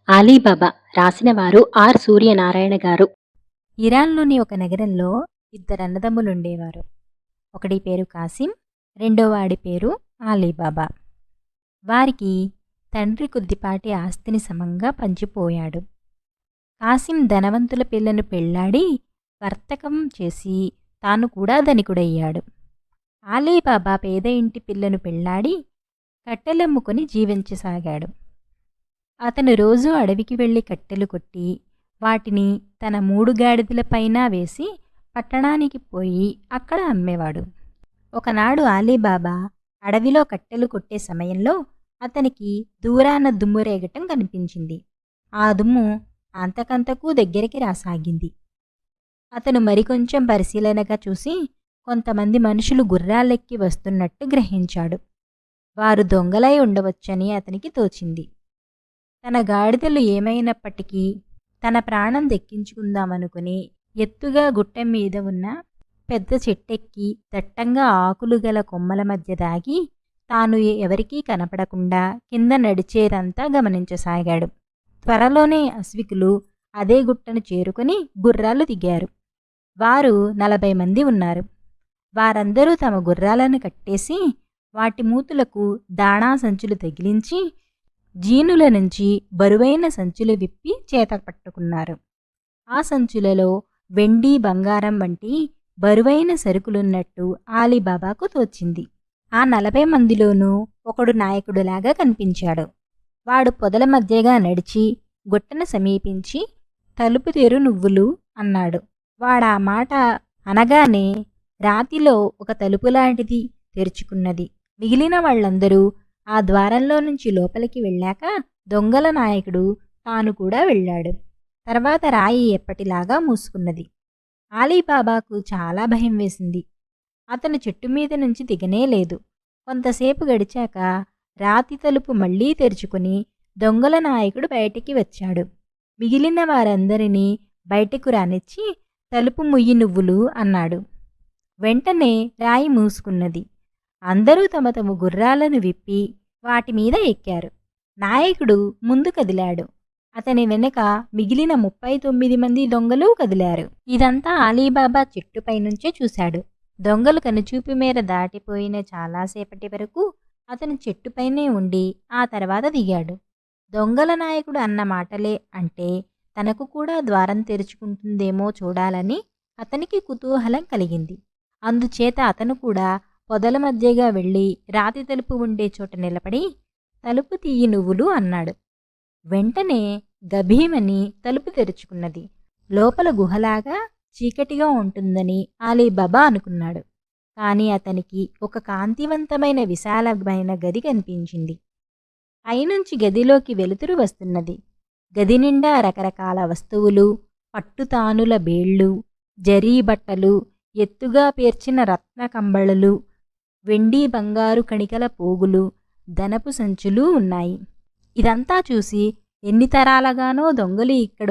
Alibaba రాసినవారు are Suryanarayana గారు. ఇరాన్లోని ఒక నగరంలో ఇద్దరు అన్నదమ్ములుండేవారు. ఒకడి పేరు కాసిం, రెండోవాడి పేరు అలీబాబా. వారికి తండ్రి కొద్దిపాటి ఆస్తిని సమంగా పంచిపోయాడు. కాసిం ధనవంతుల పిల్లను పెళ్లాడి వర్తకం చేసి తాను కూడా ధనికుడయ్యాడు. అలీబాబా పేద ఇంటి పిల్లను పెళ్లాడి కట్టెలమ్ముకొని జీవించసాగాడు. అతను రోజూ అడవికి వెళ్లి కట్టెలు కొట్టి వాటిని తన 3 గాడిదలపైన వేసి పట్టణానికి పోయి అక్కడ అమ్మేవాడు. ఒకనాడు అలీబాబా అడవిలో కట్టెలు కొట్టే సమయంలో అతనికి దూరాన దుమ్ము రేగటం కనిపించింది. ఆ దుమ్ము అంతకంతకూ దగ్గరికి రాసాగింది. అతను మరికొంచెం పరిశీలనగా చూసి కొంతమంది మనుషులు గుర్రాలెక్కి వస్తున్నట్టు గ్రహించాడు. వారు దొంగలై ఉండవచ్చని అతనికి తోచింది. తన గాడిదలు ఏమైనప్పటికీ తన ప్రాణం దక్కించుకుందామనుకుని ఎత్తుగా గుట్ట మీద ఉన్న పెద్ద చెట్టెక్కి దట్టంగా ఆకులు గల కొమ్మల మధ్య దాగి తాను ఎవరికీ కనపడకుండా కింద నడిచేదంతా గమనించసాగాడు. త్వరలోనే అశ్వికులు అదే గుట్టను చేరుకుని గుర్రాలు దిగారు. వారు 40 మంది ఉన్నారు. వారందరూ తమ గుర్రాలను కట్టేసి వాటి మూతులకు దాణా సంచులు తగిలించి జీనుల నుంచి బరువైన సంచులు విప్పి చేత పట్టుకున్నారు. ఆ సంచులలో వెండి, బంగారం వంటి బరువైన సరుకులున్నట్టు అలీబాబాకు తోచింది. ఆ 40 మందిలోనూ ఒకడు నాయకుడిలాగా కనిపించాడు. వాడు పొదల మధ్యగా నడిచి గుట్టను సమీపించి తలుపు తెరు నువ్వులు అన్నాడు. వాడా మాట అనగానే రాతిలో ఒక తలుపులాంటిది తెరుచుకున్నది. మిగిలిన వాళ్ళందరూ ఆ ద్వారంలో నుంచి లోపలికి వెళ్ళాక దొంగల నాయకుడు తాను కూడా వెళ్ళాడు. తర్వాత రాయి ఎప్పటిలాగా మూసుకున్నది. అలీబాబాకు చాలా భయం వేసింది. అతను చెట్టు మీద నుంచి దిగనే లేదు. కొంతసేపు గడిచాక రాతి తలుపు మళ్లీ తెరుచుకుని దొంగల నాయకుడు బయటికి వచ్చాడు. మిగిలిన వారందరినీ బయటకు రానిచ్చి తలుపు ముయ్యి నువ్వులు అన్నాడు. వెంటనే రాయి మూసుకున్నది. అందరూ తమ తమ గుర్రాలను విప్పి వాటి మీద ఎక్కారు. నాయకుడు ముందు కదిలాడు. అతని వెనుక మిగిలిన 39 మంది దొంగలు కదిలారు. ఇదంతా అలీబాబా చెట్టుపై నుంచే చూశాడు. దొంగలు కనుచూపు మేర దాటిపోయిన చాలాసేపటి వరకు అతను చెట్టుపైనే ఉండి ఆ తర్వాత దిగాడు. దొంగల నాయకుడు అన్న మాటలే అంటే తనకు కూడా ద్వారం తెరుచుకుంటుందేమో చూడాలని అతనికి కుతూహలం కలిగింది. అందుచేత అతను కూడా పొదల మధ్యగా వెళ్ళి రాతి తలుపు ఉండే చోట నిలబడి తలుపు తీయి నువ్వులు అన్నాడు. వెంటనే గభీమని తలుపు తెరుచుకున్నది. లోపల గుహలాగా చీకటిగా ఉంటుందని అలీబాబా అనుకున్నాడు. కానీ అతనికి ఒక కాంతివంతమైన విశాలమైన గది కనిపించింది. పైనుంచి గదిలోకి వెలుతురు వస్తున్నది. గది నిండా రకరకాల వస్తువులు, పట్టుతానుల బేళ్ళు, జరీ బట్టలు, ఎత్తుగా పేర్చిన రత్న కంబళలు, వెండి బంగారు కణికల పోగులు, ధనపు సంచులు ఉన్నాయి. ఇదంతా చూసి ఎన్ని తరాలగానో దొంగలు ఇక్కడ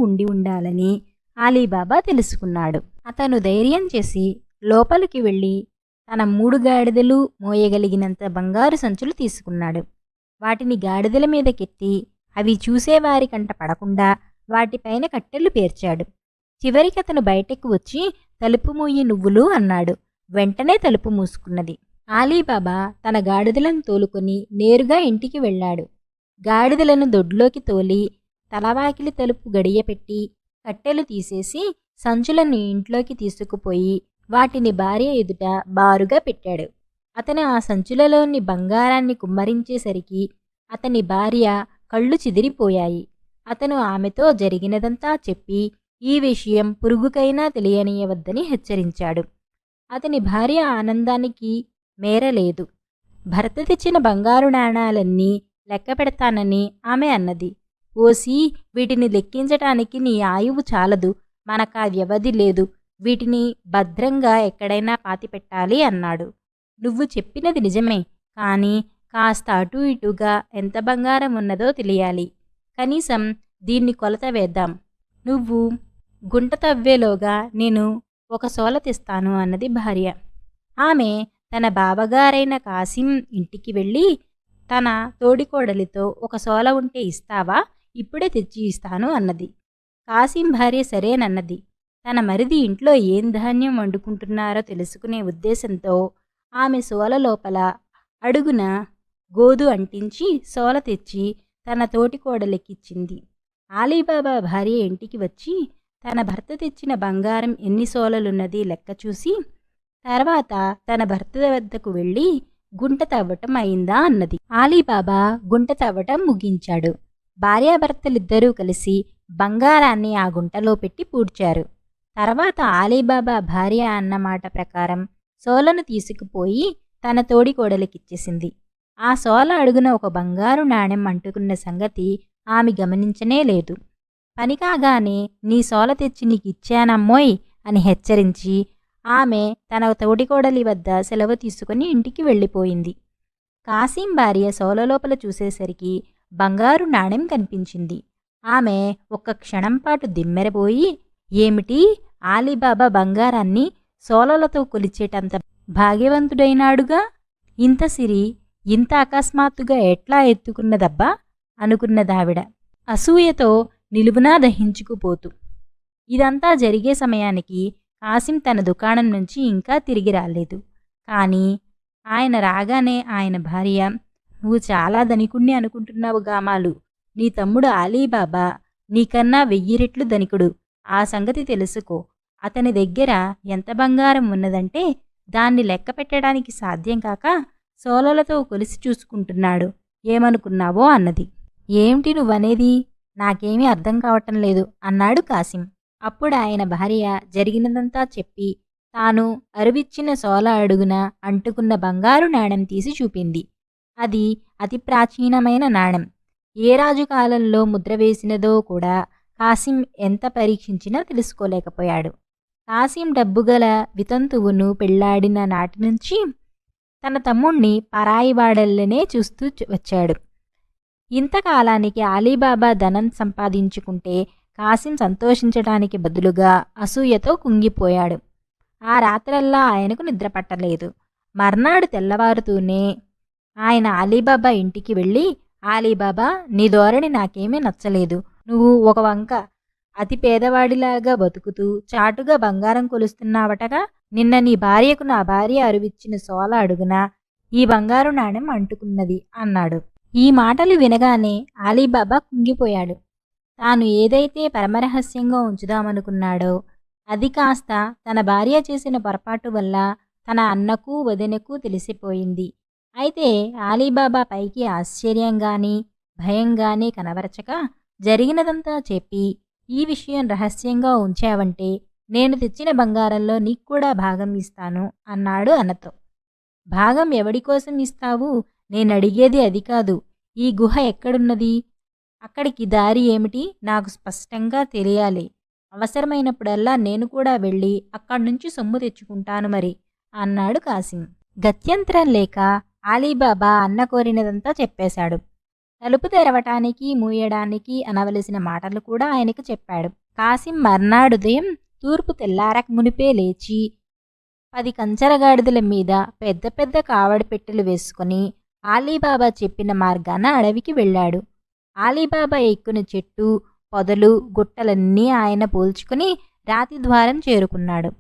ఉండి ఉండాలని అలీబాబా తెలుసుకున్నాడు. అతను ధైర్యం చేసి లోపలికి వెళ్ళి తన 3 గాడిదలు మోయగలిగినంత బంగారు సంచులు తీసుకున్నాడు. వాటిని గాడిదల మీదకెత్తి అవి చూసేవారి కంట పడకుండా వాటిపైన కట్టెలు పేర్చాడు. చివరికి అతను బయటకు వచ్చి తలుపు మూయి నువ్వులు అన్నాడు. వెంటనే తలుపు మూసుకున్నది. అలీబాబా తన గాడిదలను తోలుకొని నేరుగా ఇంటికి వెళ్ళాడు. గాడిదలను దొడ్లోకి తోలి తలవాకిలి తలుపు గడియపెట్టి కట్టెలు తీసేసి సంచులను ఇంట్లోకి తీసుకుపోయి వాటిని భార్య ఎదుట బారుగా పెట్టాడు. అతను ఆ సంచులలోని బంగారాన్ని కుమ్మరించేసరికి అతని భార్య కళ్ళు చెదిరిపోయాయి. అతను ఆమెతో జరిగినదంతా చెప్పి ఈ విషయం పురుగుకైనా తెలియనీయవద్దని హెచ్చరించాడు. అతని భార్య ఆనందానికి మేరలేదు. భర్త తెచ్చిన బంగారు నాణాలన్నీ లెక్క పెడతానని ఆమె అన్నది. ఓసి, వీటిని లెక్కించటానికి నీ ఆయువు చాలదు, మనకా వ్యవధి లేదు, వీటిని భద్రంగా ఎక్కడైనా పాతిపెట్టాలి అన్నాడు. నువ్వు చెప్పినది నిజమే, కానీ కాస్త అటూ ఇటుగా ఎంత బంగారం ఉన్నదో తెలియాలి. కనీసం దీన్ని కొలత వేద్దాం. నువ్వు గుంట తవ్వేలోగా నేను ఒక సోల తెస్తాను అన్నది భార్య. ఆమె తన బావగారైన కాసిం ఇంటికి వెళ్ళి తన తోడికోడలితో ఒక సోల ఉంటే ఇస్తావా, ఇప్పుడే తెచ్చి ఇస్తాను అన్నది. కాసిం భార్య సరేనన్నది. తన మరిది ఇంట్లో ఏం ధాన్యం వండుకుంటున్నారో తెలుసుకునే ఉద్దేశంతో ఆమె సోల లోపల అడుగున గోదు అంటించి సోల తెచ్చి తన తోటికోడలికిచ్చింది. ఆలీబాబా భార్య ఇంటికి వచ్చి తన భర్త తెచ్చిన బంగారం ఎన్ని సోలలున్నది లెక్క చూసి తర్వాత తన భర్త వద్దకు వెళ్ళి గుంట తవ్వటం అయిందా అన్నది. ఆలీబాబా గుంట తవ్వటం ముగించాడు. భార్యాభర్తలిద్దరూ కలిసి బంగారాన్ని ఆ గుంటలో పెట్టి పూడ్చారు. తర్వాత ఆలీబాబా భార్య అన్నమాట ప్రకారం సోలను తీసుకుపోయి తన తోడికోడలికిచ్చేసింది. ఆ సోల అడుగున ఒక బంగారు నాణెం అంటుకున్న సంగతి ఆమె గమనించనే లేదు. పని కాగానే నీ సోల తెచ్చి నీకిచ్చానమ్మోయ్ అని హెచ్చరించి ఆమె తన తోడికోడలి వద్ద సెలవు తీసుకుని ఇంటికి వెళ్ళిపోయింది. కాసిం భార్య సోల లోపల చూసేసరికి బంగారు నాణెం కనిపించింది. ఆమె ఒక్క క్షణంపాటు దిమ్మెరపోయి, ఏమిటి, ఆలీబాబా బంగారాన్ని సోలలతో కొలిచేటంత భాగ్యవంతుడైనాడుగా, ఇంత సిరి ఇంత అకస్మాత్తుగా ఎట్లా ఎత్తుకున్నదబ్బా అనుకున్నదావిడ అసూయతో నిలువునా దహించుకుపోతూ. ఇదంతా జరిగే సమయానికి కాసిం తన దుకాణం నుంచి ఇంకా తిరిగి రాలేదు. కానీ ఆయన రాగానే ఆయన భార్య, నువ్వు చాలా ధనికుణ్ణి అనుకుంటున్నావు గామాలు. నీ తమ్ముడు ఆలీబాబా నీకన్నా 1000 రెట్లు ధనికుడు. ఆ సంగతి తెలుసుకో. అతని దగ్గర ఎంత బంగారం ఉన్నదంటే దాన్ని లెక్క పెట్టడానికి సాధ్యం కాక సోలలతో కొలిసి చూసుకుంటున్నాడు. ఏమనుకున్నావో అన్నది. ఏమిటి నువ్వనేది? నాకేమీ అర్థం కావటం లేదు అన్నాడు కాసిం. అప్పుడు ఆయన భార్య జరిగినదంతా చెప్పి తాను అరువిచ్చిన సోల అడుగున అంటుకున్న బంగారు నాణెం తీసి చూపింది. అది అతి ప్రాచీనమైన నాణెం. ఏ రాజు కాలంలో ముద్ర వేసినదో కూడా కాసిం ఎంత పరీక్షించినా తెలుసుకోలేకపోయాడు. కాసిం డబ్బుగల వితంతువును పెళ్లాడిన నాటి నుంచి తన తమ్ముణ్ణి పరాయివాడల్లనే చూస్తూ వచ్చాడు. ఇంతకాలానికి ఆలీబాబా ధనం సంపాదించుకుంటే కాసిం సంతోషించడానికి బదులుగా అసూయతో కుంగిపోయాడు. ఆ రాత్రల్లా ఆయనకు నిద్ర పట్టలేదు. మర్నాడు తెల్లవారుతూనే ఆయన ఆలీబాబా ఇంటికి వెళ్ళి, ఆలీబాబా, నీ ధోరణి నాకేమీ నచ్చలేదు. నువ్వు ఒక వంక అతి పేదవాడిలాగా బతుకుతూ చాటుగా బంగారం కొలుస్తున్నావటగా. నిన్న నీ భార్యకు నా భార్య అరువిచ్చిన సోల అడుగున ఈ బంగారు నాణెం అంటుకున్నది అన్నాడు. ఈ మాటలు వినగానే ఆలీబాబా కుంగిపోయాడు. తాను ఏదైతే పరమరహస్యంగా ఉంచుదామనుకున్నాడో అది కాస్త తన భార్య చేసిన పొరపాటు వల్ల తన అన్నకు వదినకు తెలిసిపోయింది. అయితే ఆలీబాబా పైకి ఆశ్చర్యంగాని భయంగాని కనబరచక జరిగినదంతా చెప్పి, ఈ విషయం రహస్యంగా ఉంచావంటే నేను తెచ్చిన బంగారంలో నీకు కూడా భాగం ఇస్తాను అన్నాడు అన్నతో. భాగం ఎవడికోసం ఇస్తావు? నేనడిగేది అది కాదు. ఈ గుహ ఎక్కడున్నది? అక్కడికి దారి ఏమిటి? నాకు స్పష్టంగా తెలియాలి. అవసరమైనప్పుడల్లా నేను కూడా వెళ్ళి అక్కడ్నుంచి సొమ్ము తెచ్చుకుంటాను మరి అన్నాడు కాసిం. గత్యంతరం లేక ఆలీబాబా అన్న కోరినదంతా చెప్పేశాడు. తలుపు తెరవటానికి మూయడానికి అనవలసిన మాటలు కూడా ఆయనకు చెప్పాడు. కాసిం మర్నాడుదయం తూర్పు తెల్లారక మునిపే లేచి 10 కంచరగాడిదల మీద పెద్ద పెద్ద కావడి పెట్టెలు వేసుకుని ఆలీబాబా చెప్పిన మార్గాన అడవికి వెళ్ళాడు. ఆలీబాబా ఎక్కున చెట్టు పొదలు గుట్టలన్నీ ఆయన పోల్చుకుని రాతి ద్వారం చేరుకున్నాడు.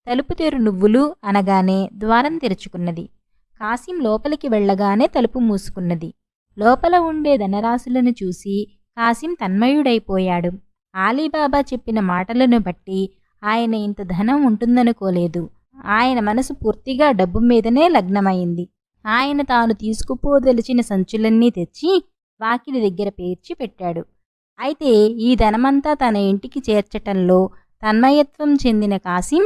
తలుపు తెరు నువ్వులు అనగానే ద్వారం తెరుచుకున్నది. కాసిం లోపలికి వెళ్ళగానే తలుపు మూసుకున్నది. లోపల ఉండే ధనరాశులను చూసి కాసిం తన్మయుడైపోయాడు. ఆలీబాబా చెప్పిన మాటలను బట్టి ఆయన ఇంత ధనం ఉంటుందనుకోలేదు. ఆయన మనసు పూర్తిగా డబ్బు మీదనే లగ్నమైంది. ఆయన తాను తీసుకుపోదలిచిన సంచులన్నీ తెచ్చి వాకిలి దగ్గర పేర్చి పెట్టాడు. అయితే ఈ ధనమంతా తన ఇంటికి చేర్చటంలో తన్మయత్వం చెందిన కాసిం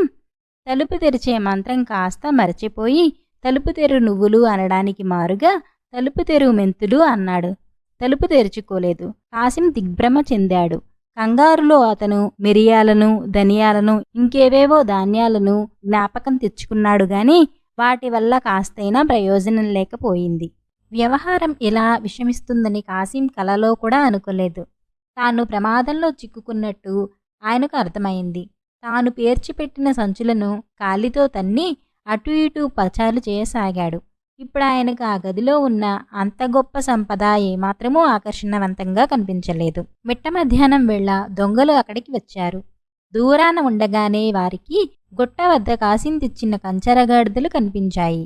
తలుపు తెరిచే మంత్రం కాస్త మరచిపోయి తలుపు తెరు నువ్వులు అనడానికి మారుగా తలుపు తెరు మెంతులు అన్నాడు. తలుపు తెరుచుకోలేదు. కాసిం దిగ్భ్రమ చెందాడు. కంగారులో అతను మిరియాలను ధనియాలను ఇంకేవేవో ధాన్యాలను జ్ఞాపకం తెచ్చుకున్నాడు గాని వాటి వల్ల కాస్తైనా ప్రయోజనం లేకపోయింది. వ్యవహారం ఇలా విషమిస్తుందని కాసిం కలలో కూడా అనుకోలేదు. తాను ప్రమాదంలో చిక్కుకున్నట్టు ఆయనకు అర్థమైంది. తాను పేర్చిపెట్టిన సంచులను కాలితో తన్ని అటు ఇటు పచారు చేయసాగాడు. ఇప్పుడు ఆయనకు ఆ గదిలో ఉన్న అంత గొప్ప సంపద ఏమాత్రమూ ఆకర్షణవంతంగా కనిపించలేదు. మిట్ట మధ్యాహ్నం వేళ దొంగలు అక్కడికి వచ్చారు. దూరాన ఉండగానే వారికి గుట్ట వద్ద కాసిం తెచ్చిన కంచరగాడిదలు కనిపించాయి.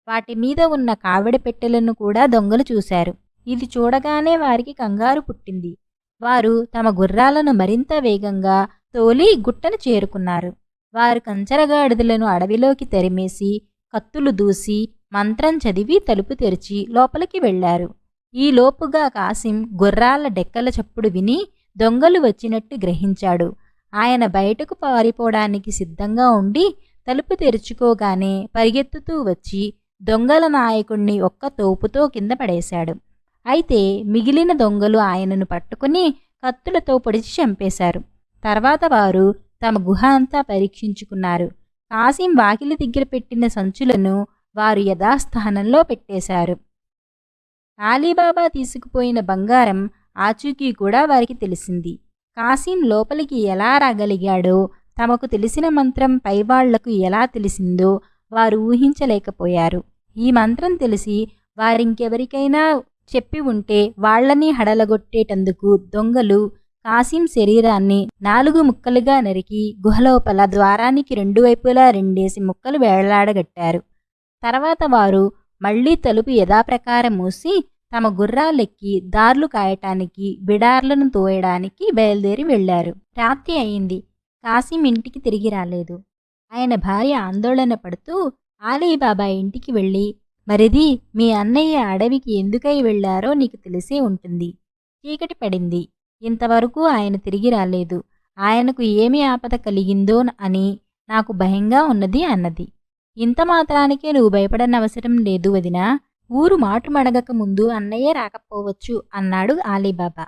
వాటి మీద ఉన్న కావిడి పెట్టెలను కూడా దొంగలు చూశారు. ఇది చూడగానే వారికి కంగారు పుట్టింది. వారు తమ గుర్రాలను మరింత వేగంగా తోలి గుట్టను చేరుకున్నారు. వారు కంచరగాడిదలను అడవిలోకి తరిమేసి కత్తులు దూసి మంత్రం చదివి తలుపు తెరిచి లోపలికి వెళ్లారు. ఈ లోపుగా కాసిం గుర్రాల డెక్కల చప్పుడు విని దొంగలు వచ్చినట్టు గ్రహించాడు. ఆయన బయటకు పారిపోవడానికి సిద్ధంగా ఉండి తలుపు తెరుచుకోగానే పరిగెత్తుతూ వచ్చి దొంగల నాయకుణ్ణి ఒక్క తోపుతో కింద పడేశాడు. అయితే మిగిలిన దొంగలు ఆయనను పట్టుకుని కత్తులతో పొడిచి చంపేశారు. తర్వాత వారు తమ గుహ అంతా పరీక్షించుకున్నారు. కాసిం వాకిలి దగ్గర పెట్టిన సంచులను వారు యథాస్థానంలో పెట్టేశారు. అలీబాబా తీసుకుపోయిన బంగారం ఆచూకీ కూడా వారికి తెలిసింది. కాసిం లోపలికి ఎలా రాగలిగాడో, తమకు తెలిసిన మంత్రం పైవాళ్లకు ఎలా తెలిసిందో వారు ఊహించలేకపోయారు. ఈ మంత్రం తెలిసి వారింకెవరికైనా చెప్పి ఉంటే వాళ్లని హడలగొట్టేటందుకు దొంగలు కాసిం శరీరాన్ని 4 ముక్కలుగా నరికి గుహలోపల ద్వారానికి 2 వైపులా 2 ముక్కలు వేళ్లాడగట్టారు. తర్వాత వారు మళ్లీ తలుపు యథాప్రకారం మూసి తమ గుర్రాలెక్కి దార్లు కాయటానికి బిడార్లను తోయడానికి బయలుదేరి వెళ్లారు. రాత్రి అయింది. కాసిం ఇంటికి తిరిగి రాలేదు. ఆయన భార్య ఆందోళన పడుతూ అలీబాబా ఇంటికి వెళ్ళి, మరిది, మీ అన్నయ్య అడవికి ఎందుకై వెళ్లారో నీకు తెలిసే ఉంటుంది. చీకటి పడింది. ఇంతవరకు ఆయన తిరిగి రాలేదు. ఆయనకు ఏమి ఆపద కలిగిందో అని నాకు భయంగా ఉన్నది అన్నది. ఇంత మాత్రానికే నువ్వు భయపడనవసరం లేదు వదినా. ఊరు మాటు మడగక ముందు అన్నయ్య రాకపోవచ్చు అన్నాడు అలీబాబా.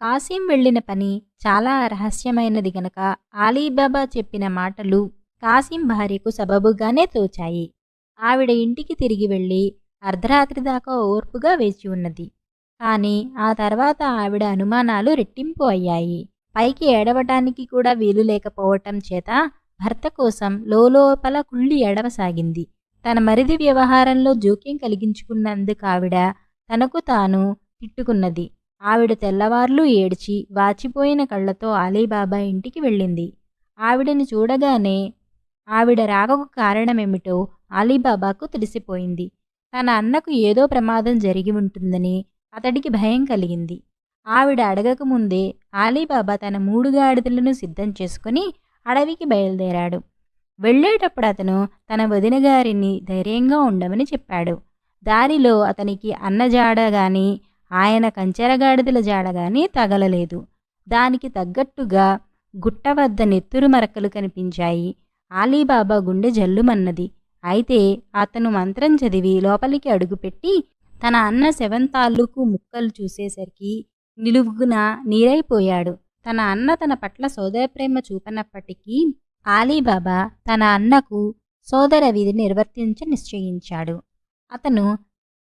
కాసిం వెళ్లిన పని చాలా రహస్యమైనది గనక అలీబాబా చెప్పిన మాటలు కాసిం భార్యకు సబబుగానే తోచాయి. ఆవిడ ఇంటికి తిరిగి వెళ్ళి అర్ధరాత్రి దాకా ఓర్పుగా వేచి ఉన్నది. కానీ ఆ తర్వాత ఆవిడ అనుమానాలు రెట్టింపు అయ్యాయి. పైకి ఏడవటానికి కూడా వీలు లేకపోవటం చేత భర్త కోసం లోలోపల కుళ్ళి ఏడవసాగింది. తన మరిది వ్యవహారంలో జోక్యం కలిగించుకున్నందుకు ఆవిడ తనకు తాను తిట్టుకున్నది. ఆవిడ తెల్లవార్లు ఏడ్చి వాచిపోయిన కళ్లతో అలీబాబా ఇంటికి వెళ్ళింది. ఆవిడని చూడగానే ఆవిడ రాకకు కారణమేమిటో అలీబాబాకు తెలిసిపోయింది. తన అన్నకు ఏదో ప్రమాదం జరిగి ఉంటుందని అతడికి భయం కలిగింది. ఆవిడ అడగకముందే అలీబాబా తన 3 గాడిదలను సిద్ధం చేసుకుని అడవికి బయలుదేరాడు. వెళ్ళేటప్పుడు అతను తన వదిన గారిని ధైర్యంగా ఉండమని చెప్పాడు. దారిలో అతనికి అన్న జాడ గాని ఆయన కంచెరగాడిదల జాడ గాని తగలలేదు. దానికి తగ్గట్టుగా గుట్ట వద్ద నెత్తురు మరకలు కనిపించాయి. అలీబాబా గుండె జల్లుమన్నది. అయితే అతను మంత్రం చదివి లోపలికి అడుగుపెట్టి తన అన్న శవం తాలూకు ముక్కలు చూసేసరికి నిలువున నీరైపోయాడు. తన అన్న తన పట్ల సోదరప్రేమ చూపనప్పటికీ అలీబాబా తన అన్నకు సోదర విధి నిర్వర్తించ నిశ్చయించాడు. అతను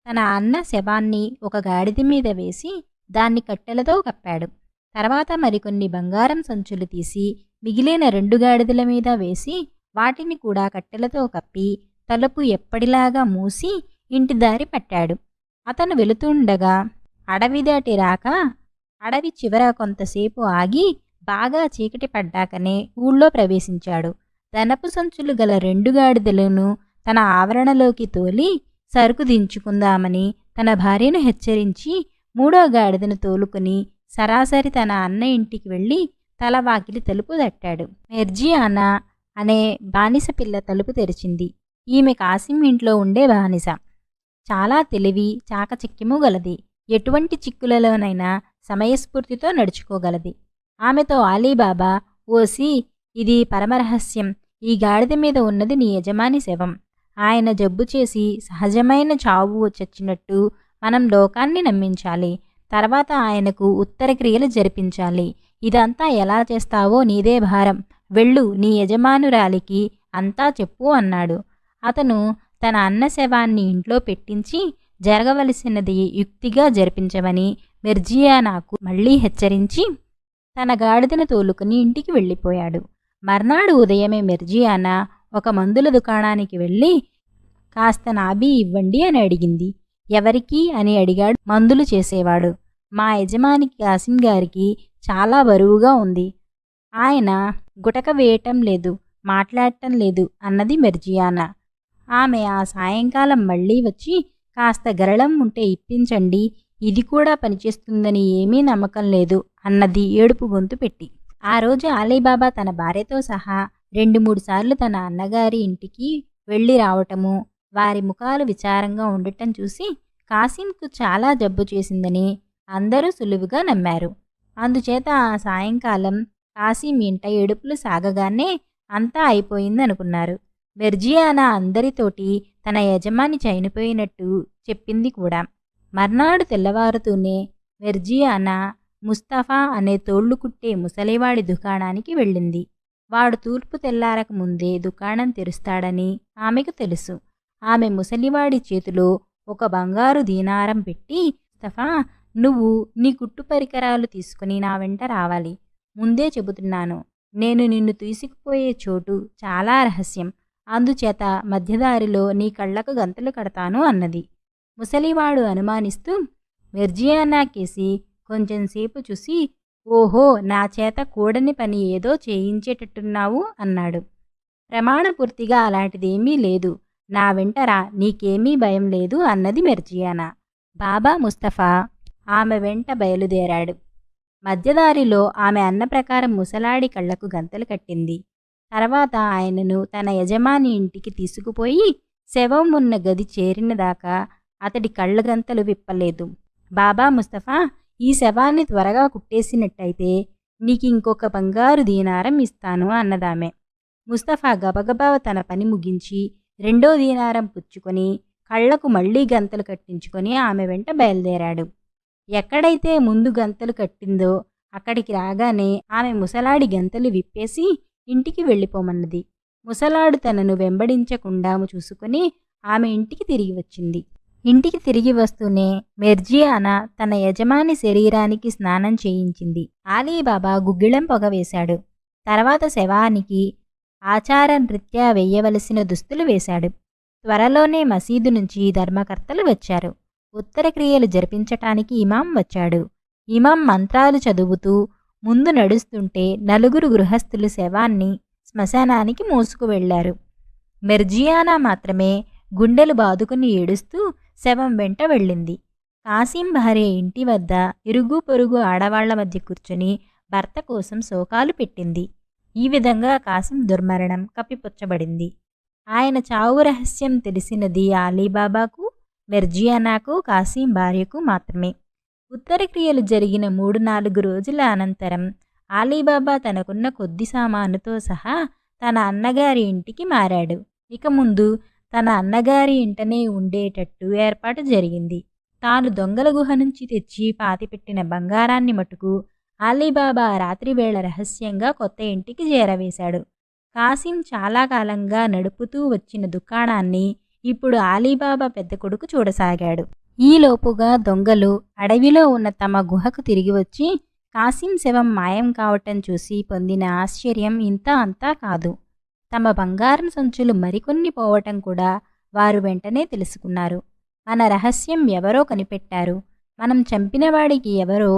తన అన్న శవాన్ని ఒక గాడిద మీద వేసి దాన్ని కట్టెలతో కప్పాడు. తర్వాత మరికొన్ని బంగారం సంచులు తీసి మిగిలిన 2 గాడిదల మీద వేసి వాటిని కూడా కట్టెలతో కప్పి తలుపు ఎప్పటిలాగా మూసి ఇంటి దారి పట్టాడు. అతను వెళుతుండగా అడవి దాటి రాక అడవి చివర కొంతసేపు ఆగి బాగా చీకటి పడ్డాకనే ఊళ్ళో ప్రవేశించాడు. ధనపు సంచులు గల 2 గాడిదలను తన ఆవరణలోకి తోలి సరుకు దించుకుందామని తన భార్యను హెచ్చరించి 3వ గాడిదను తోలుకుని సరాసరి తన అన్న ఇంటికి వెళ్ళి తలవాకిలి తలుపు తట్టాడు. మెర్జియానా అనే బానిస పిల్ల తలుపు తెరిచింది. ఈమె కాసిం ఇంట్లో ఉండే బానిస. చాలా తెలివి చాకచక్యము గలది. ఎటువంటి చిక్కులలోనైనా సమయస్ఫూర్తితో నడుచుకోగలది. ఆమెతో అలీబాబా, ఓసి, ఇది పరమరహస్యం. ఈ గాడిద మీద ఉన్నది నీ యజమాని శవం. ఆయన జబ్బు చేసి సహజమైన చావు చచ్చినట్టు మనం లోకాన్ని నమ్మించాలి. తర్వాత ఆయనకు ఉత్తర క్రియలు జరిపించాలి. ఇదంతా ఎలా చేస్తావో నీదే భారం. వెళ్ళు, నీ యజమానురాలికి అంతా చెప్పు అన్నాడు. అతను తన అన్న శవాన్ని ఇంట్లో పెట్టించి జరగవలసినది యుక్తిగా జరిపించమని మెర్జియానాకు మళ్లీ హెచ్చరించి తన గాడిదను తోలుకుని ఇంటికి వెళ్ళిపోయాడు. మర్నాడు ఉదయమే మెర్జియానా ఒక మందుల దుకాణానికి వెళ్ళి కాస్త నాబీ ఇవ్వండి అని అడిగింది. ఎవరికి అని అడిగాడు మందులు చేసేవాడు. మా యజమాని కాసిం గారికి చాలా బరువుగా ఉంది. ఆయన గుటక వేయటం లేదు, మాట్లాడటం లేదు అన్నది మెర్జియానా. ఆమె ఆ సాయంకాలం మళ్ళీ వచ్చి కాస్త గరళం ఉంటే ఇప్పించండి, ఇది కూడా పనిచేస్తుందని ఏమీ నమ్మకం లేదు అన్నది ఏడుపు గొంతు పెట్టి. ఆ రోజు అలీబాబా తన భార్యతో సహా 2-3 సార్లు తన అన్నగారి ఇంటికి వెళ్ళి రావటము, వారి ముఖాలు విచారంగా ఉండటం చూసి కాసింకు చాలా జబ్బు చేసిందని అందరూ సులువుగా నమ్మారు. అందుచేత ఆ సాయంకాలం కాసిం ఇంట ఏడుపులు సాగగానే అంతా అయిపోయిందనుకున్నారు. మెర్జియానా అందరితోటి తన యజమాని చనిపోయినట్టు చెప్పింది కూడా. మర్నాడు తెల్లవారుతూనే మెర్జియానా ముస్తఫా అనే తోళ్లు కుట్టే ముసలివాడి దుకాణానికి వెళ్ళింది. వాడు తూర్పు తెల్లారక ముందే దుకాణం తెరుస్తాడని ఆమెకు తెలుసు. ఆమె ముసలివాడి చేతిలో ఒక బంగారు దీనారం పెట్టి, ముస్తఫా, నువ్వు నీ కుట్టు పరికరాలు తీసుకుని నా వెంట రావాలి. ముందే చెబుతున్నాను, నేను నిన్ను తీసుకుపోయే చోటు చాలా రహస్యం. అందుచేత మధ్యదారిలో నీ కళ్ళకు గంతలు కడతాను అన్నది. ముసలివాడు అనుమానిస్తూ మెర్జియానా కేసి కొంచెంసేపు చూసి, ఓహో, నా చేత కూడని పని ఏదో చేయించేటట్టున్నావు అన్నాడు. ప్రమాణపూర్తిగా అలాంటిదేమీ లేదు, నా వెంట రా, నీకేమీ భయం లేదు అన్నది మెర్జియానా. బాబా ముస్తఫా ఆమె వెంట బయలుదేరాడు. మధ్యదారిలో ఆమె అన్న ప్రకారం ముసలాడి కళ్లకు గంతలు కట్టింది. తర్వాత ఆయనను తన యజమాని ఇంటికి తీసుకుపోయి శవం ఉన్న గది చేరినదాకా అతడి కళ్ళ గంతలు విప్పలేదు. బాబా ముస్తఫా, ఈ శవాన్ని త్వరగా కుట్టేసినట్టయితే నీకింకొక బంగారు దీనారం ఇస్తాను అన్నదామె. ముస్తఫా గబగబా తన పని ముగించి 2వ దీనారం పుచ్చుకొని కళ్లకు మళ్లీ గంతలు కట్టించుకొని ఆమె వెంట బయలుదేరాడు. ఎక్కడైతే ముందు గంతలు కట్టిందో అక్కడికి రాగానే ఆమె ముసలాడి గంతలు విప్పేసి ఇంటికి వెళ్ళిపోమన్నది. ముసలాడు తనను వెంబడించకుండా చూసుకుని ఆమె ఇంటికి తిరిగి వచ్చింది. ఇంటికి తిరిగి వస్తూనే మెర్జియానా తన యజమాని శరీరానికి స్నానం చేయించింది. అలీబాబా గుగ్గిళం పొగ వేశాడు. తర్వాత శవానికి ఆచారనృత్యా వెయ్యవలసిన దుస్తులు వేశాడు. త్వరలోనే మసీదు నుంచి ధర్మకర్తలు వచ్చారు. ఉత్తర క్రియలు జరిపించటానికి ఇమాం వచ్చాడు. ఇమాం మంత్రాలు చదువుతూ ముందు నడుస్తుంటే 4 గృహస్థులు శవాన్ని శ్మశానానికి మోసుకు వెళ్లారు. మెర్జియానా మాత్రమే గుండెలు బాదుకుని ఏడుస్తూ శవం వెంట వెళ్ళింది. కాసిం భార్య ఇంటి వద్ద ఇరుగు పొరుగు ఆడవాళ్ల మధ్య కూర్చుని భర్త కోసం శోకాలు పెట్టింది. ఈ విధంగా కాసిం దుర్మరణం కప్పిపుచ్చబడింది. ఆయన చావు రహస్యం తెలిసినది అలీబాబాకు, మెర్జియానాకు, కాసిం భార్యకు మాత్రమే. ఉత్తర క్రియలు జరిగిన 3-4 రోజుల అనంతరం అలీబాబా తనకున్న కొద్ది సామానుతో సహా తన అన్నగారి ఇంటికి మారాడు. ఇక ముందు తన అన్నగారి ఇంటనే ఉండేటట్టు ఏర్పాటు జరిగింది. తాను దొంగల గుహ నుంచి తెచ్చి పాతిపెట్టిన బంగారాన్ని మటుకు అలీబాబా రాత్రివేళ రహస్యంగా కొత్త ఇంటికి చేరవేశాడు. కాసిం చాలా కాలంగా నడుపుతూ వచ్చిన దుకాణాన్ని ఇప్పుడు అలీబాబా పెద్ద కొడుకు చూడసాగాడు. ఈలోపుగా దొంగలు అడవిలో ఉన్న తమ గుహకు తిరిగి వచ్చి కాసిం శవం మాయం కావటం చూసి పొందిన ఆశ్చర్యం ఇంత అంతా కాదు. తమ బంగారం సంచులు మరికొన్ని పోవటం కూడా వారు వెంటనే తెలుసుకున్నారు. మన రహస్యం ఎవరో కనిపెట్టారు. మనం చంపినవాడికి ఎవరో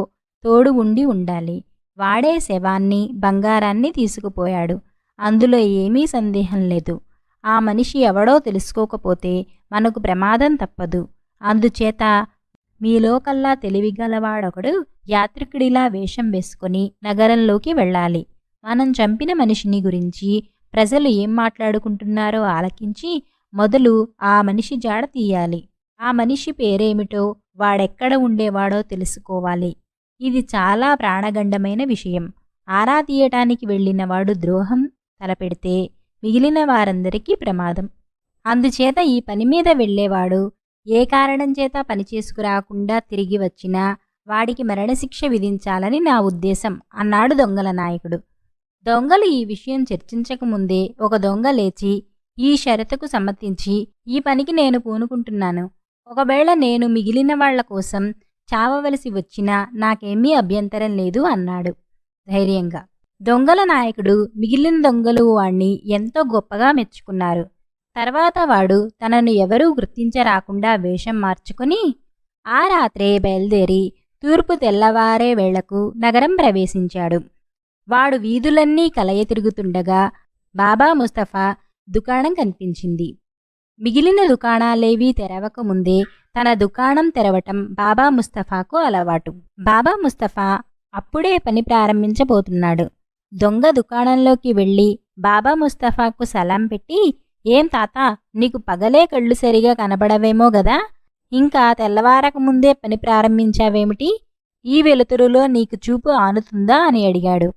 తోడు ఉండి ఉండాలి. వాడే శవాన్ని, బంగారాన్ని తీసుకుపోయాడు. అందులో ఏమీ సందేహం లేదు. ఆ మనిషి ఎవడో తెలుసుకోకపోతే మనకు ప్రమాదం తప్పదు. అందుచేత మీలోకల్లా తెలివిగలవాడొకడు యాత్రికుడిలా వేషం వేసుకుని నగరంలోకి వెళ్ళాలి. మనం చంపిన మనిషిని గురించి ప్రజలు ఏం మాట్లాడుకుంటున్నారో ఆలకించి మొదలు ఆ మనిషి జాడ తీయాలి. ఆ మనిషి పేరేమిటో, వాడెక్కడ ఉండేవాడో తెలుసుకోవాలి. ఇది చాలా ప్రాణగండమైన విషయం. ఆరా తీయటానికి వెళ్ళినవాడు ద్రోహం తలపెడితే మిగిలిన వారందరికీ ప్రమాదం. అందుచేత ఈ పని మీద వెళ్ళేవాడు ఏ కారణం చేత పని చేసుకురాకుండా తిరిగి వచ్చినా వాడికి మరణశిక్ష విధించాలని నా ఉద్దేశం అన్నాడు దొంగల నాయకుడు. దొంగలు ఈ విషయం చర్చించకముందే ఒక దొంగ లేచి, ఈ షరతుకు సమ్మతించి ఈ పనికి నేను పూనుకుంటున్నాను. ఒకవేళ నేను మిగిలిన వాళ్ల కోసం చావవలసి వచ్చినా నాకేమీ అభ్యంతరం లేదు అన్నాడు ధైర్యంగా. దొంగల నాయకుడు మిగిలిన దొంగలు వాణ్ణి ఎంతో గొప్పగా మెచ్చుకున్నారు. తర్వాత వాడు తనను ఎవరూ గుర్తించరాకుండా వేషం మార్చుకుని ఆ రాత్రే బయలుదేరి తూర్పు తెల్లవారే వేళకు నగరం ప్రవేశించాడు. వాడు వీధులన్నీ కలయ తిరుగుతుండగా బాబా ముస్తఫా దుకాణం కనిపించింది. మిగిలిన దుకాణాలేవీ తెరవకముందే తన దుకాణం తెరవటం బాబా ముస్తఫాకు అలవాటు. బాబా ముస్తఫా అప్పుడే పని ప్రారంభించబోతున్నాడు. దొంగ దుకాణంలోకి వెళ్ళి బాబా ముస్తఫాకు సలాం పెట్టి, "ఏం తాత, నీకు పగలే కళ్ళు సరిగా కనబడవేమో గదా, ఇంకా తెల్లవారక ముందే పని ప్రారంభించావేమిటి? ఈ వెలుతురులో నీకు చూపు ఆనుతుందా?" అని అడిగాడు.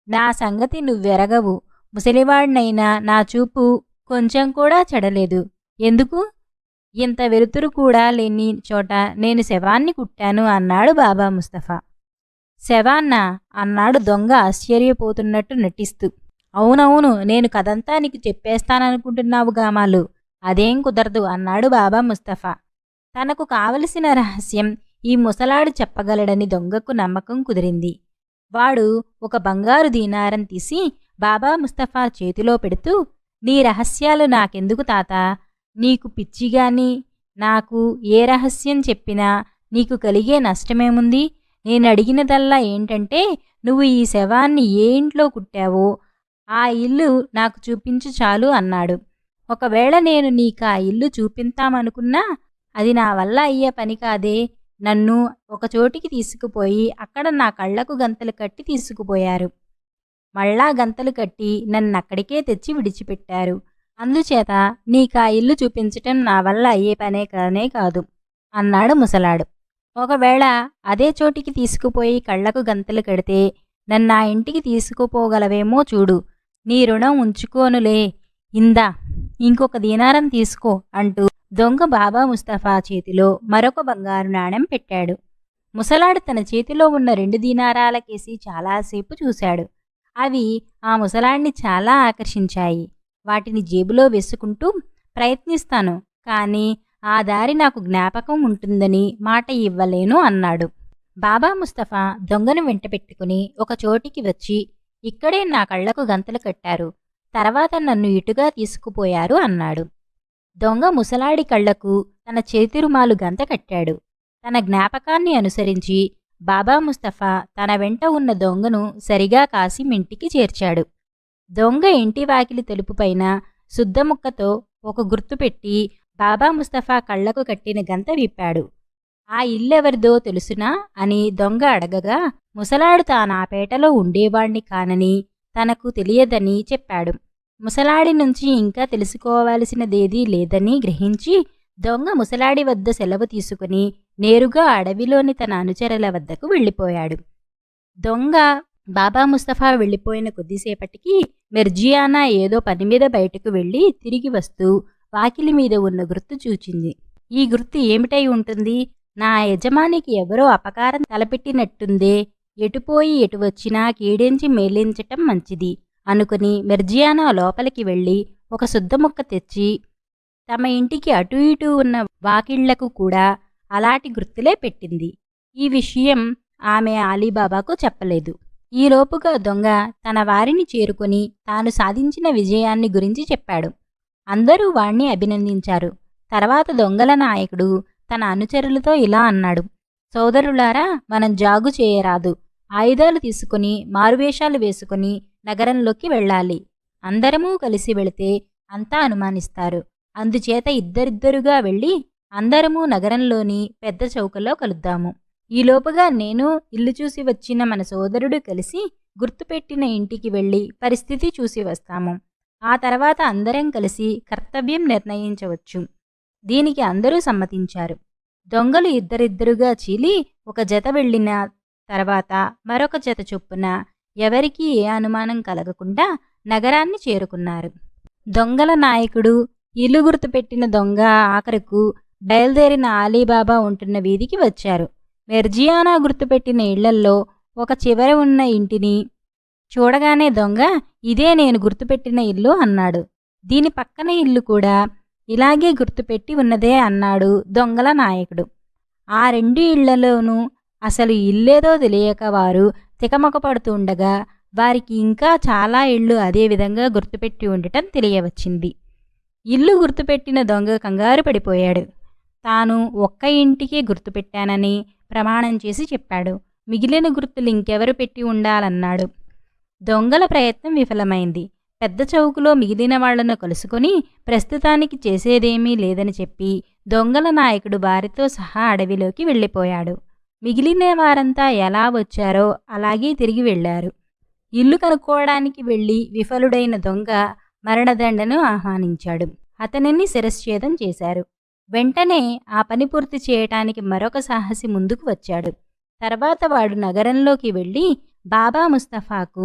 "నా సంగతి నువ్వెరగవు. ముసలివాడినైనా నా చూపు కొంచెం కూడా చెడలేదు. ఎందుకు? ఇంత వెలుతురు కూడా లేని చోట నేను శవాన్ని కుట్టాను" అన్నాడు బాబా ముస్తఫా. "శవాన్నా?" అన్నాడు దొంగ ఆశ్చర్యపోతున్నట్టు నటిస్తూ. "అవునవును, నేను కథంతా నీకు చెప్పేస్తాననుకుంటున్నావు గామాలు. అదేం కుదరదు" అన్నాడు బాబా ముస్తఫా. తనకు కావలసిన రహస్యం ఈ ముసలాడు చెప్పగలడని దొంగకు నమ్మకం కుదిరింది. వాడు ఒక బంగారు దీనారం తీసి బాబా ముస్తఫా చేతిలో పెడుతూ, "నీ రహస్యాలు నాకెందుకు తాత? నీకు పిచ్చిగాని నాకు ఏ రహస్యం చెప్పినా నీకు కలిగే నష్టమేముంది? నేనడిగినదల్లా ఏంటంటే, నువ్వు ఈ శవాన్ని ఏ ఇంట్లో కుట్టావో ఆ ఇల్లు నాకు చూపించు చాలు" అన్నాడు. "ఒకవేళ నేను నీకా ఇల్లు చూపింతామనుకున్నా అది నా వల్ల అయ్యే పని కాదే. నన్ను ఒకచోటికి తీసుకుపోయి అక్కడ నా కళ్లకు గంతలు కట్టి తీసుకుపోయారు. మళ్ళా గంతలు కట్టి నన్నక్కడికే తెచ్చి విడిచిపెట్టారు. అందుచేత నీకా ఇల్లు చూపించటం నా వల్ల అయ్యే పనే కానే కాదు" అన్నాడు ముసలాడు. "ఒకవేళ అదే చోటికి తీసుకుపోయి కళ్లకు గంతలు కడితే నన్నా ఇంటికి తీసుకుపోగలవేమో చూడు. నీ రుణం ఉంచుకోనులే. ఇందా, ఇంకొక దీనారం తీసుకో" అంటూ దొంగ బాబా ముస్తఫా చేతిలో మరొక బంగారు నాణెం పెట్టాడు. ముసలాడు తన చేతిలో ఉన్న 2 దీనారాలకేసి చాలాసేపు చూశాడు. అవి ఆ ముసలాడిని చాలా ఆకర్షించాయి. వాటిని జేబులో వేసుకుంటూ, "ప్రయత్నిస్తాను, కానీ ఆ దారి నాకు జ్ఞాపకం ఉంటుందని మాట ఇవ్వలేను" అన్నాడు. బాబా ముస్తఫా దొంగను వెంట పెట్టుకుని ఒక చోటికి వచ్చి, "ఇక్కడే నా కళ్లకు గంతలు కట్టారు. తర్వాత నన్ను ఇటుగా తీసుకుపోయారు" అన్నాడు. దొంగ ముసలాడి కళ్లకు తన చేతి రుమాలు గంత కట్టాడు. తన జ్ఞాపకాన్ని అనుసరించి బాబా ముస్తఫా తన వెంట ఉన్న దొంగను సరిగా కాసి ఇంటికి చేర్చాడు. దొంగ ఇంటి వాకిలి తలుపుపైన శుద్ధముక్కతో ఒక గుర్తు పెట్టి బాబా ముస్తఫా కళ్లకు కట్టిన గంత విప్పాడు. "ఆ ఇల్లెవరిదో తెలుసునా?" అని దొంగ అడగగా, ముసలాడు తాను ఆ పేటలో ఉండేవాణ్ణి కానని తనకు తెలియదని చెప్పాడు. ముసలాడి నుంచి ఇంకా తెలుసుకోవలసినదేదీ లేదని గ్రహించి దొంగ ముసలాడి వద్ద సెలవు తీసుకుని నేరుగా అడవిలోని తన అనుచరుల వద్దకు వెళ్ళిపోయాడు. దొంగ బాబా ముస్తఫా వెళ్ళిపోయిన కొద్దిసేపటికి మెర్జియానా ఏదో పనిమీద బయటకు వెళ్ళి తిరిగి వస్తూ వాకిలి మీద ఉన్న గుర్తు చూచింది. "ఈ గుర్తు ఏమిటై ఉంటుంది? నా యజమానికి ఎవరో అపకారం తలపెట్టినట్టుందే. ఎటుపోయి ఎటు వచ్చినా కీడించి మేలించటం మంచిది" అనుకుని మెర్జియానా లోపలికి వెళ్ళి ఒక శుద్ధముక్క తెచ్చి తమ ఇంటికి అటూ ఇటూ ఉన్న వాకిళ్లకు కూడా అలాంటి గుర్తులే పెట్టింది. ఈ విషయం ఆమె అలీబాబాకు చెప్పలేదు. ఈలోపుగా దొంగ తన వారిని చేరుకొని తాను సాధించిన విజయాన్ని గురించి చెప్పాడు. అందరూ వాణ్ణి అభినందించారు. తర్వాత దొంగల నాయకుడు తన అనుచరులతో ఇలా అన్నాడు: "సోదరులారా, మనం జాగు చేయరాదు. ఆయుధాలు తీసుకుని మారువేషాలు వేసుకుని నగరంలోకి వెళ్ళాలి. అందరమూ కలిసి వెళితే అంతా అనుమానిస్తారు. అందుచేత ఇద్దరిద్దరుగా వెళ్ళి అందరమూ నగరంలోని పెద్ద చౌకలో కలుద్దాము. ఈలోపుగా నేను ఇల్లు చూసి వచ్చిన మన సోదరుడు కలిసి గుర్తుపెట్టిన ఇంటికి వెళ్ళి పరిస్థితి చూసి వస్తాము. ఆ తర్వాత అందరం కలిసి కర్తవ్యం నిర్ణయించవచ్చు." దీనికి అందరూ సమ్మతించారు. దొంగలు ఇద్దరిద్దరుగా చీలి ఒక జత వెళ్ళిన తర్వాత మరొక జత చొప్పున ఎవరికీ ఏ అనుమానం కలగకుండా నగరాన్ని చేరుకున్నారు. దొంగల నాయకుడు, ఇల్లు గుర్తుపెట్టిన దొంగ ఆఖరుకు బయలుదేరిన అలీబాబా ఉంటున్న వీధికి వచ్చారు. మెర్జియానా గుర్తుపెట్టిన ఇళ్లల్లో ఒక చివర ఉన్న ఇంటిని చూడగానే దొంగ, "ఇదే నేను గుర్తుపెట్టిన ఇల్లు" అన్నాడు. "దీని పక్కన ఇల్లు కూడా ఇలాగే గుర్తుపెట్టి ఉన్నదే" అన్నాడు దొంగల నాయకుడు. ఆ 2 ఇళ్లలోనూ అసలు ఇల్లేదో తెలియక వారు తికమక పడుతూ ఉండగా వారికి ఇంకా చాలా ఇళ్ళు అదే విధంగా గుర్తుపెట్టి ఉండటం తెలియవచ్చింది. ఇల్లు గుర్తుపెట్టిన దొంగ కంగారు పడిపోయాడు. తాను ఒక్క ఇంటికే గుర్తుపెట్టానని ప్రమాణం చేసి చెప్పాడు. మిగిలిన గుర్తులు ఇంకెవరు పెట్టి ఉండాలన్నాడు. దొంగల ప్రయత్నం విఫలమైంది. పెద్ద చౌకులో మిగిలిన వాళ్లను కలుసుకొని ప్రస్తుతానికి చేసేదేమీ లేదని చెప్పి దొంగల నాయకుడు వారితో సహా అడవిలోకి వెళ్ళిపోయాడు. మిగిలిన వారంతా ఎలా వచ్చారో అలాగే తిరిగి వెళ్లారు. ఇల్లు కనుక్కోవడానికి వెళ్లి విఫలుడైన దొంగ మరణదండను ఆహ్వానించాడు. అతనిని శిరశ్ఛేదం చేశారు. వెంటనే ఆ పని పూర్తి చేయటానికి మరొక సాహసి ముందుకు వచ్చాడు. తర్వాత వాడు నగరంలోకి వెళ్ళి బాబా ముస్తఫాకు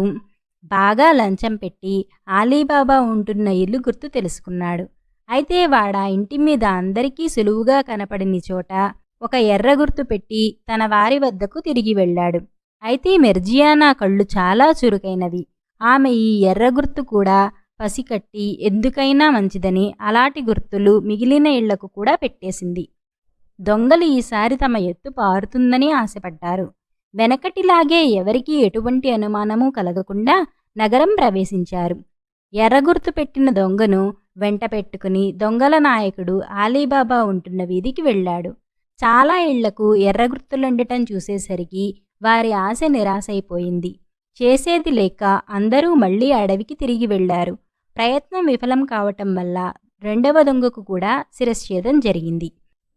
బాగా లంచం పెట్టి ఆలీబాబా ఉంటున్న ఇల్లు గుర్తు తెలుసుకున్నాడు. అయితే వాడా ఇంటి మీద అందరికీ సులువుగా కనపడిన చోట ఒక ఎర్ర గుర్తు పెట్టి తన వారి వద్దకు తిరిగి వెళ్ళాడు. అయితే మెర్జియానా కళ్ళు చాలా చురుకైనవి. ఆమె ఈ ఎర్ర గుర్తు కూడా పసికట్టి ఎందుకైనా మంచిదని అలాంటి గుర్తులు మిగిలిన ఇళ్లకు కూడా పెట్టేసింది. దొంగలు ఈసారి తమ ఎత్తు పారుతుందని ఆశపడ్డారు. వెనకటిలాగే ఎవరికీ ఎటువంటి అనుమానము కలగకుండా నగరం ప్రవేశించారు. ఎర్రగుర్తు పెట్టిన దొంగను వెంట పెట్టుకుని దొంగల నాయకుడు ఆలీబాబా ఉంటున్న వీధికి వెళ్ళాడు. చాలా ఇళ్లకు ఎర్రగుర్తులుండటం చూసేసరికి వారి ఆశ నిరాశైపోయింది. చేసేది లేక అందరూ మళ్లీ అడవికి తిరిగి వెళ్లారు. ప్రయత్నం విఫలం కావటం వల్ల రెండవ దొంగకు కూడా శిరశ్ఛేదం జరిగింది.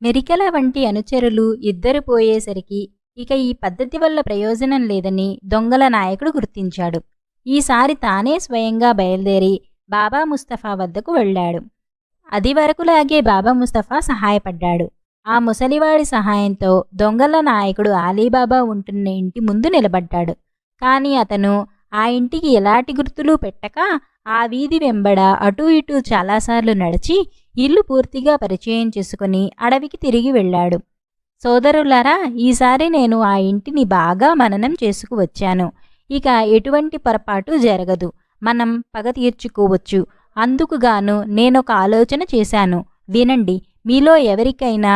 మెరికల వంటి అనుచరులు ఇద్దరు పోయేసరికి ఇక ఈ పద్ధతి వల్ల ప్రయోజనం లేదని దొంగల నాయకుడు గుర్తించాడు. ఈసారి తానే స్వయంగా బయలుదేరి బాబా ముస్తఫా వద్దకు వెళ్ళాడు. అది వరకులాగే బాబా ముస్తఫా సహాయపడ్డాడు. ఆ ముసలివాడి సహాయంతో దొంగల నాయకుడు ఆలీబాబా ఉంటున్న ఇంటి ముందు నిలబడ్డాడు. కానీ అతను ఆ ఇంటికి ఎలాంటి గుర్తులు పెట్టక ఆ వీధి వెంబడ అటూ ఇటూ చాలాసార్లు నడిచి ఇల్లు పూర్తిగా పరిచయం చేసుకుని అడవికి తిరిగి వెళ్ళాడు. సోదరులారా, ఈసారి నేను ఆ ఇంటిని బాగా మననం చేసుకువచ్చాను. ఇక ఎటువంటి పొరపాటు జరగదు. మనం పగ తీర్చుకోవచ్చు. అందుకుగాను నేనొక ఆలోచన చేశాను. వినండి. మీలో ఎవరికైనా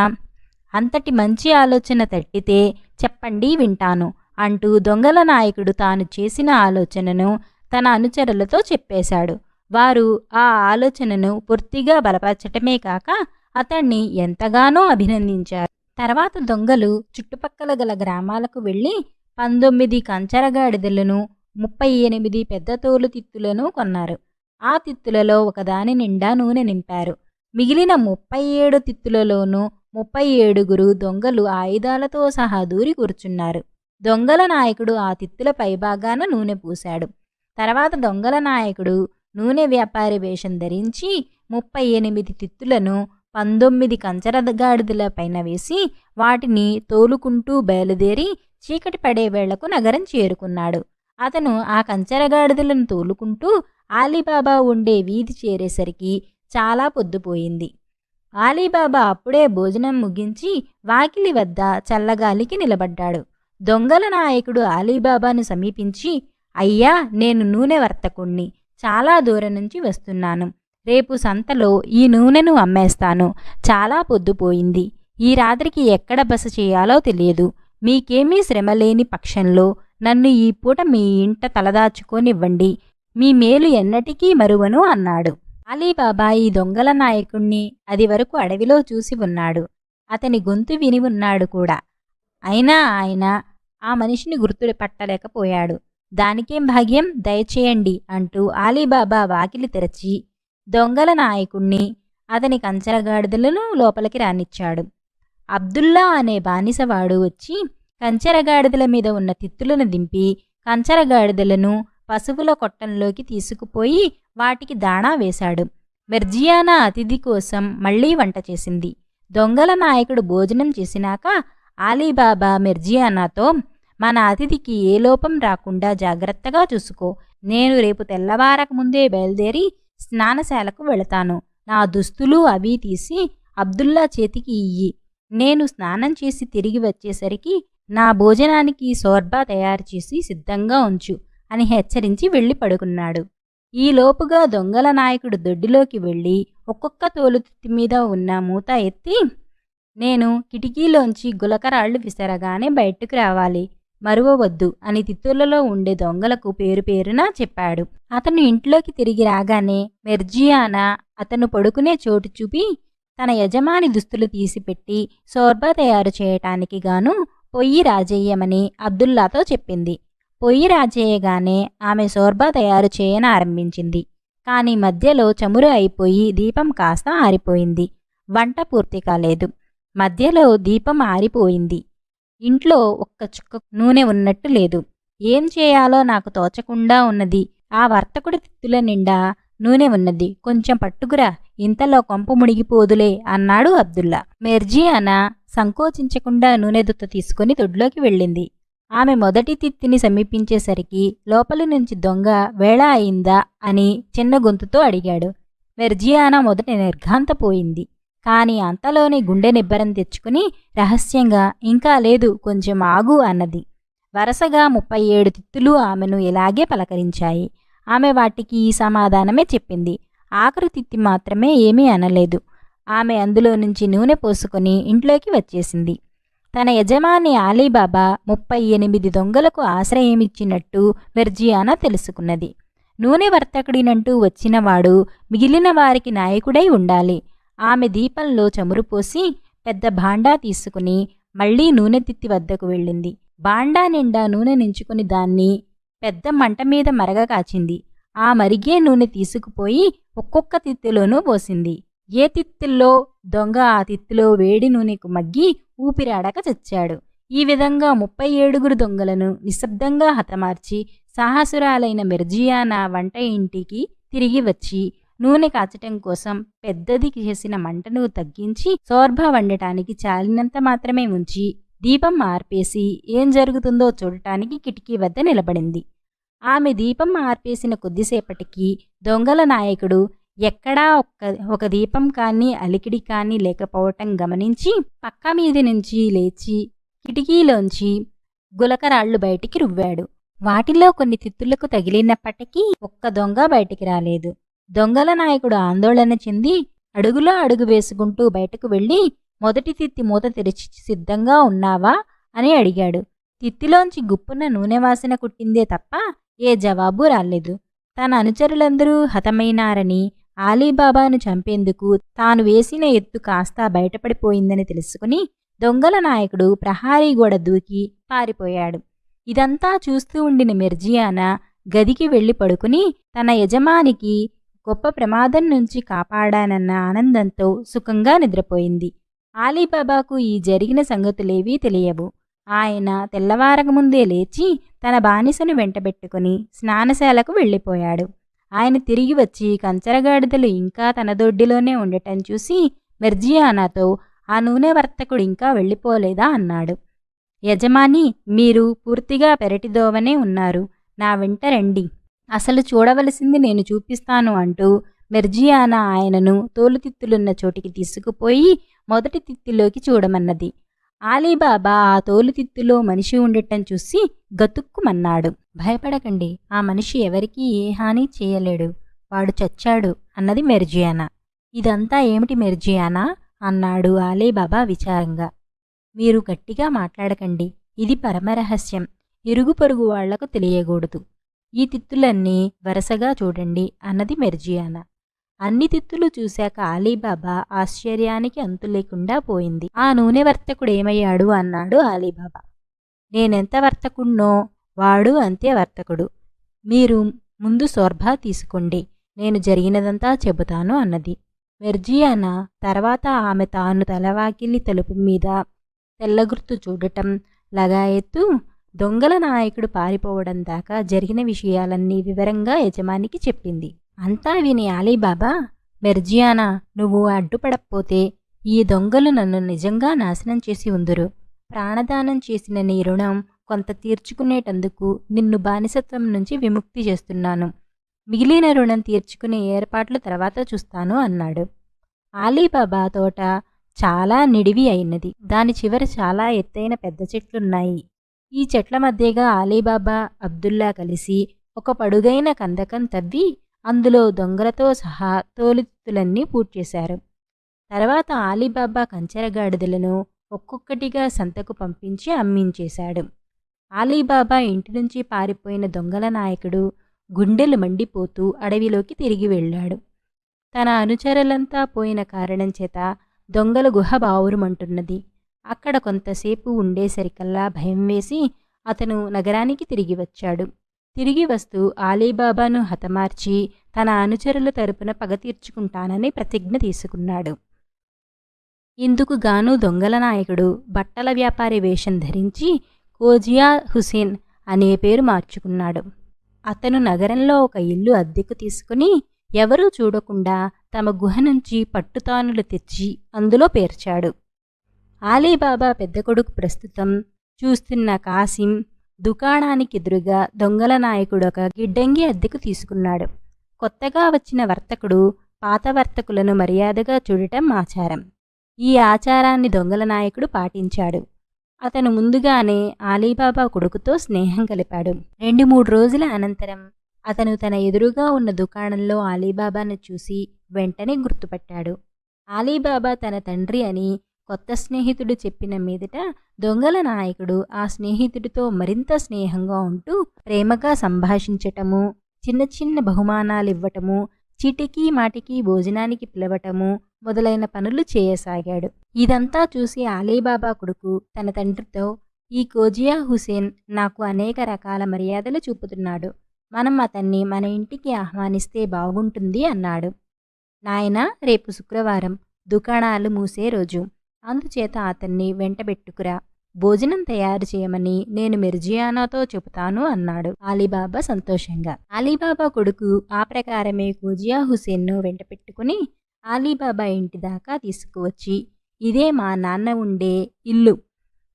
అంతటి మంచి ఆలోచన తట్టితే చెప్పండి, వింటాను అంటూ దొంగల నాయకుడు తాను చేసిన ఆలోచనను తన అనుచరులతో చెప్పేశాడు. వారు ఆ ఆలోచనను పూర్తిగా బలపరచటమే కాక అతన్ని ఎంతగానో అభినందించారు. తర్వాత దొంగలు చుట్టుపక్కల గల గ్రామాలకు వెళ్ళి 19 కంచరగాడిదలను 38 పెద్ద తోలు తిత్తులను కొన్నారు. ఆ తిత్తులలో ఒకదాని నిండా నూనె నింపారు. మిగిలిన 37 తిత్తులలోనూ 37 దొంగలు ఆయుధాలతో సహా దూరి కూర్చున్నారు. దొంగల నాయకుడు ఆ తిత్తుల పైభాగాన నూనె పూశాడు. తర్వాత దొంగల నాయకుడు నూనె వ్యాపారి వేషం ధరించి 38 తిత్తులను 19 కంచరగాడిదల పైన వేసి వాటిని తోలుకుంటూ బయలుదేరి చీకటి పడే వేళ్లకు నగరం చేరుకున్నాడు. అతను ఆ కంచరగాడిదలను తోలుకుంటూ ఆలీబాబా ఉండే వీధి చేరేసరికి చాలా పొద్దుపోయింది. ఆలీబాబా అప్పుడే భోజనం ముగించి వాకిలి వద్ద చల్లగాలికి నిలబడ్డాడు. దొంగల నాయకుడు ఆలీబాబాను సమీపించి, అయ్యా, నేను నూనె వర్తకుణ్ణి. చాలా దూరం నుంచి వస్తున్నాను. రేపు సంతలో ఈ నూనెను అమ్మేస్తాను. చాలా పొద్దుపోయింది. ఈ రాత్రికి ఎక్కడ బస చేయాలో తెలియదు. మీకేమీ శ్రమ లేని పక్షంలో నన్ను ఈ పూట మీ ఇంట తలదాచుకోనివ్వండి. మీ మేలు ఎన్నటికీ మరువను అన్నాడు. అలీబాబా ఈ దొంగల నాయకుణ్ణి అది వరకు అడవిలో చూసి ఉన్నాడు. అతని గొంతు విని ఉన్నాడు కూడా. అయినా ఆయన ఆ మనిషిని గుర్తు పట్టలేకపోయాడు. దానికేం భాగ్యం, దయచేయండి అంటూ ఆలీబాబా వాకిలి తెరచి దొంగల నాయకుణ్ణి అతని కంచరగాడిదలను లోపలికి రానిచ్చాడు. అబ్దుల్లా అనే బానిసవాడు వచ్చి కంచరగాడిదల మీద ఉన్న తిత్తులను దింపి కంచరగాడిదలను పశువుల కొట్టంలోకి తీసుకుపోయి వాటికి దాణా వేశాడు. మెర్జియానా అతిథి కోసం మళ్లీ వంట చేసింది. దొంగల నాయకుడు భోజనం చేసినాక ఆలీబాబా మెర్జియానాతో, మన అతిథికి ఏ లోపం రాకుండా జాగ్రత్తగా చూసుకో. నేను రేపు తెల్లవారక ముందే బయలుదేరి స్నానశాలకు వెళతాను. నా దుస్తులు అవి తీసి అబ్దుల్లా చేతికి ఇయ్యి. నేను స్నానం చేసి తిరిగి వచ్చేసరికి నా భోజనానికి సోర్బా తయారు చేసి సిద్ధంగా ఉంచు అని హెచ్చరించి వెళ్ళి పడుకున్నాడు. ఈలోపుగా దొంగల నాయకుడు దొడ్డిలోకి వెళ్ళి ఒక్కొక్క తోలుతిత్తి మీద ఉన్న మూత ఎత్తి, నేను కిటికీలోంచి గులకరాళ్లు విసరగానే బయటకు రావాలి, మరువవద్దు అని తిత్తులలో ఉండే దొంగలకు పేరు పేరున చెప్పాడు. అతను ఇంట్లోకి తిరిగి రాగానే మెర్జియానా అతను పడుకునే చోటు చూపి తన యజమాని దుస్తులు తీసిపెట్టి షోర్బా తయారు చేయటానికి గాను పొయ్యి రాజేయమని అబ్దుల్లాతో చెప్పింది. పొయ్యి రాజేయగానే ఆమె షోర్బా తయారు చేయనారంభించింది. కాని మధ్యలో చమురు అయిపోయి దీపం కాస్త ఆరిపోయింది. వంట పూర్తి కాలేదు. మధ్యలో దీపం ఆరిపోయింది. ఇంట్లో ఒక్క చుక్క నూనె ఉన్నట్టు లేదు. ఏం చేయాలో నాకు తోచకుండా ఉన్నది. ఆ వర్తకుడి తిత్తుల నిండా నూనె ఉన్నది. కొంచెం పట్టుకురా, ఇంతలో కొంప మునిగిపోదులే అన్నాడు అబ్దుల్లా. మెర్జియానా సంకోచించకుండా నూనె దుత్త తీసుకుని దొడ్లోకి వెళ్ళింది. ఆమె మొదటి తిత్తిని సమీపించేసరికి లోపలి నుంచి దొంగ వేళ అయిందా అని చిన్న గొంతుతో అడిగాడు. మెర్జియానా మొదట నిర్ఘాంతపోయింది. కాని అంతలోనే గుండె నిబ్బరం తెచ్చుకుని రహస్యంగా ఇంకా లేదు, కొంచెం ఆగు అన్నది. వరసగా 37 తిత్తులు ఆమెను ఇలాగే పలకరించాయి. ఆమె వాటికి ఈ సమాధానమే చెప్పింది. ఆఖరు తిత్తి మాత్రమే ఏమీ అనలేదు. ఆమె అందులో నుంచి నూనె పోసుకొని ఇంట్లోకి వచ్చేసింది. తన యజమాని ఆలీబాబా 38 దొంగలకు ఆశ్రయమిచ్చినట్టు మెర్జియానా తెలుసుకున్నది. నూనె వర్తకుడినంటూ వచ్చినవాడు మిగిలిన వారికి నాయకుడై ఉండాలి. ఆమె దీపంలో చమురు పోసి పెద్ద భాండా తీసుకుని మళ్లీ నూనె తిత్తి వద్దకు వెళ్ళింది. భాండా నిండా నూనె నించుకుని దాన్ని పెద్ద మంట మీద మరగ కాచింది. ఆ మరిగే నూనె తీసుకుపోయి ఒక్కొక్క తిత్తిలోనూ పోసింది. ఏ తిత్తిల్లో దొంగ ఆ తిత్తిలో వేడి నూనెకు మగ్గి ఊపిరాడక చచ్చాడు. ఈ విధంగా 37 దొంగలను నిశ్శబ్దంగా హతమార్చి సాహసురాలైన మెర్జియానా వంట ఇంటికి తిరిగి వచ్చి నూనె కాచటం కోసం పెద్దది చేసిన మంటను తగ్గించి షోర్బా వండటానికి చాలినంత మాత్రమే ఉంచి దీపం ఆర్పేసి ఏం జరుగుతుందో చూడటానికి కిటికీ వద్ద నిలబడింది. ఆమె దీపం ఆర్పేసిన కొద్దిసేపటికి దొంగల నాయకుడు ఎక్కడా ఒక దీపం కానీ అలికిడి కానీ లేకపోవటం గమనించి పక్క మీది నుంచి లేచి కిటికీలోంచి గులకరాళ్లు బయటికి రువ్వాడు. వాటిలో కొన్ని తిత్తులకు తగిలినప్పటికీ ఒక్క దొంగ బయటికి రాలేదు. దొంగల నాయకుడు ఆందోళన చెంది అడుగులో అడుగు వేసుకుంటూ బయటకు వెళ్ళి మొదటి తిత్తి మూత తెరిచి సిద్ధంగా ఉన్నావా అని అడిగాడు. తిత్తిలోంచి గుప్పున నూనె వాసన కుట్టిందే తప్ప ఏ జవాబు రాలేదు. తన అనుచరులందరూ హతమైనారని, ఆలీబాబాను చంపేందుకు తాను వేసిన ఎత్తు కాస్త బయటపడిపోయిందని తెలుసుకుని దొంగల నాయకుడు ప్రహారీ గోడ దూకి పారిపోయాడు. ఇదంతా చూస్తూ ఉండిన మెర్జియానా గదికి వెళ్లి పడుకుని తన యజమానికి గొప్ప ప్రమాదం నుంచి కాపాడానన్న ఆనందంతో సుఖంగా నిద్రపోయింది. ఆలీబాబాకు ఈ జరిగిన సంగతులేవీ తెలియవు. ఆయన తెల్లవారకముందే లేచి తన బానిసను వెంటబెట్టుకుని స్నానశాలకు వెళ్ళిపోయాడు. ఆయన తిరిగి వచ్చి కంచరగాడిదలు ఇంకా తన దొడ్డిలోనే ఉండటం చూసి మెర్జియానాతో ఆ నూనె వర్తకుడు ఇంకా వెళ్ళిపోలేదా అన్నాడు. యజమాని, మీరు పూర్తిగా పెరటిదోవనే ఉన్నారు, నా వెంట రండి, అసలు చూడవలసింది నేను చూపిస్తాను అంటూ మెర్జియానా ఆయనను తోలుతిత్తులున్న చోటికి తీసుకుపోయి మొదటి తిత్తిలోకి చూడమన్నది. ఆలీబాబా ఆ తోలుతిత్తులో మనిషి ఉండటం చూసి గతుక్కుమన్నాడు. భయపడకండి, ఆ మనిషి ఎవరికీ ఏ హాని చేయలేడు, వాడు చచ్చాడు అన్నది మెర్జియానా. ఇదంతా ఏమిటి మెర్జియానా అన్నాడు ఆలీబాబా విచారంగా. మీరు గట్టిగా మాట్లాడకండి, ఇది పరమరహస్యం, ఇరుగు పొరుగు వాళ్లకు తెలియకూడదు. ఈ తిత్తులన్నీ వరుసగా చూడండి అన్నది మెర్జియానా. అన్ని తిత్తులు చూశాక ఆలీబాబా ఆశ్చర్యానికి అంతులేకుండా పోయింది. ఆ నూనె వర్తకుడేమయ్యాడు అన్నాడు ఆలీబాబా. నేనెంత వర్తకుడినో వాడు అంతే వర్తకుడు. మీరు ముందు షోర్బా తీసుకోండి, నేను జరిగినదంతా చెబుతాను అన్నది. మెర్జియానా తర్వాత ఆమె తాను తలవాకిలి తలుపు మీద తెల్లగుర్తు చూడటం, లగాయెత్తు, దొంగల నాయకుడు పారిపోవడం దాకా జరిగిన విషయాలన్నీ వివరంగా యజమానికి చెప్పింది. అంతా విని ఆలీబాబా, మెర్జియానా, నువ్వు అడ్డుపడకపోతే ఈ దొంగలు నన్ను నిజంగా నాశనం చేసి ఉందురు. ప్రాణదానం చేసిన నీ రుణం కొంత తీర్చుకునేటందుకు నిన్ను బానిసత్వం నుంచి విముక్తి చేస్తున్నాను. మిగిలిన రుణం తీర్చుకునే ఏర్పాట్లు తర్వాత చూస్తాను అన్నాడు. ఆలీబాబా తోట చాలా నిడివి అయినది. దాని చివర చాలా ఎత్తైన పెద్ద చెట్లున్నాయి. ఈ చెట్ల మధ్యగా ఆలీబాబా, అబ్దుల్లా కలిసి ఒక పడుగైన కందకం తవ్వి అందులో దొంగలతో సహా తోలుతిత్తులన్నీ పూడ్చేశారు. తర్వాత ఆలీబాబా కంచెరగాడిదలను ఒక్కొక్కటిగా సంతకు పంపించి అమ్మించేశాడు. ఆలీబాబా ఇంటి నుంచి పారిపోయిన దొంగల నాయకుడు గుండెలు మండిపోతూ అడవిలోకి తిరిగి వెళ్ళాడు. తన అనుచరులంతా పోయిన కారణం చేత దొంగల గుహ బావురుమంటున్నది. అక్కడ కొంతసేపు ఉండేసరికల్లా భయం వేసి అతను నగరానికి తిరిగి వచ్చాడు. తిరిగి వస్తూ ఆలీబాబాను హతమార్చి తన అనుచరుల తరపున పగ తీర్చుకుంటానని ప్రతిజ్ఞ తీసుకున్నాడు. ఇందుకు గాను దొంగల నాయకుడు బట్టల వ్యాపారి వేషం ధరించి కోజియా హుసేన్ అనే పేరు మార్చుకున్నాడు. అతను నగరంలో ఒక ఇల్లు అద్దెకు తీసుకుని ఎవరూ చూడకుండా తమ గుహ నుంచి పట్టుతానులు తెచ్చి అందులో పేర్చాడు. ఆలీబాబా పెద్ద కొడుకు ప్రస్తుతం చూస్తున్న కాసిం దుకాణానికి ఎదురుగా దొంగల నాయకుడు ఒక గిడ్డంగి అద్దెకు తీసుకున్నాడు. కొత్తగా వచ్చిన వర్తకుడు పాత వర్తకులను మర్యాదగా చూడటం ఆచారం. ఈ ఆచారాన్ని దొంగల నాయకుడు పాటించాడు. అతను ముందుగానే ఆలీబాబా కొడుకుతో స్నేహం కలిపాడు. 2-3 రోజుల అనంతరం అతను తన ఎదురుగా ఉన్న దుకాణంలో ఆలీబాబాను చూసి వెంటనే గుర్తుపట్టాడు. ఆలీబాబా తన తండ్రి అని కొత్త స్నేహితుడు చెప్పిన మీదట దొంగల నాయకుడు ఆ స్నేహితుడితో మరింత స్నేహంగా ఉంటూ ప్రేమగా సంభాషించటము, చిన్న చిన్న బహుమానాలివ్వటము, చీటికి మాటికి భోజనానికి పిలవటము మొదలైన పనులు చేయసాగాడు. ఇదంతా చూసి ఆలీబాబా కొడుకు తన తండ్రితో, ఈ కోజియా హుసేన్ నాకు అనేక రకాల మర్యాదలు చూపుతున్నాడు. మనం అతన్ని మన ఇంటికి ఆహ్వానిస్తే బాగుంటుంది అన్నాడు. నాయనా, రేపు శుక్రవారం, దుకాణాలు మూసే రోజు. అందుచేత అతన్ని వెంటబెట్టుకురా. భోజనం తయారు చేయమని నేను మిర్జియానాతో చెబుతాను అన్నాడు ఆలీబాబా సంతోషంగా. ఆలీబాబా కొడుకు ఆ ప్రకారమే కోజియా హుసేన్ను వెంటపెట్టుకుని ఆలీబాబా ఇంటి దాకా తీసుకువచ్చి, ఇదే మా నాన్న ఉండే ఇల్లు.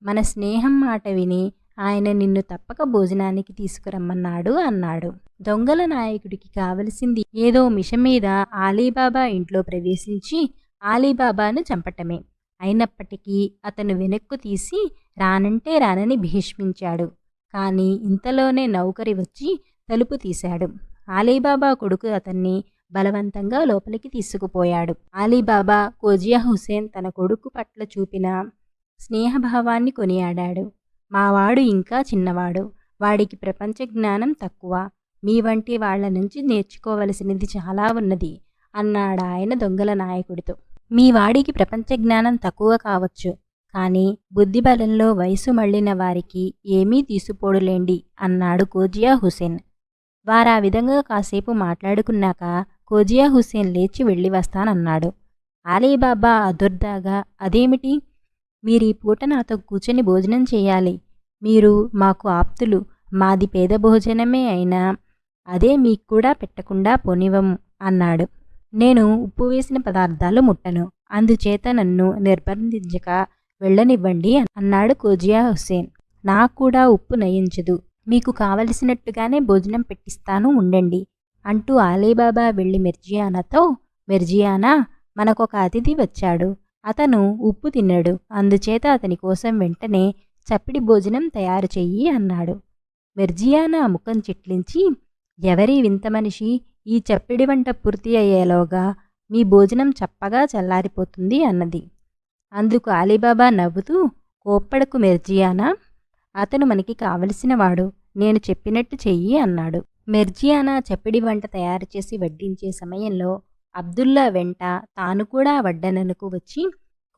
మన స్నేహం మాట విని ఆయన నిన్ను తప్పక భోజనానికి తీసుకురమ్మన్నాడు అన్నాడు. దొంగల నాయకుడికి కావలసింది ఏదో మిష మీద ఆలీబాబా ఇంట్లో ప్రవేశించి ఆలీబాబాను చంపటమే. అయినప్పటికీ అతను వెనక్కు తీసి రానంటే రానని భీష్మించాడు. కానీ ఇంతలోనే నౌకరి వచ్చి తలుపు తీశాడు. ఆలీబాబా కొడుకు అతన్ని బలవంతంగా లోపలికి తీసుకుపోయాడు. ఆలీబాబా కోజియా హుసేన్ తన కొడుకు పట్ల చూపిన స్నేహభావాన్ని కొనియాడాడు. మావాడు ఇంకా చిన్నవాడు, వాడికి ప్రపంచ జ్ఞానం తక్కువ. మీ వంటి వాళ్ల నుంచి నేర్చుకోవలసినది చాలా ఉన్నది అన్నాడాయన దొంగల నాయకుడితో. మీ వాడికి ప్రపంచ జ్ఞానం తక్కువ కావచ్చు, కానీ బుద్ధిబలంలో వయసు మళ్ళిన వారికి ఏమీ తీసిపోడులేండి అన్నాడు కోజియా హుసేన్. వారా విధంగా కాసేపు మాట్లాడుకున్నాక కోజియా హుసేన్ లేచి వెళ్ళి వస్తానన్నాడు. ఆలీబాబా అదుర్దాగా, అదేమిటి, మీరీ పూట నాతో కూర్చొని భోజనం చేయాలి. మీరు మాకు ఆప్తులు, మాది పేద భోజనమే అయినా అదే మీకు కూడా పెట్టకుండా పోనివ్వము అన్నాడు. నేను ఉప్పు వేసిన పదార్థాలు ముట్టను, అందుచేత నన్ను నిర్బంధించక వెళ్ళనివ్వండి అన్నాడు కోజియా హుసేన్. నాకు కూడా ఉప్పు నయించదు, మీకు కావలసినట్టుగానే భోజనం పెట్టిస్తాను ఉండండి అంటూ ఆలీబాబా వెళ్ళి మిర్జియానాతో, మిర్జియానా, మనకొక అతిథి వచ్చాడు. అతను ఉప్పు తిన్నాడు, అందుచేత అతని కోసం వెంటనే చప్పిడి భోజనం తయారు చెయ్యి అన్నాడు. మిర్జియానా ముఖం చిట్లించి, ఎవరి వింత మనిషి, ఈ చప్పిడి వంట పూర్తి అయ్యేలోగా మీ భోజనం చప్పగా చల్లారిపోతుంది అన్నది. అందుకు ఆలీబాబా నవ్వుతూ, కోప్పడకు మిర్జియానా, అతను మనకి కావలసినవాడు, నేను చెప్పినట్టు చెయ్యి అన్నాడు. మిర్జియానా చప్పిడి వంట తయారు చేసి వడ్డించే సమయంలో అబ్దుల్లా వెంట తాను కూడా వడ్డనకు వచ్చి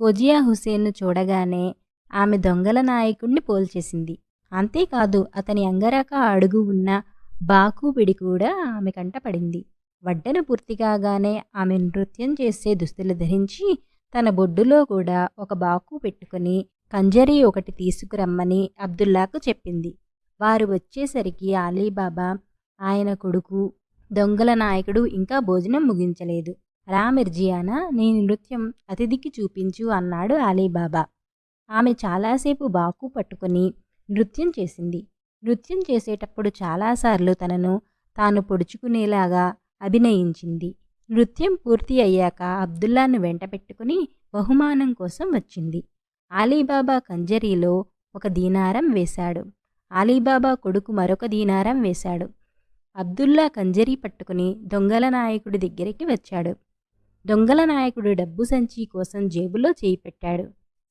కోజియా హుసేన్ను చూడగానే ఆమె దొంగల నాయకుడిని పోల్చేసింది. అంతేకాదు అతని అంగరక అడుగు ఉన్న బాకుపిడి కూడా ఆమె కంట పడింది. వడ్డన పూర్తి కాగానే ఆమె నృత్యం చేసే దుస్తులు ధరించి తన బొడ్డులో కూడా ఒక బాకు పెట్టుకుని కంజరీ ఒకటి తీసుకురమ్మని అబ్దుల్లాకు చెప్పింది. వారు వచ్చేసరికి ఆలీబాబా, ఆయన కొడుకు దొంగల నాయకుడు ఇంకా భోజనం ముగించలేదు. రా మిర్జియానా, నీ నృత్యం అతిథికి చూపించు అన్నాడు ఆలీబాబా. ఆమె చాలాసేపు బాకు పట్టుకుని నృత్యం చేసింది. నృత్యం చేసేటప్పుడు చాలాసార్లు తనను తాను పొడుచుకునేలాగా అభినయించింది. నృత్యం పూర్తి అయ్యాక అబ్దుల్లాను వెంట పెట్టుకుని బహుమానం కోసం వచ్చింది. ఆలీబాబా కంజరీలో 1 దీనారం వేశాడు. ఆలీబాబా కొడుకు మరొక దీనారం వేశాడు. అబ్దుల్లా కంజరీ పట్టుకుని దొంగల నాయకుడి దగ్గరికి వచ్చాడు. దొంగల నాయకుడు డబ్బు సంచి కోసం జేబులో చేయి పెట్టాడు.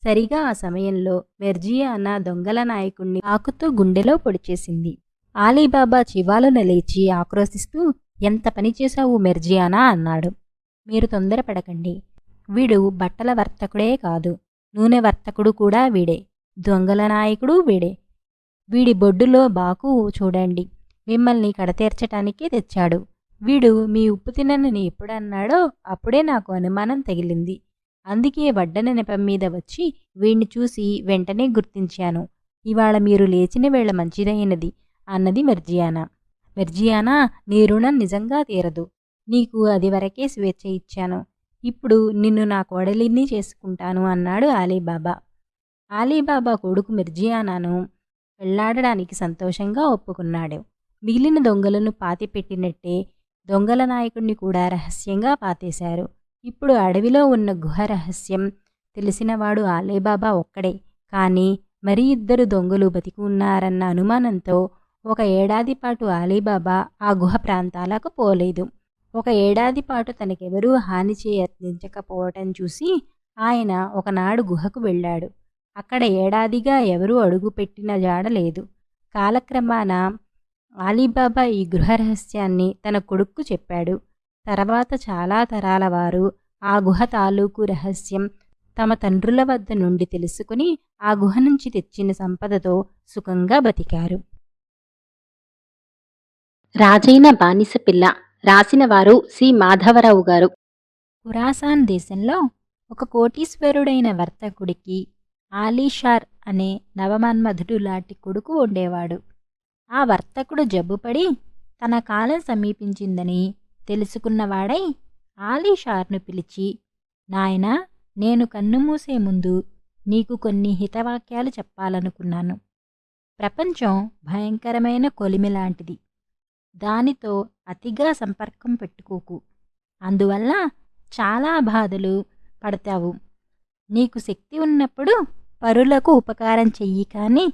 సరిగా ఆ సమయంలో మిర్జియానా దొంగల నాయకుడిని ఆకుతో గుండెలో పొడిచేసింది. ఆలీబాబా చివాలున లేచి ఆక్రోశిస్తూ, ఎంత పని చేశావు మిర్జియానా అన్నాడు. మీరు తొందరపడకండి. వీడు బట్టల వర్తకుడే కాదు, నూనె వర్తకుడు కూడా వీడే, దొంగల నాయకుడు వీడే. వీడి బొడ్డులో బాకు చూడండి, మిమ్మల్ని కడతీర్చటానికే తెచ్చాడు. వీడు మీ ఉప్పు తిననని ఎప్పుడన్నాడో అప్పుడే నాకు అనుమానం తగిలింది. అందుకే వడ్డన నెపం మీద వచ్చి వీణ్ణి చూసి వెంటనే గుర్తించాను. ఇవాళ మీరు లేచిన వేళ మంచిదైనది అన్నది మెర్జియానా. మెర్జియానా, నీ రుణం నిజంగా తీరదు. నీకు అది వరకే స్వేచ్ఛ ఇచ్చాను. ఇప్పుడు నిన్ను నా కోడలిని చేసుకుంటాను అన్నాడు ఆలీబాబా. ఆలీబాబా కొడుకు మిర్జియానాను పెళ్లాడడానికి సంతోషంగా ఒప్పుకున్నాడు. మిగిలిన దొంగలను పాతిపెట్టినట్టే దొంగల నాయకుడిని కూడా రహస్యంగా పాతేశారు. ఇప్పుడు అడవిలో ఉన్న గుహ రహస్యం తెలిసినవాడు ఆలీబాబా ఒక్కడే. కానీ మరి ఇద్దరు దొంగలు బతికి ఉన్నారన్న అనుమానంతో 1 ఏడాది పాటు ఆలీబాబా ఆ గుహ ప్రాంతాలకు పోలేదు. 1 ఏడాది పాటు తనకెవరూ హాని చేయత్నించకపోవటం చూసి ఆయన ఒకనాడు గుహకు వెళ్ళాడు. అక్కడ ఏడాదిగా ఎవరూ అడుగుపెట్టిన జాడ లేదు. కాలక్రమాన ఆలీబాబా ఈ గృహ రహస్యాన్ని తన కొడుక్కు చెప్పాడు. తర్వాత చాలా తరాల వారు ఆ గుహ తాలూకు రహస్యం తమ తండ్రుల వద్ద నుండి తెలుసుకుని ఆ గుహ నుంచి తెచ్చిన సంపదతో సుఖంగా బతికారు. రాజైన బానిస పిల్ల. రాసినవారు సి మాధవరావు గారు. ఖురాసాన్ దేశంలో ఒక కోటీశ్వరుడైన వర్తకుడికి ఆలీషార్ అనే నవమన్మధుడు లాంటి కొడుకు ఉండేవాడు. ఆ వర్తకుడు జబ్బుపడి తన కాలం సమీపించిందని తెలుసుకున్నవాడై ఆలీషార్ను పిలిచి, నాయనా, నేను కన్నుమూసే ముందు నీకు కొన్ని హితవాక్యాలు చెప్పాలనుకున్నాను. ప్రపంచం భయంకరమైన కొలిమిలాంటిది. దానితో అతిగా సంపర్కం పెట్టుకోకు. అందువల్ల చాలా బాధలు పడతావు. నీకు శక్తి ఉన్నప్పుడు పరులకు ఉపకారం చెయ్యి, కానీ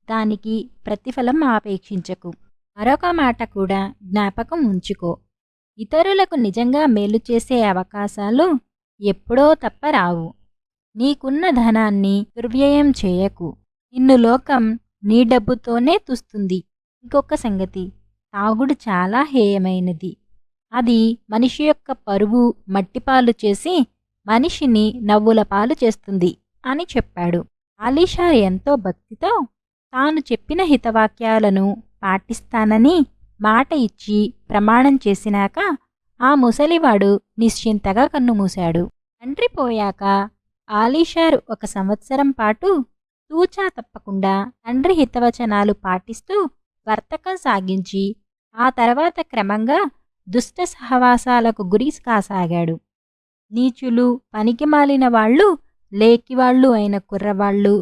దానికి ప్రతిఫలం ఆపేక్షించకు. మరొక మాట కూడా జ్ఞాపకం ఉంచుకో. ఇతరులకు నిజంగా మేలు చేసే అవకాశాలు ఎప్పుడో తప్ప రావు. నీకున్న ధనాన్ని దుర్వ్యయం చేయకు. నిన్ను లోకం నీ డబ్బుతోనే తుస్తుంది. ఇంకొక సంగతి, తాగుడు చాలా హేయమైనది. అది మనిషి యొక్క పరువు మట్టిపాలు చేసి మనిషిని నవ్వుల పాలు చేస్తుంది అని చెప్పాడు. ఆలీషార్ ఎంతో భక్తితో తాను చెప్పిన హితవాక్యాలను పాటిస్తానని మాట ఇచ్చి ప్రమాణం చేసినాక ఆ ముసలివాడు నిశ్చింతగా కన్నుమూశాడు. తండ్రి పోయాక ఆలీషార్ 1 సంవత్సరం పాటు తూచా తప్పకుండా తండ్రి హితవచనాలు పాటిస్తూ వర్తకం సాగించి ఆ తర్వాత క్రమంగా దుష్ట సహవాసాలకు గురి కాసాగాడు. నీచులు, పనికిమాలిన వాళ్ళు, లేకివాళ్ళు అయిన కుర్రవాళ్ళు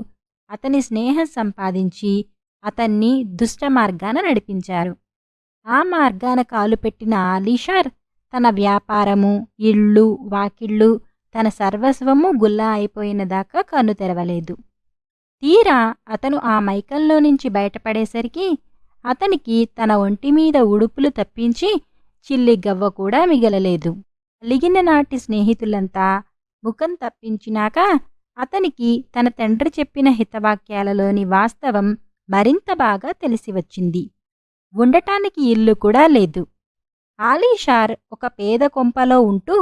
అతని స్నేహం సంపాదించి అతన్ని దుష్ట మార్గాన నడిపించారు. ఆ మార్గాన కాలుపెట్టిన ఆలీషార్ తన వ్యాపారము, ఇళ్ళు, వాకిళ్ళు, తన సర్వస్వము గుల్లా అయిపోయిన దాకా కన్ను తెరవలేదు. తీరా అతను ఆ మైకంలో నుంచి బయటపడేసరికి అతనికి తన ఒంటిమీద ఉడుపులు తప్పించి చిల్లి గవ్వ కూడా మిగలలేదు. అలిగిన నాటి స్నేహితులంతా ముఖం తప్పించినాక అతనికి తన తండ్రి చెప్పిన హితవాక్యాలలోని వాస్తవం మరింత బాగా తెలిసివచ్చింది. ఉండటానికి ఇల్లు కూడా లేదు. ఆలీషార్ ఒక పేద కొంపలో ఉంటూ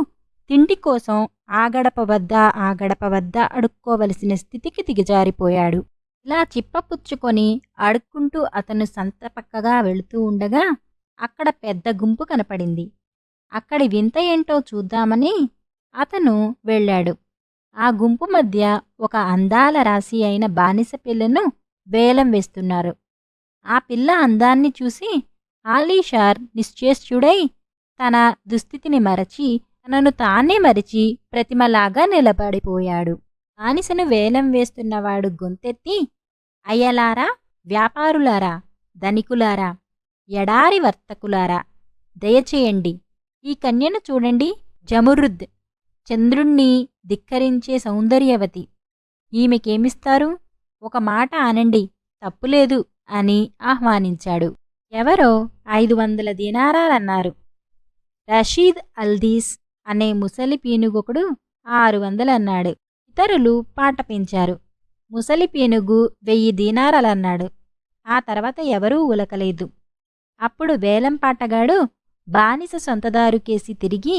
తిండి కోసం ఆ గడప వద్ద అడుక్కోవలసిన స్థితికి దిగజారిపోయాడు. ఇలా చిప్పపుచ్చుకొని అడుక్కుంటూ అతను సంత పక్కగా వెళుతూ ఉండగా అక్కడ పెద్ద గుంపు కనపడింది. అక్కడి వింత ఏంటో చూద్దామని అతను వెళ్ళాడు. ఆ గుంపు మధ్య ఒక అందాల రాశి అయిన బానిస పిల్లను వేలం వేస్తున్నారు. ఆ పిల్ల అందాన్ని చూసి ఆలీషార్ నిశ్చేష్టుడై తన దుస్థితిని మరచి తనను తానే మరిచి ప్రతిమలాగా నిలబడిపోయాడు. బానిసను వేలం వేస్తున్నవాడు గొంతెత్తి, అయ్యలారా, వ్యాపారులారా, ధనికులారా, ఎడారి వర్తకులారా, దయచేయండి, ఈ కన్యను చూడండి. జమురుద్, చంద్రుణ్ణి ధిక్కరించే సౌందర్యవతి. ఈమెకేమిస్తారు? ఒక మాట అనండి, తప్పులేదు అని ఆహ్వానించాడు. ఎవరో 500 దీనారాలన్నారు. రషీద్ అల్దీస్ అనే ముసలి పీనుగొకడు 600 అన్నాడు. ఇతరులు పాట పెంచారు. ముసలి పీనుగు 1000 దీనారాలన్నాడు. ఆ తర్వాత ఎవరూ ఉలకలేదు. అప్పుడు వేలం పాటగాడు బానిస సొంతదారుకేసి తిరిగి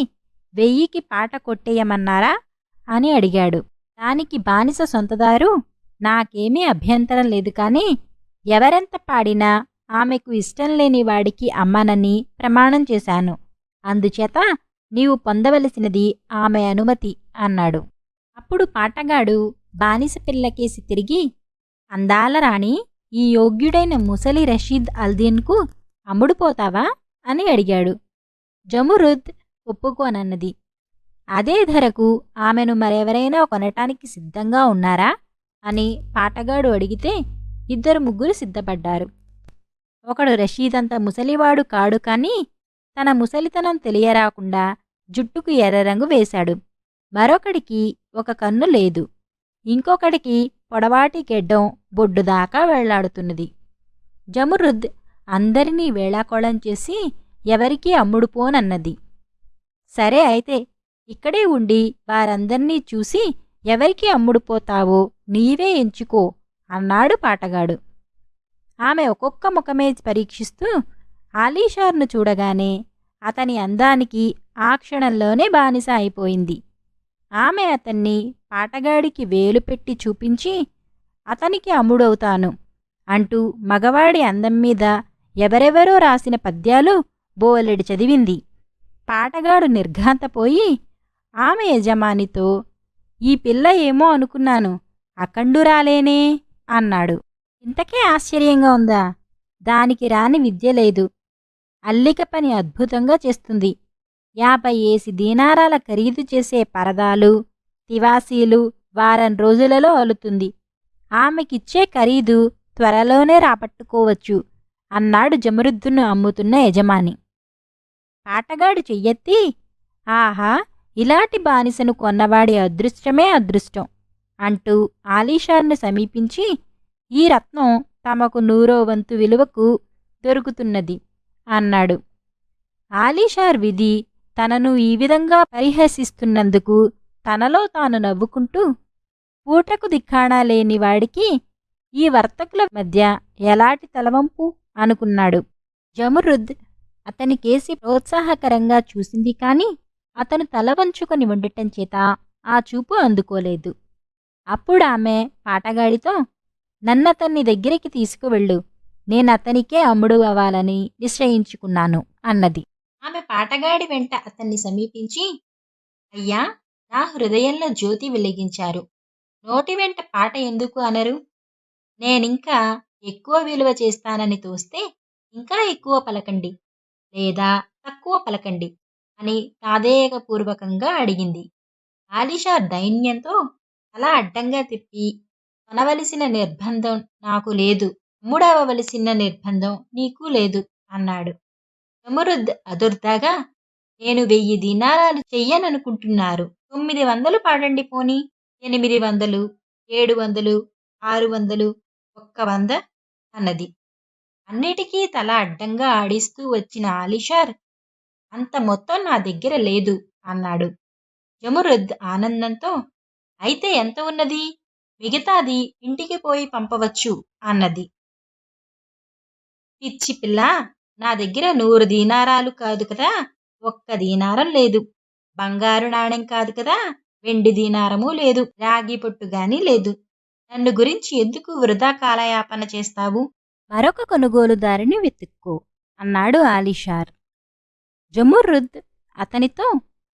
1000కి పాట కొట్టేయమన్నారా అని అడిగాడు. దానికి బానిస సొంతదారు, నాకేమీ అభ్యంతరం లేదు కాని ఎవరెంత పాడినా ఆమెకు ఇష్టం లేని వాడికి అమ్మనని ప్రమాణం చేశాను. అందుచేత నీవు పొందవలసినది ఆమె అనుమతి అన్నాడు. అప్పుడు పాటగాడు బానిస పిల్లకేసి తిరిగి, అందాల రాణి, ఈ యోగ్యుడైన ముసలి రషీద్ అల్దీన్కు అమ్ముడుపోతావా అని అడిగాడు. జమురుద్ ఒప్పుకోనన్నది. అదే ధరకు ఆమెను మరెవరైనా కొనటానికి సిద్ధంగా ఉన్నారా అని పాటగాడు అడిగితే 2-3 సిద్ధపడ్డారు. ఒకడు రషీదంత ముసలివాడు కాడు కాని తన ముసలితనం తెలియరాకుండా జుట్టుకు ఎర్రరంగు వేశాడు. మరొకడికి ఒక కన్ను లేదు. ఇంకొకడికి పొడవాటి గెడ్డం బొడ్డుదాకా వెళ్లాడుతున్నది. జమురుద్ అందరినీ వేళాకోళం చేసి ఎవరికీ అమ్ముడుపోనన్నది. సరే అయితే ఇక్కడే ఉండి వారందర్నీ చూసి ఎవరికి అమ్ముడుపోతావో నీవే ఎంచుకో అన్నాడు పాటగాడు. ఆమె ఒక్కొక్క ముఖమే పరీక్షిస్తూ ఆలీషార్ను చూడగానే అతని అందానికి ఆ క్షణంలోనే బానిస అయిపోయింది. ఆమె అతన్ని పాటగాడికి వేలు పెట్టి చూపించి, అతనికి అమ్ముడవుతాను అంటూ మగవాడి అందం మీద ఎవరెవరో రాసిన పద్యాలు బోలెడు చదివింది. పాటగాడు నిర్ఘాంతపోయి ఆమె యజమానితో, ఈ పిల్ల ఏమో అనుకున్నాను, అకండురాలేనే అన్నాడు. ఇంతకే ఆశ్చర్యంగా ఉందా? దానికి రాని విద్య లేదు. అల్లిక పని అద్భుతంగా చేస్తుంది. 50 దీనారాల ఖరీదు చేసే పరదాలు, తివాసీలు వారం రోజులలో అలుతుంది. ఆమెకిచ్చే ఖరీదు త్వరలోనే రాపట్టుకోవచ్చు అన్నాడు జమరుద్దును అమ్ముతున్న యజమాని. పాటగాడు చెయ్యెత్తి, ఆహా, ఇలాంటి బానిసను కొన్నవాడి అదృష్టమే అదృష్టం అంటూ ఆలీషార్ను సమీపించి, ఈ రత్నం తమకు 100వ వంతు విలువకు దొరుకుతున్నది అన్నాడు. ఆలీషార్ విధి తనను ఈ విధంగా పరిహసిస్తున్నందుకు తనలో తాను నవ్వుకుంటూ, పూటకు దిక్కాణా లేని వాడికి ఈ వర్తకుల మధ్య ఎలాంటి తలవంపు అనుకున్నాడు. జమురుద్ అతనికేసి ప్రోత్సాహకరంగా చూసింది కాని అతను తల వంచుకొని ఉండటం చేత ఆ చూపు అందుకోలేదు. అప్పుడామె పాటగాడితో, నన్నతన్ని దగ్గరికి తీసుకువెళ్ళు, నేనతనికే అమ్ముడు అవ్వాలని నిశ్చయించుకున్నాను అన్నది. ఆమె పాటగాడి వెంట అతన్ని సమీపించి, అయ్యా, నా హృదయంలో జ్యోతి వెలిగించారు. నోటి వెంట పాట ఎందుకు అనరు? నేనింకా ఎక్కువ విలువ చేస్తానని తోస్తే ఇంకా ఎక్కువ పలకండి, లేదా తక్కువ పలకండి అని తాదేయకపూర్వకంగా అడిగింది. ఆలీషార్ దైన్యంతో తల అడ్డంగా తిప్పి, కొనవలసిన నిర్బంధం నాకు లేదు, అమ్ముడవలసిన నిర్బంధం నీకు లేదు అన్నాడు. జమురుద్ అదుర్దాగా, నేను 1000 దీనారాలు చెయ్యననుకుంటున్నారు. 900 పాడండి పోనీ, 800, 700, 600, 100 అన్నది. అన్నిటికీ తల అడ్డంగా ఆడిస్తూ వచ్చిన ఆలీషార్, అంత మొత్తం నా దగ్గర లేదు అన్నాడు. జమురుద్ ఆనందంతో, అయితే ఎంత ఉన్నది? మిగతాది ఇంటికి పోయి పంపవచ్చు అన్నది. పిచ్చి పిల్ల, నా దగ్గర 100 దీనారాలు కాదు కదా, 1 దీనారం లేదు. బంగారు నాణెం కాదు కదా, వెండి దీనారమూ లేదు. రాగి పొట్టుగాని లేదు. నన్ను గురించి ఎందుకు వృధా కాలయాపన చేస్తావు? మరొక కొనుగోలుదారుని వెతుక్కో అన్నాడు ఆలీషార్. జమురుద్ అతనితో,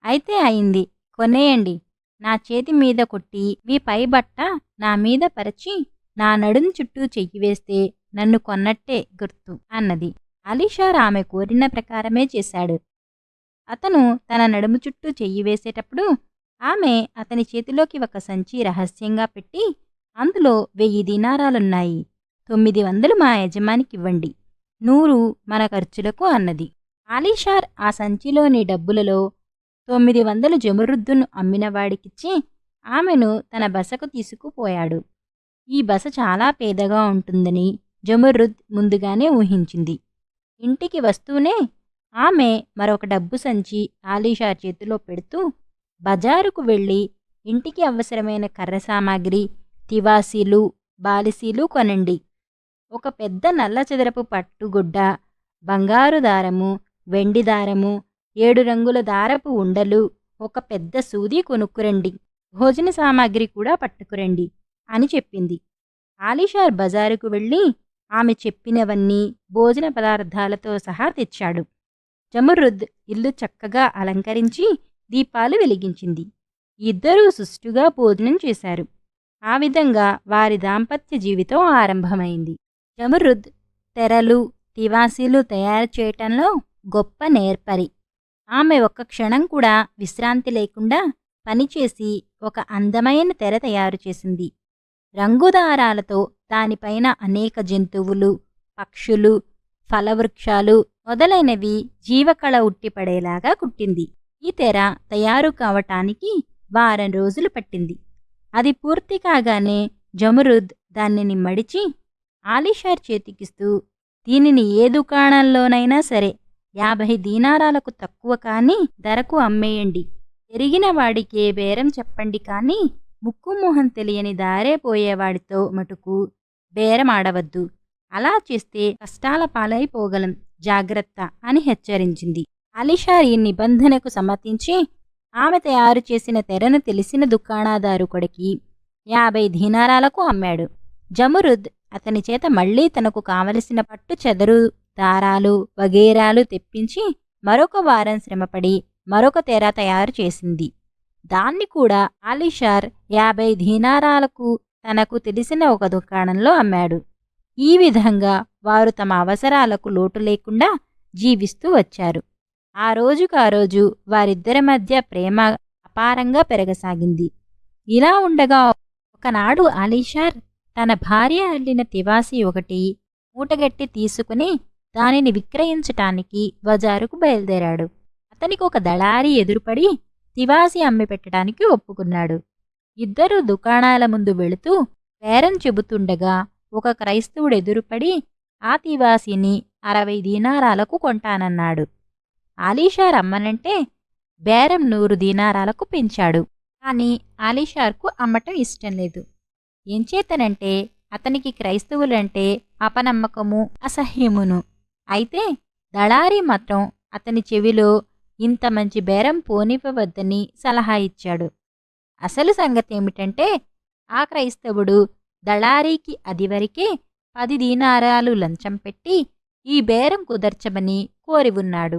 అయితే అయింది, కొనేయండి. నా చేతి మీద కొట్టి మీ పైబట్ట నా మీద పరిచి నా నడుం చుట్టూ చెయ్యి వేస్తే నన్ను కొన్నట్టే గుర్తు అన్నది. ఆలీషార్ ఆమె కోరిన ప్రకారమే చేశాడు. అతను తన నడుము చుట్టూ చెయ్యి వేసేటప్పుడు ఆమె అతని చేతిలోకి ఒక సంచి రహస్యంగా పెట్టి, అందులో 1000 దీనారాలున్నాయి. 900 మా యజమానికివ్వండి, 100 మన ఖర్చులకు అన్నది. ఆలీషార్ ఆ సంచిలోని డబ్బులలో 900 జమురుద్దును అమ్మినవాడికిచ్చి ఆమెను తన బసకు తీసుకుపోయాడు. ఈ బస చాలా పేదగా ఉంటుందని జమురుద్ ముందుగానే ఊహించింది. ఇంటికి వస్తూనే ఆమె మరొక డబ్బు సంచి ఆలీషార్ చేతిలో పెడుతూ, బజారుకు వెళ్ళి ఇంటికి అవసరమైన కర్ర సామాగ్రి, తివాసీలు, బాలిసీలు కొనండి. ఒక పెద్ద నల్లచదరపు పట్టుగుడ్డ, బంగారు దారము, వెండి దారము, 7 రంగుల దారపు ఉండలు, ఒక పెద్ద సూది కొనుక్కురండి, భోజన సామాగ్రి కూడా పట్టుకురండి అని చెప్పింది. ఆలీషార్ బజారుకు వెళ్ళి ఆమె చెప్పినవన్నీ భోజన పదార్థాలతో సహా తెచ్చాడు. జమురుద్ ఇల్లు చక్కగా అలంకరించి దీపాలు వెలిగించింది. ఇద్దరూ సుష్టుగా భోజనం చేశారు. ఆ విధంగా వారి దాంపత్య జీవితం ఆరంభమైంది. జమురుద్ తెరలు, తివాసీలు తయారు చేయటంలో గొప్ప నేర్పరి. ఆమె ఒక్క క్షణం కూడా విశ్రాంతి లేకుండా పనిచేసి ఒక అందమైన తెర తయారు చేసింది. రంగుదారాలతో దానిపైన అనేక జంతువులు, పక్షులు, ఫలవృక్షాలు మొదలైనవి జీవకళ ఉట్టిపడేలాగా కుట్టింది. ఈ తెర తయారు కావటానికి వారం రోజులు పట్టింది. అది పూర్తి కాగానే జమురుద్ దానిని మడిచి ఆలీషార్ చేతికిస్తూ, దీనిని ఏ దుకాణంలోనైనా సరే 50 దీనారాలకు తక్కువ కాని ధరకు అమ్మేయండి. ఎరిగిన వాడికే బేరం చెప్పండి, కానీ ముక్కుమొహం తెలియని దారే పోయేవాడితో మటుకు బేరమాడవద్దు. అలా చేస్తే కష్టాల పాలైపోగలం, జాగ్రత్త అని హెచ్చరించింది. ఆలీషార్ ఈ నిబంధనకు సమ్మతించి ఆమె తయారు చేసిన తెరను తెలిసిన దుకాణదారుకొడికి 50 దీనారాలకు అమ్మాడు. జమురుద్ అతని చేత మళ్లీ తనకు కావలసిన పట్టు చెదరు, దారాలు వగేరాలు తెప్పించి మరొక వారం శ్రమపడి మరొక తెర తయారు చేసింది. దాన్ని కూడా ఆలీషార్ 50 దీనారాలకు తనకు తెలిసిన ఒక దుకాణంలో అమ్మాడు. ఈ విధంగా వారు తమ అవసరాలకు లోటు లేకుండా జీవిస్తూ వచ్చారు. ఆ రోజు వారిద్దరి మధ్య ప్రేమ అపారంగా పెరగసాగింది. ఇలా ఉండగా ఒకనాడు ఆలీషార్ తన భార్య అల్లిన తివాసి ఒకటి మూటగట్టి తీసుకుని దానిని విక్రయించటానికి బజారుకు బయలుదేరాడు. అతనికి ఒక దళారి ఎదురుపడి తివాసి అమ్మి పెట్టడానికి ఒప్పుకున్నాడు. ఇద్దరు దుకాణాల ముందు వెళుతూ బేరం చెబుతుండగా ఒక క్రైస్తవుడు ఎదురుపడి ఆ తివాసిని 60 దీనారాలకు కొంటానన్నాడు. ఆలీషార్ అమ్మనంటే బేరం 100 దీనారాలకు పెంచాడు. కాని ఆలీషార్కు అమ్మటం ఇష్టం లేదు. ఎంచేతనంటే అతనికి క్రైస్తవులంటే అపనమ్మకము, అసహ్యమును. అయితే దళారీ మాత్రం అతని చెవిలో ఇంత మంచి బేరం పోనివ్వవద్దని సలహా ఇచ్చాడు. అసలు సంగతేమిటంటే ఆ క్రైస్తవుడు దళారీకి అదివరకే 10 దీనారాలు లంచం పెట్టి ఈ బేరం కుదర్చమని కోరి ఉన్నాడు.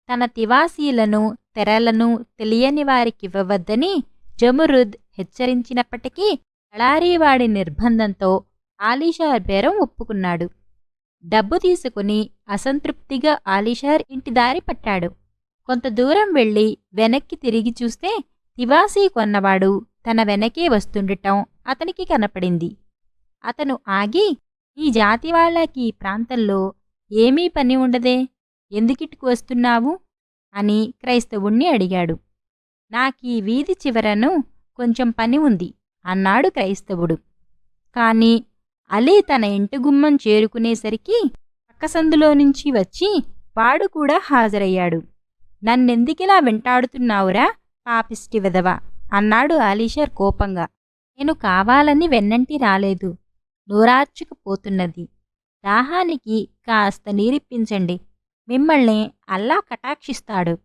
తన తివాసీలను, తెరలను తెలియని వారికివ్వవద్దని జమురుద్ హెచ్చరించినప్పటికీ దళారీవాడి నిర్బంధంతో ఆలీషార్ బేరం ఒప్పుకున్నాడు. డబ్బు తీసుకుని అసంతృప్తిగా ఆలీషార్ ఇంటి దారి పట్టాడు. కొంత దూరం వెళ్ళి వెనక్కి తిరిగి చూస్తే తివాసీ కొన్నవాడు తన వెనకే వస్తుండటం అతనికి కనపడింది. అతను ఆగి, ఈ జాతి వాళ్ళకి ఈ ప్రాంతంలో ఏమీ పని ఉండదే, ఎందుకిట్టుకు వస్తున్నావు అని క్రైస్తవుణ్ణి అడిగాడు. నాకీ వీధి చివరను కొంచెం పని ఉంది అన్నాడు క్రైస్తవుడు. కాని అలీ తన ఇంటి గుమ్మం చేరుకునేసరికి పక్కసందులో నుంచి వచ్చి వాడు కూడా హాజరయ్యాడు. నన్నెందుకిలా వెంటాడుతున్నావురా పాపిష్టి వెధవ అన్నాడు ఆలీషార్ కోపంగా. నేను కావాలని వెన్నంటి రాలేదు, నోరార్చుకుపోతున్నది. దాహానికి కాస్త నీరిప్పించండి, మిమ్మల్ని అల్లా కటాక్షిస్తాడు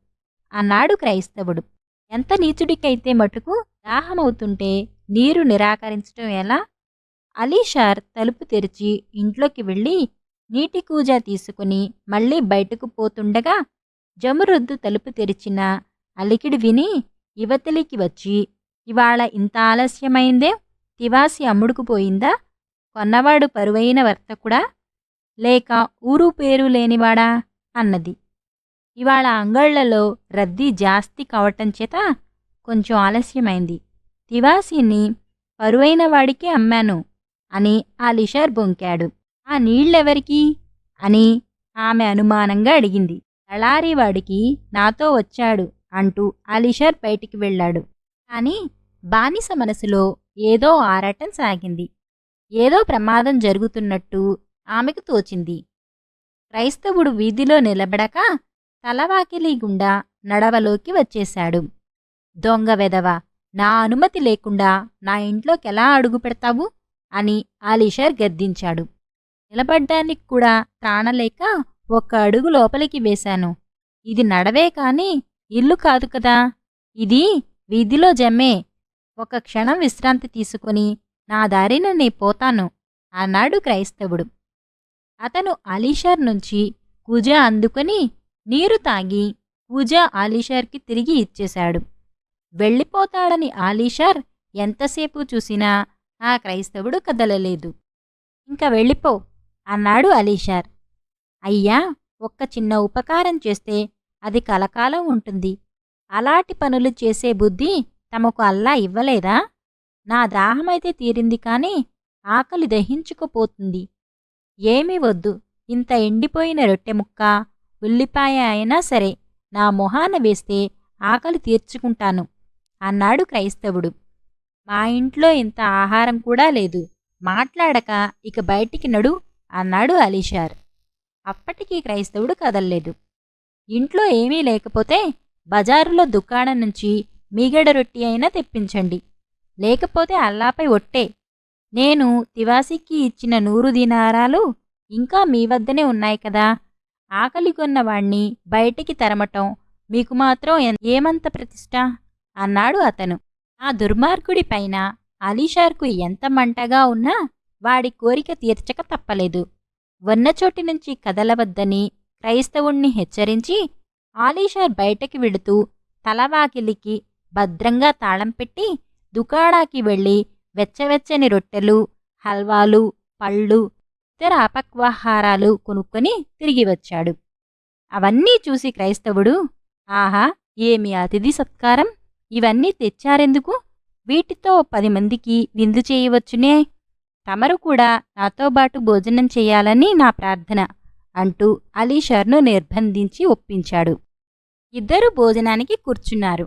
అన్నాడు క్రైస్తవుడు. ఎంత నీచుడికైతే మటుకు దాహమవుతుంటే నీరు నిరాకరించటం ఎలా? ఆలీషార్ తలుపు తెరిచి ఇంట్లోకి వెళ్ళి నీటి కూజా తీసుకుని మళ్ళీ బయటకు పోతుండగా జమురుద్దు తలుపు తెరిచిన అలికిడి విని యువతలికి వచ్చి, ఇవాళ ఇంత ఆలస్యమైందే, తివాసి అమ్ముడుకుపోయిందా? కొన్నవాడు పరువైన వర్తకుడా లేక ఊరు పేరు లేనివాడా అన్నది. ఇవాళ అంగళ్లలో రద్దీ జాస్తి కావటం చేత కొంచెం ఆలస్యమైంది. తివాసీని పరువైన వాడికి అమ్మాను అని ఆలీషార్ బొంకాడు. ఆ నీళ్ళెవరికి అని ఆమె అనుమానంగా అడిగింది. దళారీవాడికి నాతో వచ్చాడు అంటూ ఆలీషార్ బయటికి వెళ్ళాడు. కాని బానిస మనసులో ఏదో ఆరాటం సాగింది. ఏదో ప్రమాదం జరుగుతున్నట్టు ఆమెకు తోచింది. క్రైస్తవుడు వీధిలో నిలబడక తలవాకిలి గుండా నడవలోకి వచ్చేశాడు. దొంగ వెధవ, నా అనుమతి లేకుండా నా ఇంట్లోకెలా అడుగు పెడతావు అని ఆలీషార్ గద్దించాడు. నిలబడ్డానికి కూడా త్రాణలేక ఒక్క అడుగు లోపలికి వేశాను. ఇది నడవే కాని ఇల్లు కాదు కదా, ఇది వీధిలో జమ్మే. ఒక క్షణం విశ్రాంతి తీసుకుని నా దారిన నే పోతాను అన్నాడు క్రైస్తవుడు. అతను ఆలీషార్ నుంచి కూజా అందుకొని నీరు తాగి కూజా ఆలీషార్కి తిరిగి ఇచ్చేశాడు. వెళ్ళిపోతాడని ఆలీషార్ ఎంతసేపు చూసినా ఆ క్రైస్తవుడు కదలలేదు. ఇంక వెళ్ళిపో అన్నాడు ఆలీషార్. అయ్యా, ఒక్క చిన్న ఉపకారం చేస్తే అది కలకాలం ఉంటుంది. అలాంటి పనులు చేసే బుద్ధి తమకు అల్లా ఇవ్వలేదా? నా దాహమైతే తీరింది కాని ఆకలి దహించుకుపోతుంది. ఏమీ వద్దు, ఇంత ఎండిపోయిన రొట్టె ముక్క, ఉల్లిపాయ అయినా సరే నా మొహాన వేస్తే ఆకలి తీర్చుకుంటాను అన్నాడు క్రైస్తవుడు. మా ఇంట్లో ఇంత ఆహారం కూడా లేదు. మాట్లాడక ఇక బయటికి నడు అన్నాడు ఆలీషార్. అప్పటికీ క్రైస్తవుడు కదల్లేదు. ఇంట్లో ఏమీ లేకపోతే బజారులో దుకాణం నుంచి మీగడ రొట్టి అయినా తెప్పించండి, లేకపోతే అల్లాపై ఒట్టే. నేను తివాసికి ఇచ్చిన 100 దీనారాలు ఇంకా మీ వద్దనే ఉన్నాయి కదా. ఆకలి కొన్నవాణ్ణి బయటికి తరమటం మీకు మాత్రం ఏమంత ప్రతిష్ట అన్నాడు అతను. ఆ దుర్మార్గుడి పైన ఆలీషార్కు ఎంత మంటగా ఉన్నా వాడి కోరిక తీర్చక తప్పలేదు. వన్నచోటి నుంచి కదలవద్దని క్రైస్తవుణ్ణి హెచ్చరించి ఆలీషార్ బయటకి వెడుతూ తలవాకిలికి భద్రంగా తాళం పెట్టి దుకాణాకి వెళ్ళి వెచ్చవెచ్చని రొట్టెలు, హల్వాలు, పళ్ళు, ఇతర అపక్వాహారాలు కొనుక్కొని తిరిగి వచ్చాడు. అవన్నీ చూసి క్రైస్తవుడు, ఆహా, ఏమి అతిథి సత్కారం! ఇవన్నీ తెచ్చారెందుకు? వీటితో 10 మందికి విందు చేయవచ్చునే. తమరు కూడా నాతోబాటు భోజనం చెయ్యాలని నా ప్రార్థన అంటూ ఆలీషార్ను నిర్బంధించి ఒప్పించాడు. ఇద్దరూ భోజనానికి కూర్చున్నారు.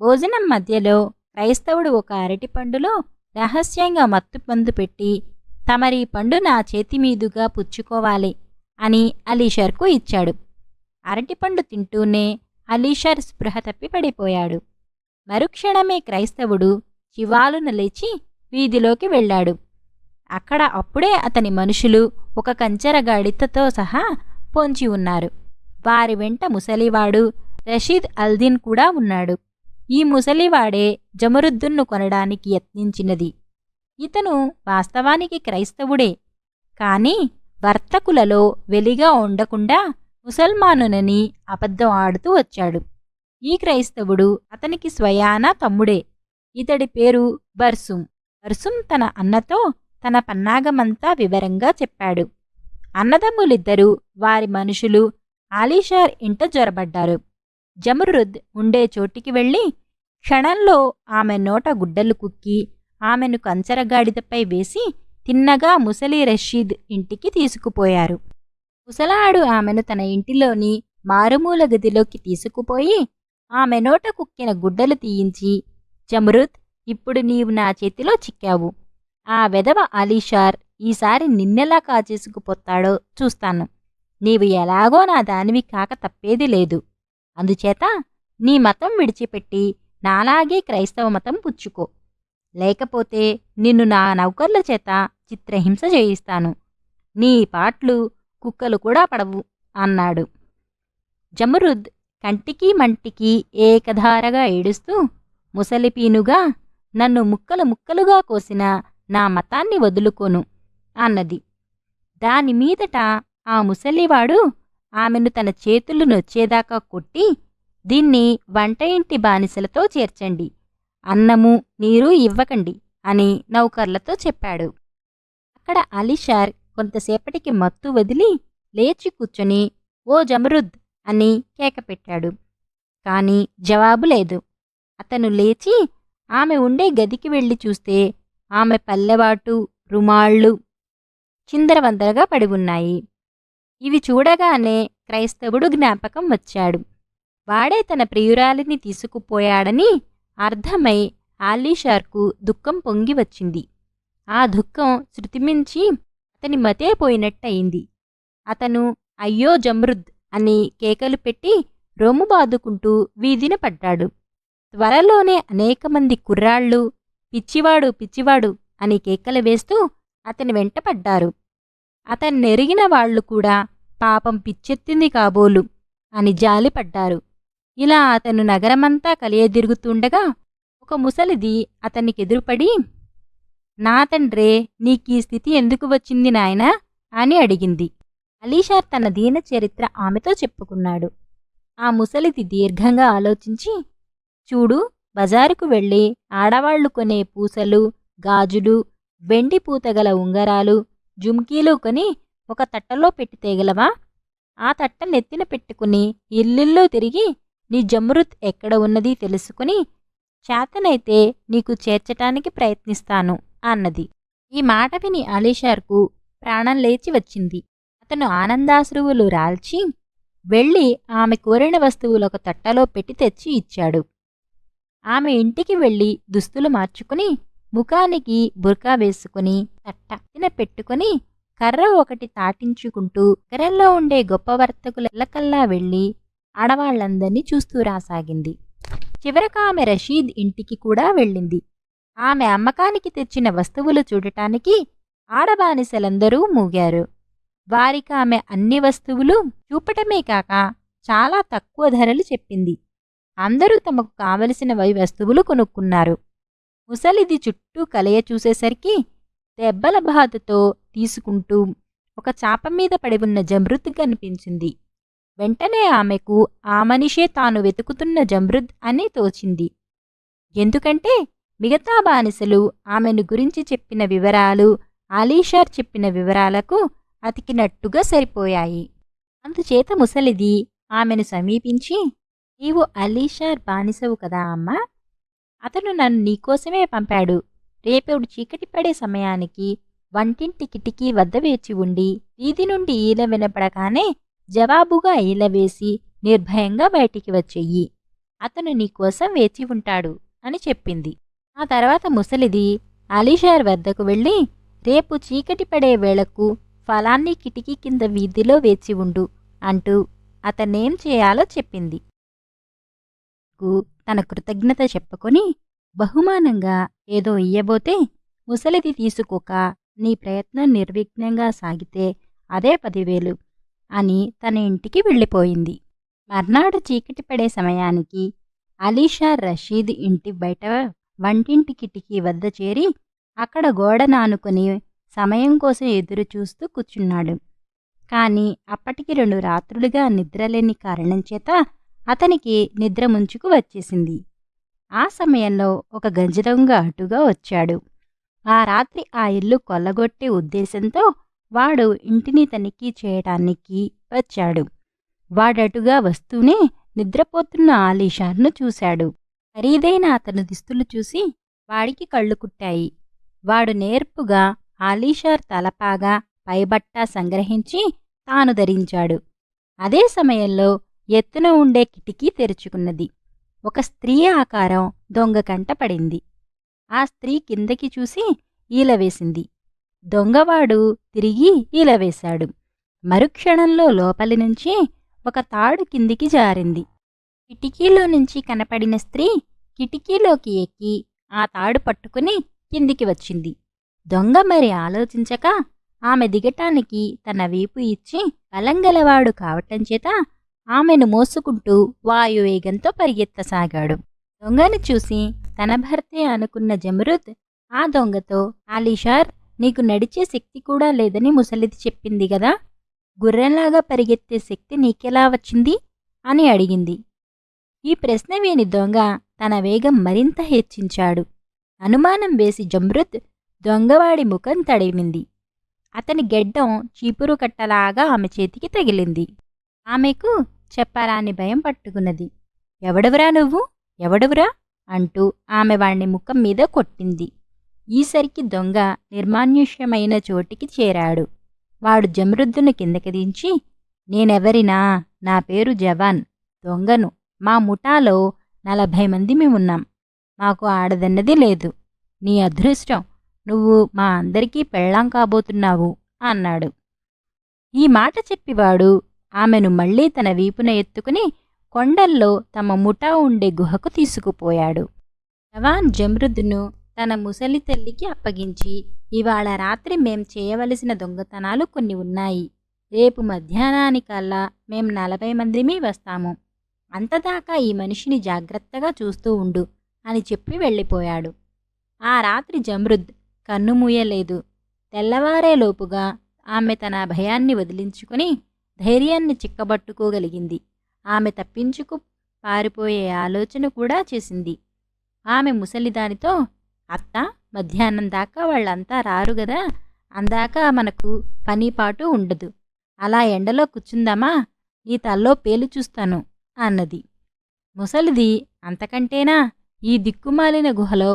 భోజనం మధ్యలో క్రైస్తవుడు ఒక అరటిపండులో రహస్యంగా మత్తుపందు పెట్టి, తమరీ పండు నా చేతిమీదుగా పుచ్చుకోవాలి అని ఆలీషార్కు ఇచ్చాడు. అరటిపండు తింటూనే ఆలీషార్ స్పృహ తప్పి పడిపోయాడు. మరుక్షణమే క్రైస్తవుడు చివాలున లేచి వీధిలోకి వెళ్ళాడు. అక్కడ అప్పుడే అతని మనుషులు ఒక కంచెరగాడితతో సహా పొంచి ఉన్నారు. వారి వెంట ముసలివాడు రషీద్ అల్దీన్ కూడా ఉన్నాడు. ఈ ముసలివాడే జమరుద్దున్ను కొనడానికి యత్నించినది. ఇతను వాస్తవానికి క్రైస్తవుడే, కాని వర్తకులలో వెలిగా ఉండకుండా ముసల్మానునని అబద్ధం ఆడుతూ వచ్చాడు. ఈ క్రైస్తవుడు అతనికి స్వయానా తమ్ముడే. ఇతడి పేరు బర్సుం. బర్సుం తన అన్నతో తన పన్నాగమంతా వివరంగా చెప్పాడు. అన్నదమ్ములిద్దరూ వారి మనుషులు ఆలీషార్ ఇంట జొరబడ్డారు. జమరుద్ ఉండే చోటికి వెళ్ళి క్షణంలో ఆమె నోట గుడ్డలు కుక్కి ఆమెను కంచరగాడిదపై వేసి తిన్నగా ముసలి రషీద్ ఇంటికి తీసుకుపోయారు. ముసలాడు ఆమెను తన ఇంటిలోని మారుమూల గదిలోకి తీసుకుపోయి ఆమె నోట కుక్కిన గుడ్డలు తీయించి, జమరుద్, ఇప్పుడు నీవు నా చేతిలో చిక్కావు. ఆ వెధవ ఆలీషార్ ఈసారి నిన్నెలా కాచేసుకుపోతాడో చూస్తాను. నీవు ఎలాగో నా దానివి కాక తప్పేది లేదు. అందుచేత నీ మతం విడిచిపెట్టి నాలాగే క్రైస్తవ మతం పుచ్చుకో, లేకపోతే నిన్ను నా నౌకర్ల చేత చిత్రహింస చేయిస్తాను. నీ పాట్లు కుక్కలు కూడా పడవు అన్నాడు. జమరుద్ కంటికి మంటికి ఏకధారగా ఏడుస్తూ, ముసలిపీనుగా, నన్ను ముక్కలు ముక్కలుగా కోసిన నా మతాన్ని వదులుకోను అన్నది. దానిమీదట ఆ ముసలివాడు ఆమెను తన చేతులు నొచ్చేదాకా కొట్టి, దీన్ని వంట ఇంటి బానిసలతో చేర్చండి, అన్నము నీరు ఇవ్వకండి అని నౌకర్లతో చెప్పాడు. అక్కడ ఆలీషార్ కొంతసేపటికి మత్తు వదిలి లేచి కూర్చొని ఓ జమరుద్ అని కేకపెట్టాడు. కాని జవాబు లేదు. అతను లేచి ఆమె ఉండే గదికి వెళ్ళి చూస్తే ఆమె పల్లెవాటు, రుమాళ్ళు చిందరవందరగా పడి ఉన్నాయి. ఇవి చూడగానే క్రైస్తవుడు జ్ఞాపకం వచ్చాడు. వాడే తన ప్రియురాలిని తీసుకుపోయాడని అర్థమై ఆలీషార్కు దుఃఖం పొంగి వచ్చింది. ఆ దుఃఖం శృతిమించి అతని మతే పోయినట్టయింది. అతను అయ్యో జమరుద్ అని కేకలు పెట్టి రొమ్ము బాదుకుంటూ వీధిన పడ్డాడు. త్వరలోనే అనేక మంది కుర్రాళ్ళు పిచ్చివాడు పిచ్చివాడు అని కేకలు వేస్తూ అతని వెంట పడ్డారు. అతన్నెరిగిన వాళ్లు కూడా పాపం పిచ్చెత్తింది కాబోలు అని జాలిపడ్డారు. ఇలా అతను నగరమంతా కలియదిరుగుతుండగా ఒక ముసలిది అతనికెదురుపడి, "నా తండ్రే, నీకీ స్థితి ఎందుకు వచ్చింది నాయనా?" అని అడిగింది. అలీషార్ తన దీన చరిత్ర ఆమెతో చెప్పుకున్నాడు. ఆ ముసలిది దీర్ఘంగా ఆలోచించి, "చూడు, బజారుకు వెళ్ళి ఆడవాళ్లు కొనే పూసలు, గాజులు, వెండి పూతగల ఉంగరాలు, జుమ్కీలు కొని ఒక తట్టలో పెట్టి తేగలవా? ఆ తట్ట నెత్తిన పెట్టుకుని ఇల్లిల్లు తిరిగి నీ జమృత్ ఎక్కడ ఉన్నది తెలుసుకుని చేతనైతే నీకు చేర్చటానికి ప్రయత్నిస్తాను" అన్నది. ఈ మాట విని అలీషార్కు ప్రాణం లేచి వచ్చింది. అతను ఆనందాశ్రువులు రాల్చి వెళ్ళి ఆమె కోరిన వస్తువులొక తట్టలో పెట్టి తెచ్చి ఇచ్చాడు. ఆమె ఇంటికి వెళ్ళి దుస్తులు మార్చుకుని ముఖానికి బుర్కా వేసుకుని తట్టన పెట్టుకుని కర్ర ఒకటి తాటించుకుంటూ నగరంలో ఉండే గొప్ప వర్తకులకల్లా వెళ్ళి ఆడవాళ్లందర్నీ చూస్తూ రాసాగింది. చివరకు ఆమె రషీద్ ఇంటికి కూడా వెళ్ళింది. ఆమె అమ్మకానికి తెచ్చిన వస్తువులు చూడటానికి ఆడబానిసలందరూ మూగారు. వారికి ఆమె అన్ని వస్తువులు చూపటమే కాక చాలా తక్కువ ధరలు చెప్పింది. అందరూ తమకు కావలసిన వస్తువులు కొనుక్కున్నారు. ముసలిది చుట్టూ కలయ చూసేసరికి దెబ్బల బాధతో తీసుకుంటూ ఒక చాప మీద పడి ఉన్న జమృద్ కనిపించింది. వెంటనే ఆమెకు ఆ మనిషే తాను వెతుకుతున్న జమృద్ అని తోచింది. ఎందుకంటే మిగతా బానిసలు ఆమెను గురించి చెప్పిన వివరాలు అలీషార్ చెప్పిన వివరాలకు అతికినట్టుగా సరిపోయాయి. అందుచేత ముసలిది ఆమెను సమీపించి, "నీవు అలీషార్ బానిసవు కదా అమ్మా? అతను నన్ను నీకోసమే పంపాడు. రేపేడు చీకటి పడే సమయానికి వంటింటి కిటికీ వద్ద వేచి ఉండి వీధి నుండి ఈల వినపడగానే జవాబుగా ఈల వేసి నిర్భయంగా బయటికి వచ్చెయ్యి. అతను నీకోసం వేచి ఉంటాడు" అని చెప్పింది. ఆ తర్వాత ముసలిది అలీషార్ వద్దకు వెళ్ళి, "రేపు చీకటి పడే వేళకు ఫలాన్ని కిటికీ కింద వీధిలో వేచి ఉండు" అంటూ అతనేం చేయాలో చెప్పింది. తన కృతజ్ఞత చెప్పుకొని బహుమానంగా ఏదో ఇయ్యబోతే ముసలిది తీసుకోక, "నీ ప్రయత్నం నిర్విఘ్నంగా సాగితే అదే 10,000" అని తన ఇంటికి వెళ్ళిపోయింది. మర్నాడు చీకటి పడే సమయానికి అలీషార్ రషీద్ ఇంటి బయట వంటింటి కిటికీ వద్ద చేరి అక్కడ గోడ నానుకొని సమయం కోసం ఎదురుచూస్తూ కూర్చున్నాడు. కాని అప్పటికి 2 రాత్రులుగా నిద్రలేని కారణం చేత అతనికి నిద్ర ముంచుకు వచ్చేసింది. ఆ సమయంలో ఒక గంజిదొంగ అటుగా వచ్చాడు. ఆ రాత్రి ఆ ఇల్లు కొల్లగొట్టే ఉద్దేశంతో వాడు ఇంటిని తనిఖీ చేయటానికి వచ్చాడు. వాడటుగా వస్తూనే నిద్రపోతున్న ఆలీషార్ను చూశాడు. ఖరీదైన అతని దుస్తులు చూసి వాడికి కళ్ళు కుట్టాయి. వాడు నేర్పుగా ఆలీషార్ తలపాగా పైబట్ట సంగ్రహించి తాను ధరించాడు. అదే సమయంలో ఎత్తున ఉండే కిటికీ తెరుచుకున్నది. ఒక స్త్రీ ఆకారం దొంగ కంట పడింది. ఆ స్త్రీ కిందకి చూసి ఈలవేసింది. దొంగవాడు తిరిగి ఈలవేశాడు. మరుక్షణంలో లోపలి నుంచి ఒక తాడు కిందికి జారింది. కిటికీలో నుంచి కనపడిన స్త్రీ కిటికీలోకి ఎక్కి ఆ తాడు పట్టుకుని కిందికి వచ్చింది. దొంగ మరి ఆలోచించక ఆమె దిగటానికి తన వీపు ఇచ్చి బలంగలవాడు కావటం చేత ఆమెను మోసుకుంటూ వాయువేగంతో పరిగెత్తసాగాడు. దొంగను చూసి తన భర్తే అనుకున్న జమృద్ ఆ దొంగతో, "ఆలీషార్, నీకు నడిచే శక్తి కూడా లేదని ముసలిది చెప్పింది గదా, గుర్రంలాగా పరిగెత్తే శక్తి నీకెలా వచ్చింది?" అని అడిగింది. ఈ ప్రశ్న విని దొంగ తన వేగం మరింత హెచ్చించాడు. అనుమానం వేసి జమృద్ దొంగవాడి ముఖం తడిమింది. అతని గెడ్డం చీపురు కట్టలాగా ఆమె చేతికి తగిలింది. ఆమెకు చెప్పరాని భయం పట్టుకున్నది. "ఎవడవురా నువ్వు? ఎవడవురా?" అంటూ ఆమె వాణ్ణి ముఖం మీద కొట్టింది. ఈసరికి దొంగ నిర్మానుష్యమైన చోటికి చేరాడు. వాడు జమృద్దును కిందకి దించి, "నేనెవరినా? నా పేరు జవాన్, దొంగను. మా ముఠాలో 40 మందిమి ఉన్నాం. మాకు ఆడదన్నది లేదు. నీ అదృష్టం, నువ్వు మా అందరికీ పెళ్ళాం కాబోతున్నావు" అన్నాడు. ఈ మాట చెప్పివాడు ఆమెను మళ్లీ తన వీపున ఎత్తుకుని కొండల్లో తమ ముఠా ఉండే గుహకు తీసుకుపోయాడు. జవాన్ జమృద్ను తన ముసలి తల్లికి అప్పగించి, "ఇవాళ రాత్రి మేం చేయవలసిన దొంగతనాలు కొన్ని ఉన్నాయి. రేపు మధ్యాహ్నానికల్లా మేం 40 మందిమి వస్తాము. అంతదాకా ఈ మనిషిని జాగ్రత్తగా చూస్తూ ఉండు అని చెప్పి వెళ్ళిపోయాడు. ఆ రాత్రి జమృద్ కన్నుమూయలేదు. తెల్లవారేలోపుగా ఆమె తన భయాన్ని వదిలించుకుని ధైర్యాన్ని చిక్కబట్టుకోగలిగింది. ఆమె తప్పించుకు పారిపోయే ఆలోచన కూడా చేసింది. ఆమె ముసలిదానితో, అత్తా, మధ్యాహ్నం దాకా వాళ్ళంతా రారు గదా, అందాక మనకు పనిపాటు ఉండదు. అలా ఎండలో కూర్చుందామా, నీ తల్లో పేలు చూస్తాను అన్నది. ముసలిది, అంతకంటేనా, ఈ దిక్కుమాలిన గుహలో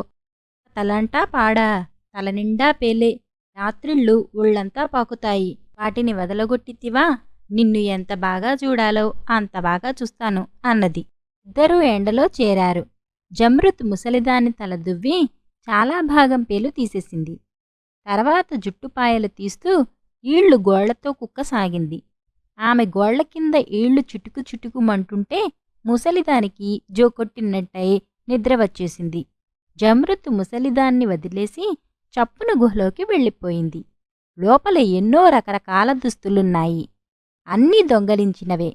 తలంటా పాడా, తలనిండా పేలే, రాత్రిళ్ళు ఒళ్ళంతా పాకుతాయి, వాటిని వదలగొట్టితివా, నిన్ను ఎంత బాగా చూడాలో అంత బాగా చూస్తాను అన్నది. ఇద్దరూ ఎండలో చేరారు. జమృత్ ముసలిదాని తల దువ్వి చాలా భాగం పేలు తీసేసింది. తర్వాత జుట్టుపాయలు తీస్తూ ఈళ్లు గోళ్లతో కుక్కసాగింది. ఆమె గోళ్ల కింద ఈళ్లు చుటుకు చుటుకుమంటుంటే ముసలిదానికి జోకొట్టినట్టయి నిద్ర వచ్చేసింది. జమృత్ ముసలిదాన్ని వదిలేసి చప్పున గుహలోకి వెళ్ళిపోయింది. లోపల ఎన్నో రకరకాల దుస్తులున్నాయి. అన్నీ దొంగలించినవే.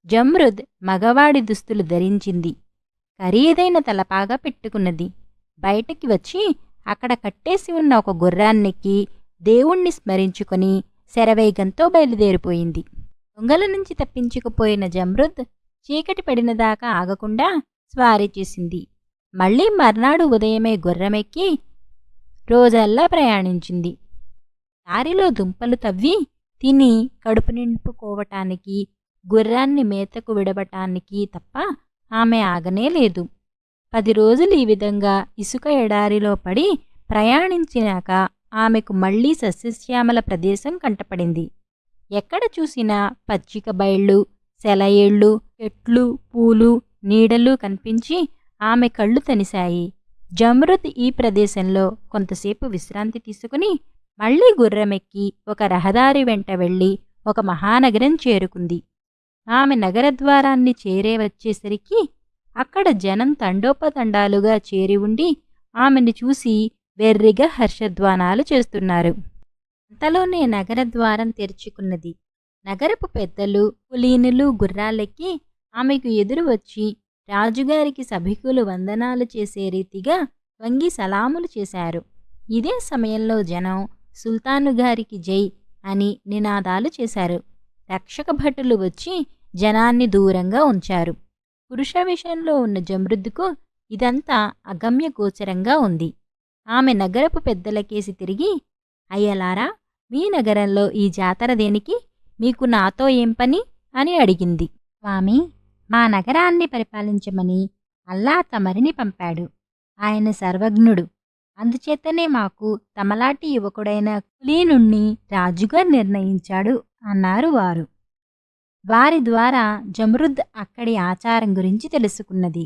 జమృద్ మగవాడి దుస్తులు ధరించింది. ఖరీదైన తలపాగా పెట్టుకున్నది. బయటికి వచ్చి అక్కడ కట్టేసి ఉన్న ఒక గుర్రాన్నెక్కి దేవుణ్ణి స్మరించుకొని శరవేగంతో బయలుదేరిపోయింది. దొంగల నుంచి తప్పించుకుపోయిన జమృద్ చీకటి పడినదాకా ఆగకుండా స్వారీ చేసింది. మళ్లీ మర్నాడు ఉదయమే గుర్రమెక్కి రోజల్లా ప్రయాణించింది. దారిలో దుంపలు తవ్వి తిని కడుపు నింపుకోవటానికి, గుర్రాన్ని మేతకు విడవటానికి తప్ప ఆమె ఆగనే లేదు. 10 రోజులు ఈ విధంగా ఇసుక ఎడారిలో పడి ప్రయాణించినాక ఆమెకు మళ్లీ సస్యశ్యామల ప్రదేశం కంటపడింది. ఎక్కడ చూసినా పచ్చిక బయళ్ళు, సెలయేళ్ళు, చెట్లు, పూలు, నీడలు కనిపించి ఆమె కళ్ళు తనిశాయి. జమృద్ ఈ ప్రదేశంలో కొంతసేపు విశ్రాంతి తీసుకుని మళ్లీ గుర్రమెక్కి ఒక రహదారి వెంట వెళ్ళి ఒక మహానగరం చేరుకుంది. ఆమె నగరద్వారాన్ని చేరే వచ్చేసరికి అక్కడ జనం తండోపతండాలుగా చేరి ఉండి ఆమెను చూసి వెర్రిగా హర్షధ్వానాలు చేస్తున్నారు. అంతలోనే నగరద్వారం తెరుచుకున్నది. నగరపు పెద్దలు, కులీనులు గుర్రాలెక్కి ఆమెకు ఎదురు వచ్చి రాజుగారికి సభికులు వందనాలు చేసే రీతిగా వంగి సలాములు చేశారు. ఇదే సమయంలో జనం సుల్తానుగారికి జై అని నినాదాలు చేశారు. రక్షక భటులు వచ్చి జనాన్ని దూరంగా ఉంచారు. పురుష విషయంలో ఉన్న జమృద్కు ఇదంతా అగమ్య గోచరంగా ఉంది. ఆమె నగరపు పెద్దలకేసి తిరిగి, అయ్యలారా, మీ నగరంలో ఈ జాతర దేనికి? మీకు నాతో ఏం పని అని అడిగింది. స్వామి, మా నగరాన్ని పరిపాలించమని అల్లా తమరిని పంపాడు. ఆయన సర్వజ్ఞుడు. అందుచేతనే మాకు తమలాంటి యువకుడైన కులీనుణ్ణి రాజుగా నిర్ణయించాడు అన్నారు వారు. వారి ద్వారా జమృద్ అక్కడి ఆచారం గురించి తెలుసుకున్నది.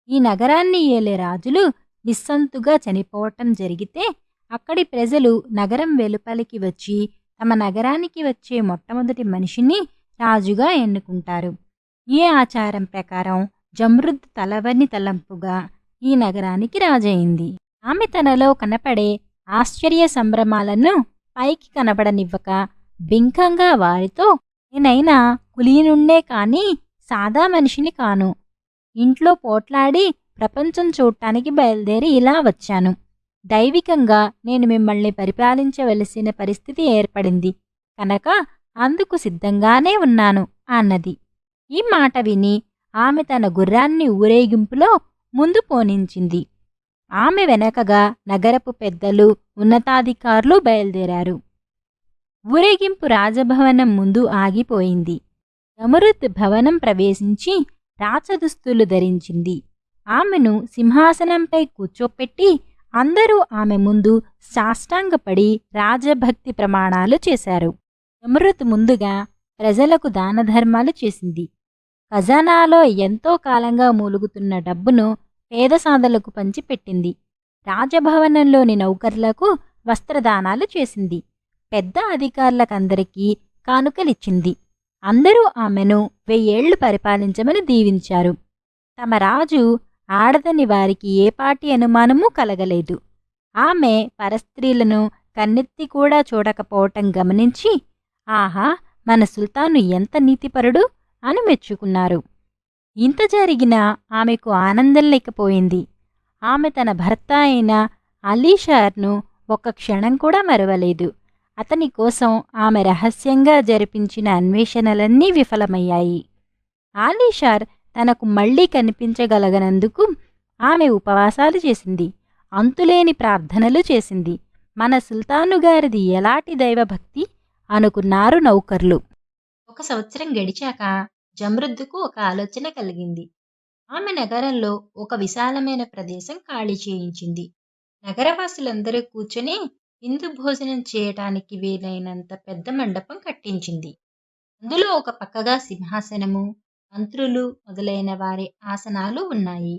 ఈ నగరాన్ని ఏలే రాజులు నిస్సంతుగా చనిపోవటం జరిగితే అక్కడి ప్రజలు నగరం వెలుపలికి వచ్చి తమ నగరానికి వచ్చే మొట్టమొదటి మనిషిని రాజుగా ఎన్నుకుంటారు. ఈ ఆచారం ప్రకారం జమృద్ తలవని తలంపుగా ఈ నగరానికి రాజయింది. ఆమె తనలో కనపడే ఆశ్చర్య సంభ్రమాలను పైకి కనబడనివ్వక బింకంగా వారితో, నేనైనా కులీనుండే కాని సాదా మనిషిని కాను. ఇంట్లో పోట్లాడి ప్రపంచం చూడటానికి బయలుదేరి ఇలా వచ్చాను. దైవికంగా నేను మిమ్మల్ని పరిపాలించవలసిన పరిస్థితి ఏర్పడింది కనుక అందుకు సిద్ధంగానే ఉన్నాను అన్నది. ఈ మాట విని ఆమె తన గుర్రాన్ని ఊరేగింపులో ముందు పోనించింది. ఆమె వెనకగా నగరపు పెద్దలు, ఉన్నతాధికారులు బయలుదేరారు. ఊరేగింపు రాజభవనం ముందు ఆగిపోయింది. జమృద్ భవనం ప్రవేశించి రాచదుస్తులు ధరించింది. ఆమెను సింహాసనంపై కూర్చోపెట్టి అందరూ ఆమె ముందు సాష్టాంగపడి రాజభక్తి ప్రమాణాలు చేశారు. జమృద్ ముందుగా ప్రజలకు దానధర్మాలు చేసింది. ఖజానాలో ఎంతో కాలంగా మూలుగుతున్న డబ్బును పేదసాదలకు పంచిపెట్టింది. రాజభవనంలోని నౌకర్లకు వస్త్రదానాలు చేసింది. పెద్ద అధికారులకందరికీ కానుకలిచ్చింది. అందరూ ఆమెను 1000 ఏళ్లు పరిపాలించమని దీవించారు. తమ రాజు ఆడదని వారికి ఏపాటి అనుమానమూ కలగలేదు. ఆమె పరస్త్రీలను కన్నెత్తి కూడా చూడకపోవటం గమనించి, ఆహా, మన సుల్తాను ఎంత నీతిపరుడు అని మెచ్చుకున్నారు. ఇంత జరిగినా ఆమెకు ఆనందం లేకపోయింది. ఆమె తన భర్త అయిన అలీషార్ను ఒక్క క్షణం కూడా మరవలేదు. అతని కోసం ఆమె రహస్యంగా జరిపించిన అన్వేషణలన్నీ విఫలమయ్యాయి. ఆలీషార్ తనకు మళ్లీ కనిపించగలగనందుకు ఆమె ఉపవాసాలు చేసింది. అంతులేని ప్రార్థనలు చేసింది. మన సుల్తానుగారిది ఎలాంటి దైవభక్తి అనుకున్నారు నౌకర్లు. 1 సంవత్సరం గడిచాక జమరుద్దుకు ఒక ఆలోచన కలిగింది. ఆమె నగరంలో ఒక విశాలమైన ప్రదేశం ఖాళీ చేయించింది. నగరవాసులందరూ కూర్చొని విందు భోజనం చేయటానికి వీలైనంత పెద్ద మండపం కట్టించింది. అందులో ఒక పక్కగా సింహాసనము, మంత్రులు మొదలైన వారి ఆసనాలు ఉన్నాయి.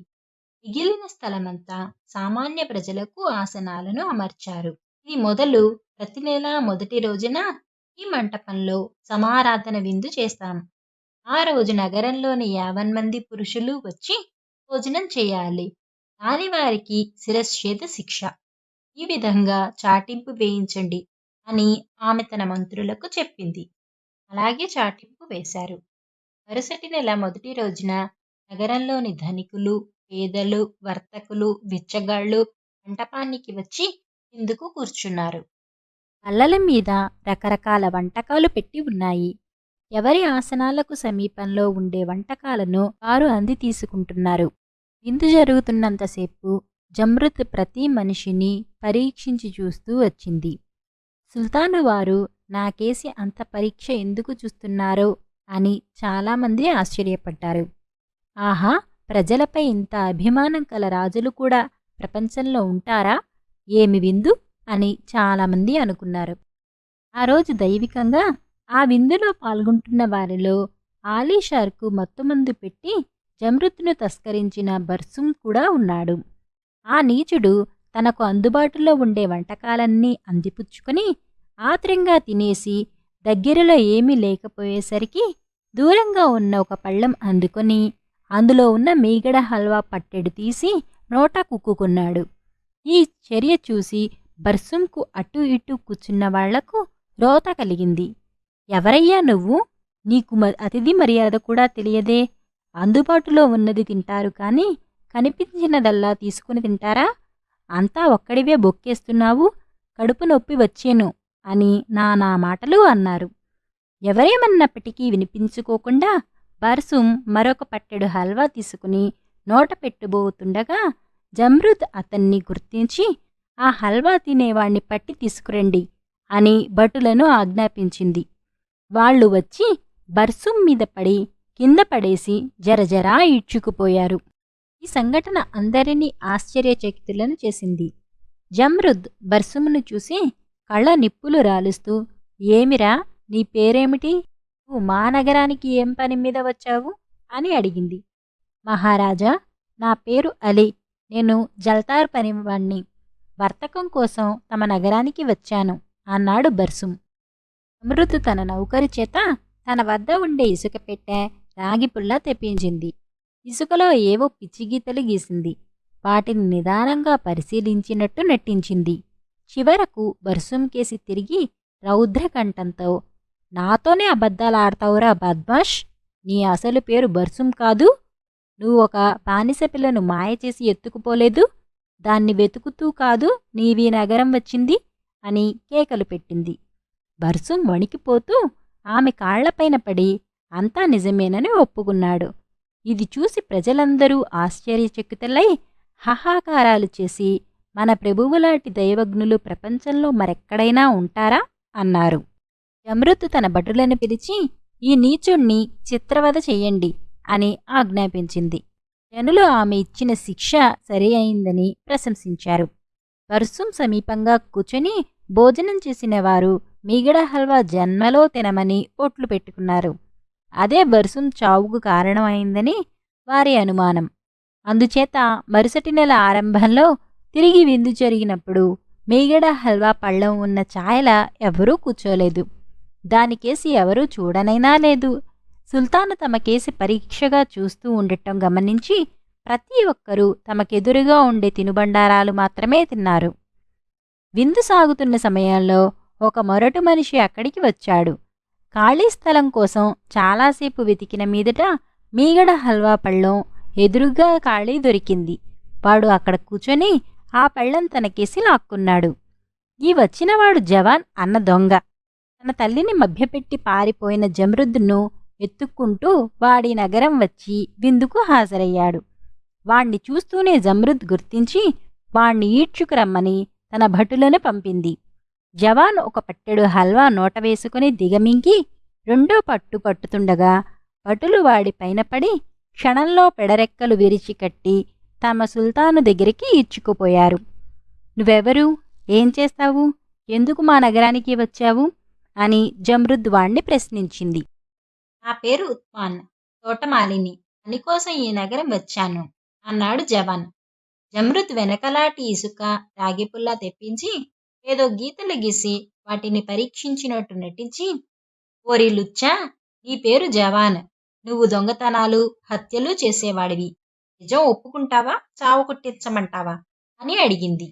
మిగిలిన స్థలమంతా సామాన్య ప్రజలకు ఆసనాలను అమర్చారు. ఈ మొదలు ప్రతి నెల మొదటి రోజున ఈ మంటపంలో సమారాధన విందు చేస్తాం. ఆ రోజు నగరంలోని 50 మంది పురుషులు వచ్చి భోజనం చేయాలి. కాని వారికి శిరశ్ఛేద శిక్ష. ఈ విధంగా చాటింపు వేయించండి అని ఆమె తన మంత్రులకు చెప్పింది. అలాగే చాటింపు వేశారు. మరుసటి నెల మొదటి రోజున నగరంలోని ధనికులు, పేదలు, వర్తకులు, బిచ్చగాళ్ళు మంటపానికి వచ్చి విందుకు కూర్చున్నారు. బల్లల మీద రకరకాల వంటకాలు పెట్టి ఉన్నాయి. ఎవరి ఆసనాలకు సమీపంలో ఉండే వంటకాలను వారు అంది తీసుకుంటున్నారు. విందు జరుగుతున్నంతసేపు జమృత్ ప్రతి మనిషిని పరీక్షించి చూస్తూ వచ్చింది. సుల్తాను వారు నాకేసి అంత పరీక్ష ఎందుకు చూస్తున్నారో అని చాలామంది ఆశ్చర్యపడ్డారు. ఆహా, ప్రజలపై ఇంత అభిమానం కల రాజులు కూడా ప్రపంచంలో ఉంటారా? ఏమి విందు అని చాలామంది అనుకున్నారు. ఆ రోజు దైవికంగా ఆ విందులో పాల్గొంటున్న వారిలో ఆలీషార్కు మత్తుమందు పెట్టి జమృత్ను తస్కరించిన బర్సుం కూడా ఉన్నాడు. ఆ నీచుడు తనకు అందుబాటులో ఉండే వంటకాలన్నీ అందిపుచ్చుకొని ఆత్రంగా తినేసి దగ్గరలో ఏమీ లేకపోయేసరికి దూరంగా ఉన్న ఒక పళ్ళెం అందుకొని అందులో ఉన్న మీగడ హల్వా పట్టెడు తీసి నోటా కుక్కుకున్నాడు. ఈ చర్య చూసి బర్సుంకు అటూ ఇటూ కూర్చున్న వాళ్లకు రోత కలిగింది. ఎవరయ్యా నువ్వు? నీకు అతిథి మర్యాద కూడా తెలియదే. అందుబాటులో ఉన్నది తింటారు కాని కనిపించినదల్లా తీసుకుని తింటారా? అంతా ఒక్కడివే బొక్కేస్తున్నావు, కడుపు నొప్పి వచ్చేను అని నానా మాటలు అన్నారు. ఎవరేమన్నప్పటికీ వినిపించుకోకుండా బర్సుం మరొక పట్టెడు హల్వా తీసుకుని నోట పెట్టుబోతుండగా జమృద్ అతన్ని గుర్తించి ఆ హల్వా తినేవాణ్ణి పట్టి తీసుకురండి అని భటులను ఆజ్ఞాపించింది. వాళ్లు వచ్చి బర్సుం మీద పడి కింద పడేసి జరజరా ఈడ్చుకుపోయారు. ఈ సంఘటన అందరినీ ఆశ్చర్యచకితులను చేసింది. జమృద్ బర్సుమును చూసి కళ్ళ నిప్పులు రాలుస్తూ, ఏమిరా, నీ పేరేమిటి? నువ్వు మా నగరానికి ఏం పని మీద వచ్చావు అని అడిగింది. మహారాజా, నా పేరు అలీ. నేను జల్తార్ పనివాణ్ణి. వర్తకం కోసం తమ నగరానికి వచ్చాను అన్నాడు బర్సుం. జమృద్ తన నౌకరు చేత తన వద్ద ఉండే ఇసుక పెట్టె, రాగి పుల్ల తెప్పించింది. ఇసుకలో ఏవో పిచ్చిగీతలు గీసింది. వాటిని నిదానంగా పరిశీలించినట్టు నటించింది. చివరకు బర్సుం కేసి తిరిగి రౌద్రకంఠంతో, నాతోనే అబద్ధాలాడతావురా బద్మాష్! నీ అసలు పేరు బర్సుం కాదు. నువ్వు ఒక బానిస పిల్లను మాయచేసి ఎత్తుకుపోలేదు. దాన్ని వెతుకుతూ కాదు నీవీ నగరం వచ్చింది అని కేకలు పెట్టింది. బర్సుం వణికిపోతూ ఆమె కాళ్లపైన పడి అంతా నిజమేనని ఒప్పుకున్నాడు. ఇది చూసి ప్రజలందరూ ఆశ్చర్యచకితులై హాహాకారాలు చేసి, మన ప్రభువులాంటి దైవజ్ఞులు ప్రపంచంలో మరెక్కడైనా ఉంటారా అన్నారు. జమృత్ తన భటులను పిలిచి, ఈ నీచుణ్ణి చిత్రవధ చెయ్యండి అని ఆజ్ఞాపించింది. జనులు ఆమె ఇచ్చిన శిక్ష సరి అయిందని ప్రశంసించారు. బర్సుం సమీపంగా కూర్చొని భోజనం చేసిన వారు మీగడ హల్వా జన్మలో తినమని ఒట్లు పెట్టుకున్నారు. అదే బర్సుం చావుకు కారణమైందని వారి అనుమానం. అందుచేత మరుసటి నెల ఆరంభంలో తిరిగి విందు జరిగినప్పుడు మీగడ హల్వా పళ్ళం ఉన్న ఛాయల ఎవరూ కూర్చోలేదు. దానికేసి ఎవరూ చూడనైనా లేదు. సుల్తాను తమ కేసి పరీక్షగా చూస్తూ ఉండటం గమనించి ప్రతి ఒక్కరూ తమకెదురుగా ఉండే తినుబండారాలు మాత్రమే తిన్నారు. విందు సాగుతున్న సమయంలో ఒక మొరటు మనిషి అక్కడికి వచ్చాడు. ఖాళీ స్థలం కోసం చాలాసేపు వెతికిన మీదట మీగడ హల్వా పళ్ళం ఎదురుగా ఖాళీ దొరికింది. వాడు అక్కడ కూర్చొని ఆ పళ్ళం తనకేసి లాక్కున్నాడు. ఈ వచ్చినవాడు జవాన్ అన్న దొంగ. తన తల్లిని మభ్యపెట్టి పారిపోయిన జమరుద్ను ఎత్తుక్కుంటూ వాడి నగరం వచ్చి విందుకు హాజరయ్యాడు. వాణ్ణి చూస్తూనే జమరుద్ గుర్తించి వాణ్ణి ఈడ్చుకురమ్మని తన భటులను పంపింది. జవాన్ ఒక పట్టెడు హల్వా నోట వేసుకుని దిగమింగి రెండో పట్టు పట్టుతుండగా భటులు వాడి పైన పడి క్షణంలో పెడరెక్కలు విరిచి కట్టి తమ సుల్తాను దగ్గరికి ఈడ్చుకుపోయారు. నువ్వెవరు? ఏం చేస్తావు? ఎందుకు మా నగరానికి వచ్చావు? అని జమరుద్ వాణ్ణి ప్రశ్నించింది. నా పేరు ఉత్మాన్, తోటమాలిని. పనికోసం ఈ నగరం వచ్చాను అన్నాడు జవాన్. జమరుద్ వెనకలాటి ఇసుక, రాగిపుల్లా తెప్పించి ఏదో గీతలు గీసి వాటిని పరీక్షించినట్టు నటించి, ఓరి లుచ్చా, నీ పేరు జవాన్, నువ్వు దొంగతనాలు, హత్యలు చేసేవాడివి. నిజం ఒప్పుకుంటావా, చావు కొట్టించమంటావా అని అడిగింది.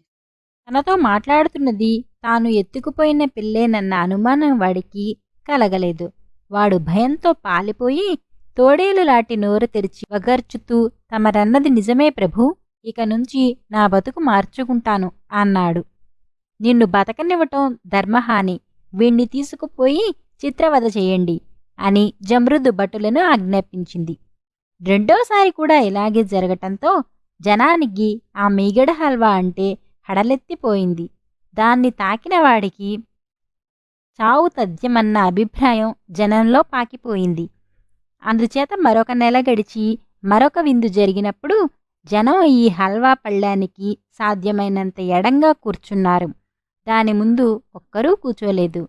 తనతో మాట్లాడుతున్నది తాను ఎత్తుకుపోయిన పిల్లేనన్న అనుమానం వాడికి కలగలేదు. వాడు భయంతో పాలిపోయి తోడేలులాంటి నోరు తెరిచి వగర్చుతూ, తమరన్నది నిజమే ప్రభూ, ఇక నుంచి నా బతుకు మార్చుకుంటాను అన్నాడు. నిన్ను బతకనివ్వటం ధర్మహాని, వీణ్ణి తీసుకుపోయి చిత్రవధ చేయండి అని జమరుద్ భటులను ఆజ్ఞాపించింది. రెండోసారి కూడా ఇలాగే జరగటంతో జనానికి ఆ మీగడ హల్వా అంటే హడలెత్తిపోయింది. దాన్ని తాకిన వాడికి చావు తథ్యమన్న అభిప్రాయం జనంలో పాకిపోయింది. అందుచేత మరొక నెల గడిచి మరొక విందు జరిగినప్పుడు జనం ఈ హల్వా పళ్ళానికి సాధ్యమైనంత ఎడంగా కూర్చున్నారు. దాని ముందు ఒక్కరూ కూర్చోలేదు.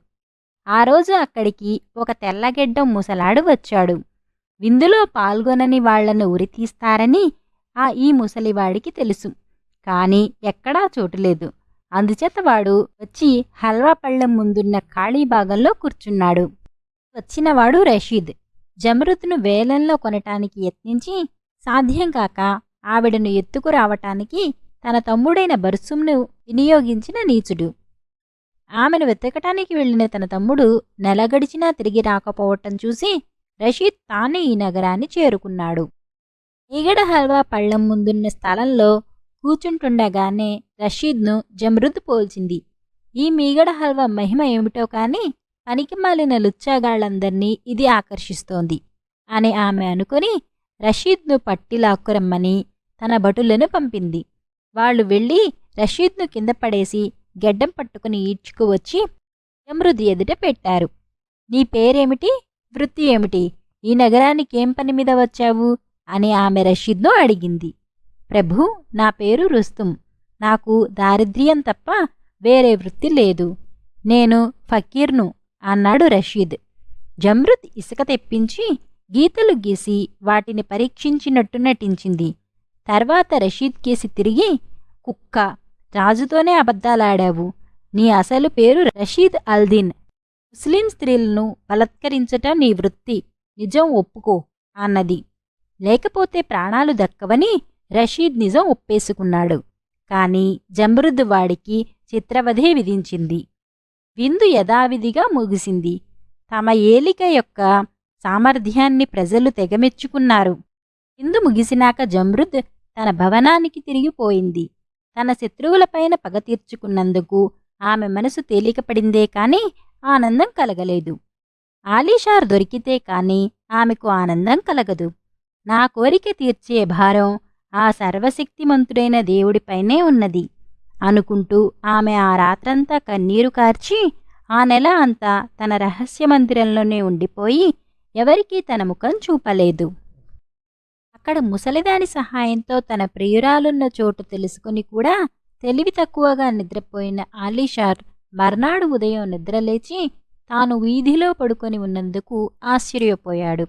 ఆ రోజు అక్కడికి ఒక తెల్లగెడ్డం ముసలాడు వచ్చాడు. విందులో పాల్గొనని వాళ్లను ఉరితీస్తారని ఈ ముసలివాడికి తెలుసు. కాని ఎక్కడా చోటులేదు. అందుచేత వాడు వచ్చి హల్వా పళ్ళెం ముందున్న ఖాళీ భాగంలో కూర్చున్నాడు. వచ్చినవాడు రషీద్. జమరుద్ను వేలంలో కొనటానికి యత్నించి సాధ్యం కాక ఆవిడను ఎత్తుకురావటానికి తన తమ్ముడైన బర్సుంను వినియోగించిన నీచుడు. ఆమెను వెతకటానికి వెళ్లిన తన తమ్ముడు నెల గడిచినా తిరిగి రాకపోవటం చూసి రషీద్ తానే ఈ నగరాన్ని చేరుకున్నాడు. మీగడ హల్వా పళ్ళెం ముందున్న స్థలంలో కూచుంటుండగానే రషీద్ను జమరుద్ పోల్చింది. ఈ మీగడ హల్వా మహిమ ఏమిటో కాని పనికిమాలిన లుచ్చాగాళ్లందర్నీ ఇది ఆకర్షిస్తోంది అని ఆమె అనుకుని రషీద్ను పట్టి లాక్కురమ్మని తన భటులను పంపింది. వాళ్ళు వెళ్ళి రషీద్ను కింద పడేసి గెడ్డం పట్టుకుని ఈడ్చుకువచ్చి జమరుద్ ఎదుట పెట్టారు. నీ పేరేమిటి, వృత్తి ఏమిటి, ఈ నగరానికేం పని మీద వచ్చావు అని ఆమె రషీద్ను అడిగింది. ప్రభూ, నా పేరు రుస్తుం. నాకు దారిద్ర్యం తప్ప వేరే వృత్తి లేదు. నేను ఫకీర్ను అన్నాడు రషీద్. జమరుద్ ఇసుక తెప్పించి గీతలు గీసి వాటిని పరీక్షించినట్టు నటించింది. తర్వాత రషీద్ కేసి తిరిగి, కుక్క, రాజుతోనే అబద్ధాలాడావు. నీ అసలు పేరు రషీద్ అల్దీన్. ముస్లిం స్త్రీలను బలత్కరించటం నీ వృత్తి, నిజం ఒప్పుకో అన్నది. లేకపోతే ప్రాణాలు దక్కవని రషీద్ నిజం ఒప్పేసుకున్నాడు. కాని జమరుద్ వాడికి చిత్రవధే విధించింది. విందు యథావిధిగా ముగిసింది. తమ ఏలిక యొక్క సామర్థ్యాన్ని ప్రజలు తెగమెచ్చుకున్నారు. విందు ముగిసినాక జమరుద్ తన భవనానికి తిరిగిపోయింది. తన శత్రువులపైన పగ తీర్చుకున్నందుకు ఆమె మనసు తేలికపడిందే కాని ఆనందం కలగలేదు. ఆలీషార్ దొరికితే కాని ఆమెకు ఆనందం కలగదు. నా కోరిక తీర్చే భారం ఆ సర్వశక్తిమంతుడైన దేవుడిపైనే ఉన్నది అనుకుంటూ ఆమె ఆ రాత్రంతా కన్నీరు కార్చి ఆ నెల అంతా తన రహస్యమందిరంలోనే ఉండిపోయి ఎవరికీ తన ముఖం చూపలేదు. అక్కడ ముసలిదాని సహాయంతో తన ప్రియురాలున్న చోటు తెలుసుకుని కూడా తెలివి తక్కువగా నిద్రపోయిన ఆలీషార్ మర్నాడు ఉదయం నిద్రలేచి తాను వీధిలో పడుకొని ఉన్నందుకు ఆశ్చర్యపోయాడు.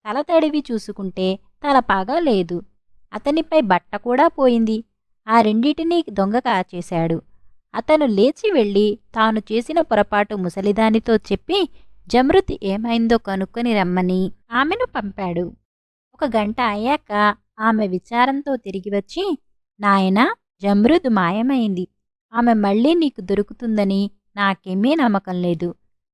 తల తడివి చూసుకుంటే తలపాగా లేదు. అతనిపై బట్ట కూడా పోయింది. ఆ రెండిటినీ దొంగ కాచేశాడు. అతను లేచి వెళ్ళి తాను చేసిన పొరపాటు ముసలిదానితో చెప్పి జమరుద్ ఏమైందో కనుక్కొని రమ్మని ఆమెను పంపాడు. 1 గంట అయ్యాక ఆమె విచారంతో తిరిగి వచ్చి, నాయనా, జమరుద్ మాయమైంది. ఆమె మళ్ళీ నీకు దొరుకుతుందని నాకేమీ నమ్మకం లేదు.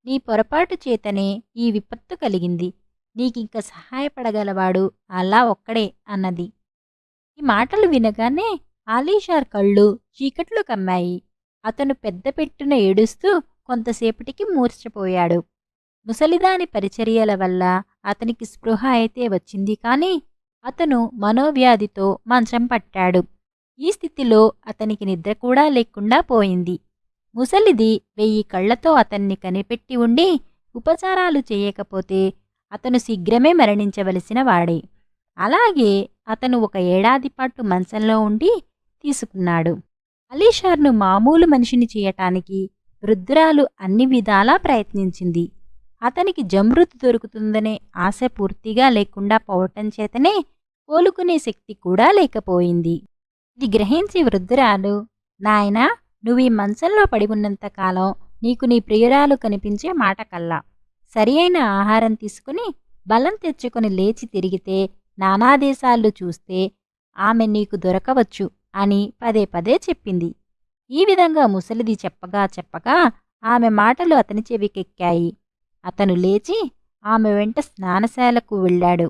నీ పొరపాటు చేతనే ఈ విపత్తు కలిగింది. నీకింక సహాయపడగలవాడు అల్లా ఒక్కడే అన్నది. ఈ మాటలు వినగానే ఆలీషార్ కళ్ళు చీకట్లు కమ్మాయి. అతను పెద్ద పెట్టున ఏడుస్తూ కొంతసేపటికి మూర్ఛపోయాడు. ముసలిదాని పరిచర్యల వల్ల అతనికి స్పృహ అయితే వచ్చింది కాని అతను మనోవ్యాధితో మంచం పట్టాడు. ఈ స్థితిలో అతనికి నిద్ర కూడా లేకుండా పోయింది. ముసలిది 1000 కళ్లతో అతన్ని కనిపెట్టి ఉండి ఉపచారాలు చేయకపోతే అతను శీఘ్రమే మరణించవలసిన వాడే. అలాగే అతను 1 ఏడాది పాటు మంచంలో ఉండి తీసుకున్నాడు. అలీషార్ను మామూలు మనిషిని చేయటానికి వృద్ధురాలు అన్ని విధాలా ప్రయత్నించింది. అతనికి జమృత్ దొరుకుతుందనే ఆశ పూర్తిగా లేకుండా పోవటం చేతనే కోలుకునే శక్తి కూడా లేకపోయింది. ఇది గ్రహించి వృద్ధురాలు, నాయనా, నువ్వీ మంచంలో పడి ఉన్నంతకాలం నీకు నీ ప్రియురాలు కనిపించే మాట కల్లా. సరి అయిన ఆహారం తీసుకుని బలం తెచ్చుకొని లేచి తిరిగితే నానాదేశాలు చూస్తే ఆమె నీకు దొరకవచ్చు అని పదే పదే చెప్పింది. ఈ విధంగా ముసలిది చెప్పగా ఆమె మాటలు అతని చెవికెక్కాయి. అతను లేచి ఆమె వెంట స్నానశాలకు వెళ్ళాడు.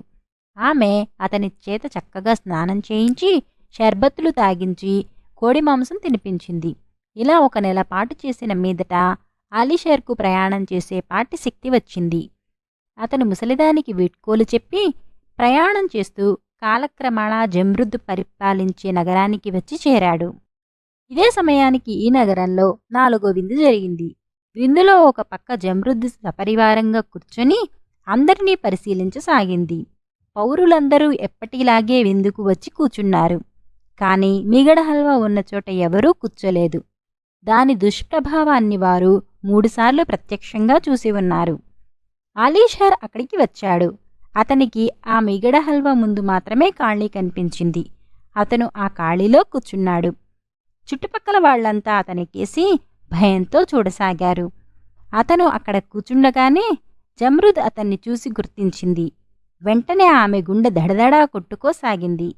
ఆమె అతని చేత చక్కగా స్నానం చేయించి షర్బత్తులు తాగించి కోడి మాంసం తినిపించింది. ఇలా 1 నెల పాటు చేసిన మీదట ఆలీషర్కు ప్రయాణం చేసేపాటి శక్తి వచ్చింది. అతను ముసలిదానికి వీడ్కోలు చెప్పి ప్రయాణం చేస్తూ కాలక్రమేణా జమృద్ పరిపాలించే నగరానికి వచ్చి చేరాడు. ఇదే సమయానికి ఈ నగరంలో 4వ విందు జరిగింది. విందులో ఒక పక్క జమృద్ సపరివారంగా కూర్చొని అందరినీ పరిశీలించసాగింది. పౌరులందరూ ఎప్పటిలాగే విందుకు వచ్చి కూచున్నారు. కాని మిగడ హల్వా ఉన్న చోట ఎవరూ కూర్చోలేదు. దాని దుష్ప్రభావాన్ని వారు 3 సార్లు ప్రత్యక్షంగా చూసి ఉన్నారు. ఆలీషార్ అక్కడికి వచ్చాడు. అతనికి ఆ మిగడ హల్వా ముందు మాత్రమే ఖాళీ కనిపించింది. అతను ఆ ఖాళీలో కూర్చున్నాడు. చుట్టుపక్కల వాళ్లంతా అతనికేసి భయంతో చూడసాగారు. అతను అక్కడ కూచుండగానే జమృద్ అతన్ని చూసి గుర్తించింది. వెంటనే ఆమె గుండె దడదడా కొట్టుకోసాగింది.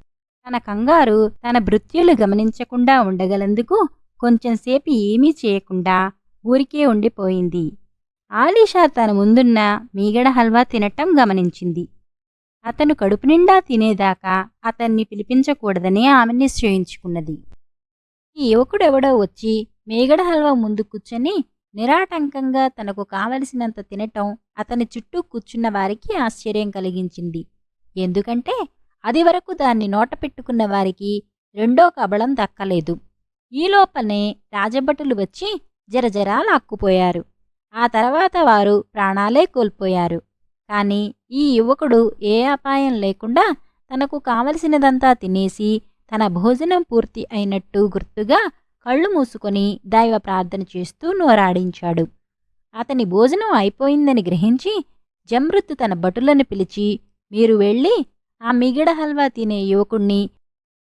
తన కంగారు తన భృత్యులు గమనించకుండా ఉండగలందుకు కొంచెంసేపు ఏమీ చేయకుండా ఊరికే ఉండిపోయింది. ఆలీషార్ తన ముందున్న మీగడ హల్వా తినటం గమనించింది. అతను కడుపు నిండా తినేదాకా అతన్ని పిలిపించకూడదని ఆమె నిశ్చయించుకున్నది. ఈ యువకుడెవడో వచ్చి మీగడ హల్వా ముందు కూర్చొని నిరాటంకంగా తనకు కావలసినంత తినటం అతని చుట్టూ కూర్చున్న వారికి ఆశ్చర్యం కలిగించింది. ఎందుకంటే అది వరకు దాన్ని నోట పెట్టుకున్న వారికి రెండో కబళం దక్కలేదు. ఈ లోపలనే రాజభటులు వచ్చి జరజరా లాక్కుపోయారు. ఆ తర్వాత వారు ప్రాణాలే కోల్పోయారు. కాని ఈ యువకుడు ఏ అపాయం లేకుండా తనకు కావలసినదంతా తినేసి తన భోజనం పూర్తి అయినట్టు గుర్తుగా కళ్ళు మూసుకొని దైవ ప్రార్థన చేస్తూ నోరాడించాడు. అతని భోజనం అయిపోయిందని గ్రహించి జమృత్ తన భటులను పిలిచి, మీరు వెళ్ళి ఆ మిగడ హల్వా తినే యువకుణ్ణి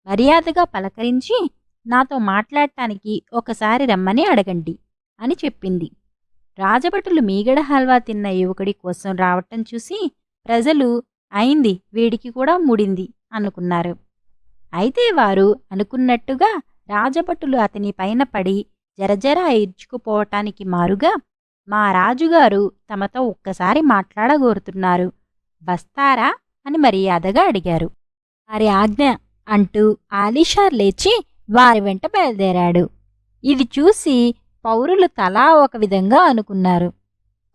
మర్యాదగా పలకరించి నాతో మాట్లాడటానికి ఒకసారి రమ్మని అడగండి అని చెప్పింది. రాజభటులు మీగడ హల్వా తిన్న యువకుడి కోసం రావటం చూసి ప్రజలు అయింది, వీడికి కూడా ముడింది అనుకున్నారు. అయితే వారు అనుకున్నట్టుగా రాజభటులు అతని పైన పడి జరజరా ఈడ్చుకుపోవటానికి మారుగా మా రాజుగారు తమతో ఒక్కసారి మాట్లాడగోరుతున్నారు, వస్తారా అని మర్యాదగా అడిగారు. వారి ఆజ్ఞ అంటూ ఆలీషార్ లేచి వారి వెంట బయలుదేరాడు. ఇది చూసి పౌరులు తలా ఒక విధంగా అనుకున్నారు.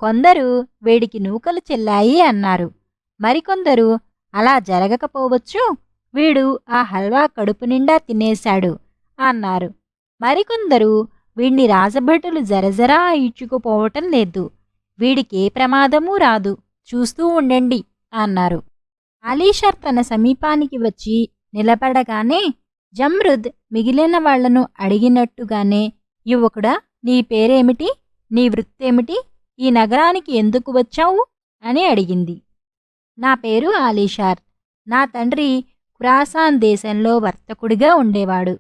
కొందరు వీడికి నూకలు చెల్లాయి అన్నారు. మరికొందరు అలా జరగకపోవచ్చు, వీడు ఆ హల్వా కడుపు నిండా తినేశాడు అన్నారు. మరికొందరు వీణ్ణి రాజభటులు జరజరా ఈడ్చుకుపోవటం లేదు, వీడికే ప్రమాదమూ రాదు, చూస్తూ ఉండండి అన్నారు. ఆలీషార్ తన సమీపానికి వచ్చి నిలబడగానే జమృద్ మిగిలిన వాళ్లను అడిగినట్టుగానే, యువకుడా, నీ పేరేమిటి, నీ వృత్తేమిటి, ఈ నగరానికి ఎందుకు వచ్చావు అని అడిగింది. నా పేరు ఆలీషార్. నా తండ్రి ఖురాసాన్ దేశంలో వర్తకుడిగా ఉండేవాడు.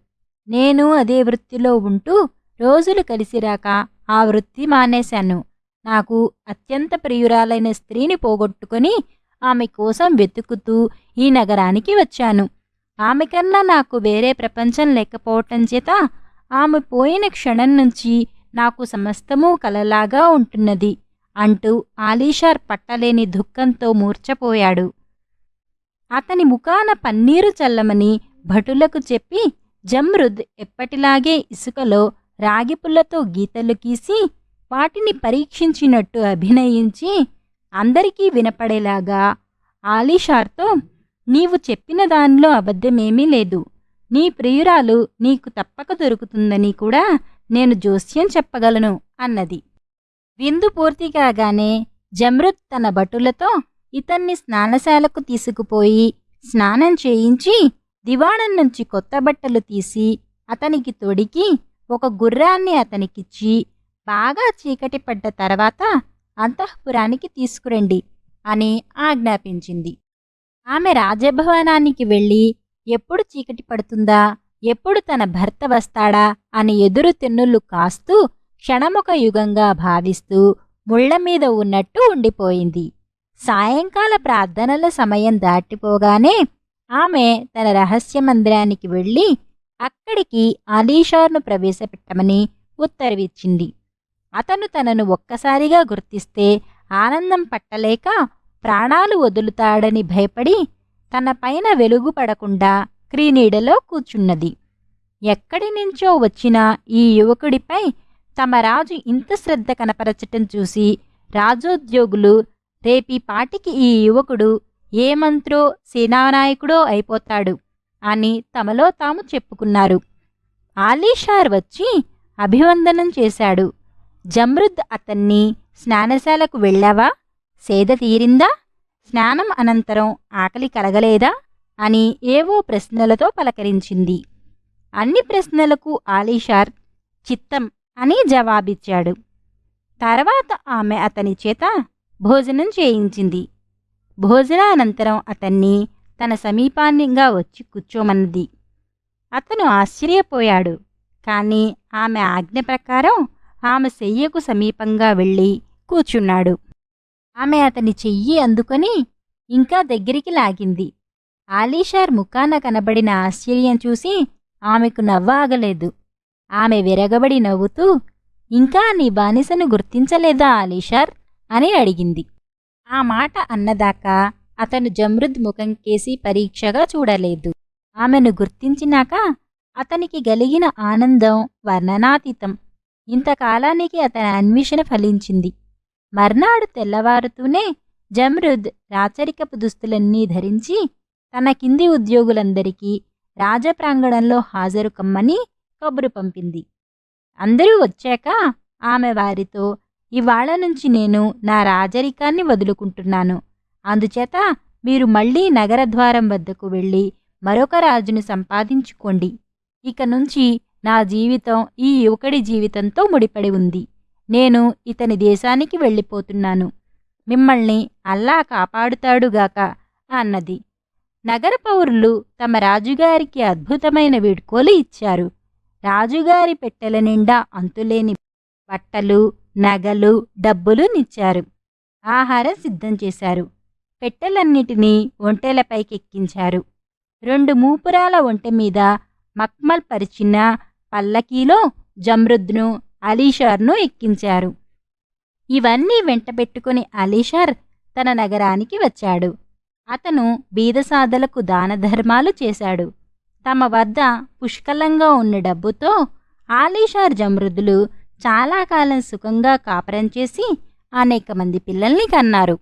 నేను అదే వృత్తిలో ఉంటూ రోజులు కలిసిరాక ఆ వృత్తి మానేశాను. నాకు అత్యంత ప్రియురాలైన స్త్రీని పోగొట్టుకొని ఆమె కోసం వెతుకుతూ ఈ నగరానికి వచ్చాను. ఆమె కన్నా నాకు వేరే ప్రపంచం లేకపోవటం చేత ఆమె పోయిన క్షణం నుంచి నాకు సమస్తమూ కలలాగా ఉంటున్నది. అంటూ ఆలీషార్ పట్టలేని దుఃఖంతో మూర్ఛపోయాడు. అతని ముఖాన పన్నీరు చల్లమని భటులకు చెప్పి జమ్రుద్ ఎప్పటిలాగే ఇసుకలో రాగిపుల్లతో గీతలు గీసి వాటిని పరీక్షించినట్టు అభినయించి అందరికీ వినపడేలాగా ఆలీషార్తో, నీవు చెప్పిన దానిలో అబద్ధమేమీ లేదు. నీ ప్రియురాలు నీకు తప్పక దొరుకుతుందని కూడా నేను జోస్యం చెప్పగలను అన్నది. విందు పూర్తి కాగానే జమ్రుద్ తన భటులతో ఇతన్ని స్నానశాలకు తీసుకుపోయి స్నానం చేయించి దివాణం నుంచి కొత్త బట్టలు తీసి అతనికి తొడిగి ఒక గుర్రాన్ని అతనికిచ్చి బాగా చీకటి పడ్డ తర్వాత అంతఃపురానికి తీసుకురండి అని ఆజ్ఞాపించింది. ఆమె రాజభవనానికి వెళ్ళి ఎప్పుడు చీకటి పడుతుందా, ఎప్పుడు తన భర్త వస్తాడా అని ఎదురు తెన్నుళ్ళు కాస్తూ క్షణమొక యుగంగా భావిస్తూ ముళ్లమీద ఉన్నట్టు ఉండిపోయింది. సాయంకాల ప్రార్థనల సమయం దాటిపోగానే ఆమె తన రహస్య మందిరానికి వెళ్ళి అక్కడికి ఆలీషార్ను ప్రవేశపెట్టమని ఉత్తర్విచ్చింది. అతను తనను ఒక్కసారిగా గుర్తిస్తే ఆనందం పట్టలేక ప్రాణాలు వదులుతాడని భయపడి తన పైన వెలుగు పడకుండా క్రీనీడలో కూర్చున్నది. ఎక్కడి నుంచో వచ్చిన ఈ యువకుడిపై తమ రాజు ఇంత శ్రద్ధ కనపరచటం చూసి రాజోద్యోగులు రేపీ పాటికి ఈ యువకుడు ఏ మంత్రో సేనానాయకుడో అయిపోతాడు అని తమలో తాము చెప్పుకున్నారు. ఆలీషార్ వచ్చి అభివందనం చేశాడు. జమ్రుద్ అతన్ని, స్నానశాలకు వెళ్ళావా, సేద తీరిందా, స్నానం అనంతరం ఆకలి కలగలేదా అని ఏవో ప్రశ్నలతో పలకరించింది. అన్ని ప్రశ్నలకు ఆలీషార్ చిత్తం అని జవాబిచ్చాడు. తర్వాత ఆమె అతని చేత భోజనం చేయించింది. భోజనానంతరం అతన్ని తన సమీపాన్నిగా వచ్చి కూర్చోమన్నది. అతను ఆశ్చర్యపోయాడు. కానీ ఆమె ఆజ్ఞ ప్రకారం ఆమె శయ్యకు సమీపంగా వెళ్ళి కూర్చున్నాడు. ఆమె అతని చెయ్యి అందుకొని ఇంకా దగ్గరికి లాగింది. ఆలీషార్ ముఖాన కనబడిన ఆశ్చర్యం చూసి ఆమెకు నవ్వాగలేదు. ఆమె విరగబడి నవ్వుతూ, ఇంకా నీ బానిసను గుర్తించలేదా ఆలీషార్ అని అడిగింది. ఆ మాట అన్నదాకా అతను జమ్రుద్ ముఖం కేసి పరీక్షగా చూడలేదు. ఆమెను గుర్తించినాక అతనికి గలిగిన ఆనందం వర్ణనాతీతం. ఇంతకాలానికి అతని అన్వేషణ ఫలించింది. మర్నాడు తెల్లవారుతూనే జమ్రుద్ రాచరికపు దుస్తులన్నీ ధరించి తన కింది ఉద్యోగులందరికీ రాజప్రాంగణంలో హాజరు కమ్మని కబురు పంపింది. అందరూ వచ్చాక ఆమె వారితో, ఇవాళ నుంచి నేను నా రాజరికాన్ని వదులుకుంటున్నాను. అందుచేత మీరు మళ్లీ నగరద్వారం వద్దకు వెళ్ళి మరొక రాజును సంపాదించుకోండి. ఇక నుంచి నా జీవితం ఈ యువకుడి జీవితంతో ముడిపడి ఉంది. నేను ఇతని దేశానికి వెళ్ళిపోతున్నాను. మిమ్మల్ని అల్లా కాపాడుతాడుగాక అన్నది. నగర పౌరులు తమ రాజుగారికి అద్భుతమైన వీడ్కోలు ఇచ్చారు. రాజుగారి పెట్టెల నిండా అంతులేని బట్టలు, నగలు, డబ్బులు నిచ్చారు. ఆహారం సిద్ధం చేశారు. పెట్టెలన్నిటినీ ఒంటెలపైకెక్కించారు. 2 మూపురాల ఒంటె మీద మక్మల్ పరిచిన పల్లకీలో జమ్రుద్ను, ఆలీషార్ను ఎక్కించారు. ఇవన్నీ వెంటబెట్టుకుని ఆలీషార్ తన నగరానికి వచ్చాడు. అతను బీదసాదలకు దానధర్మాలు చేశాడు. తమ వద్ద పుష్కలంగా ఉన్న డబ్బుతో ఆలీషార్ జమ్రుదులు చాలా కాలం సుఖంగా కాపురం చేసి అనేక మంది పిల్లల్ని కన్నారు.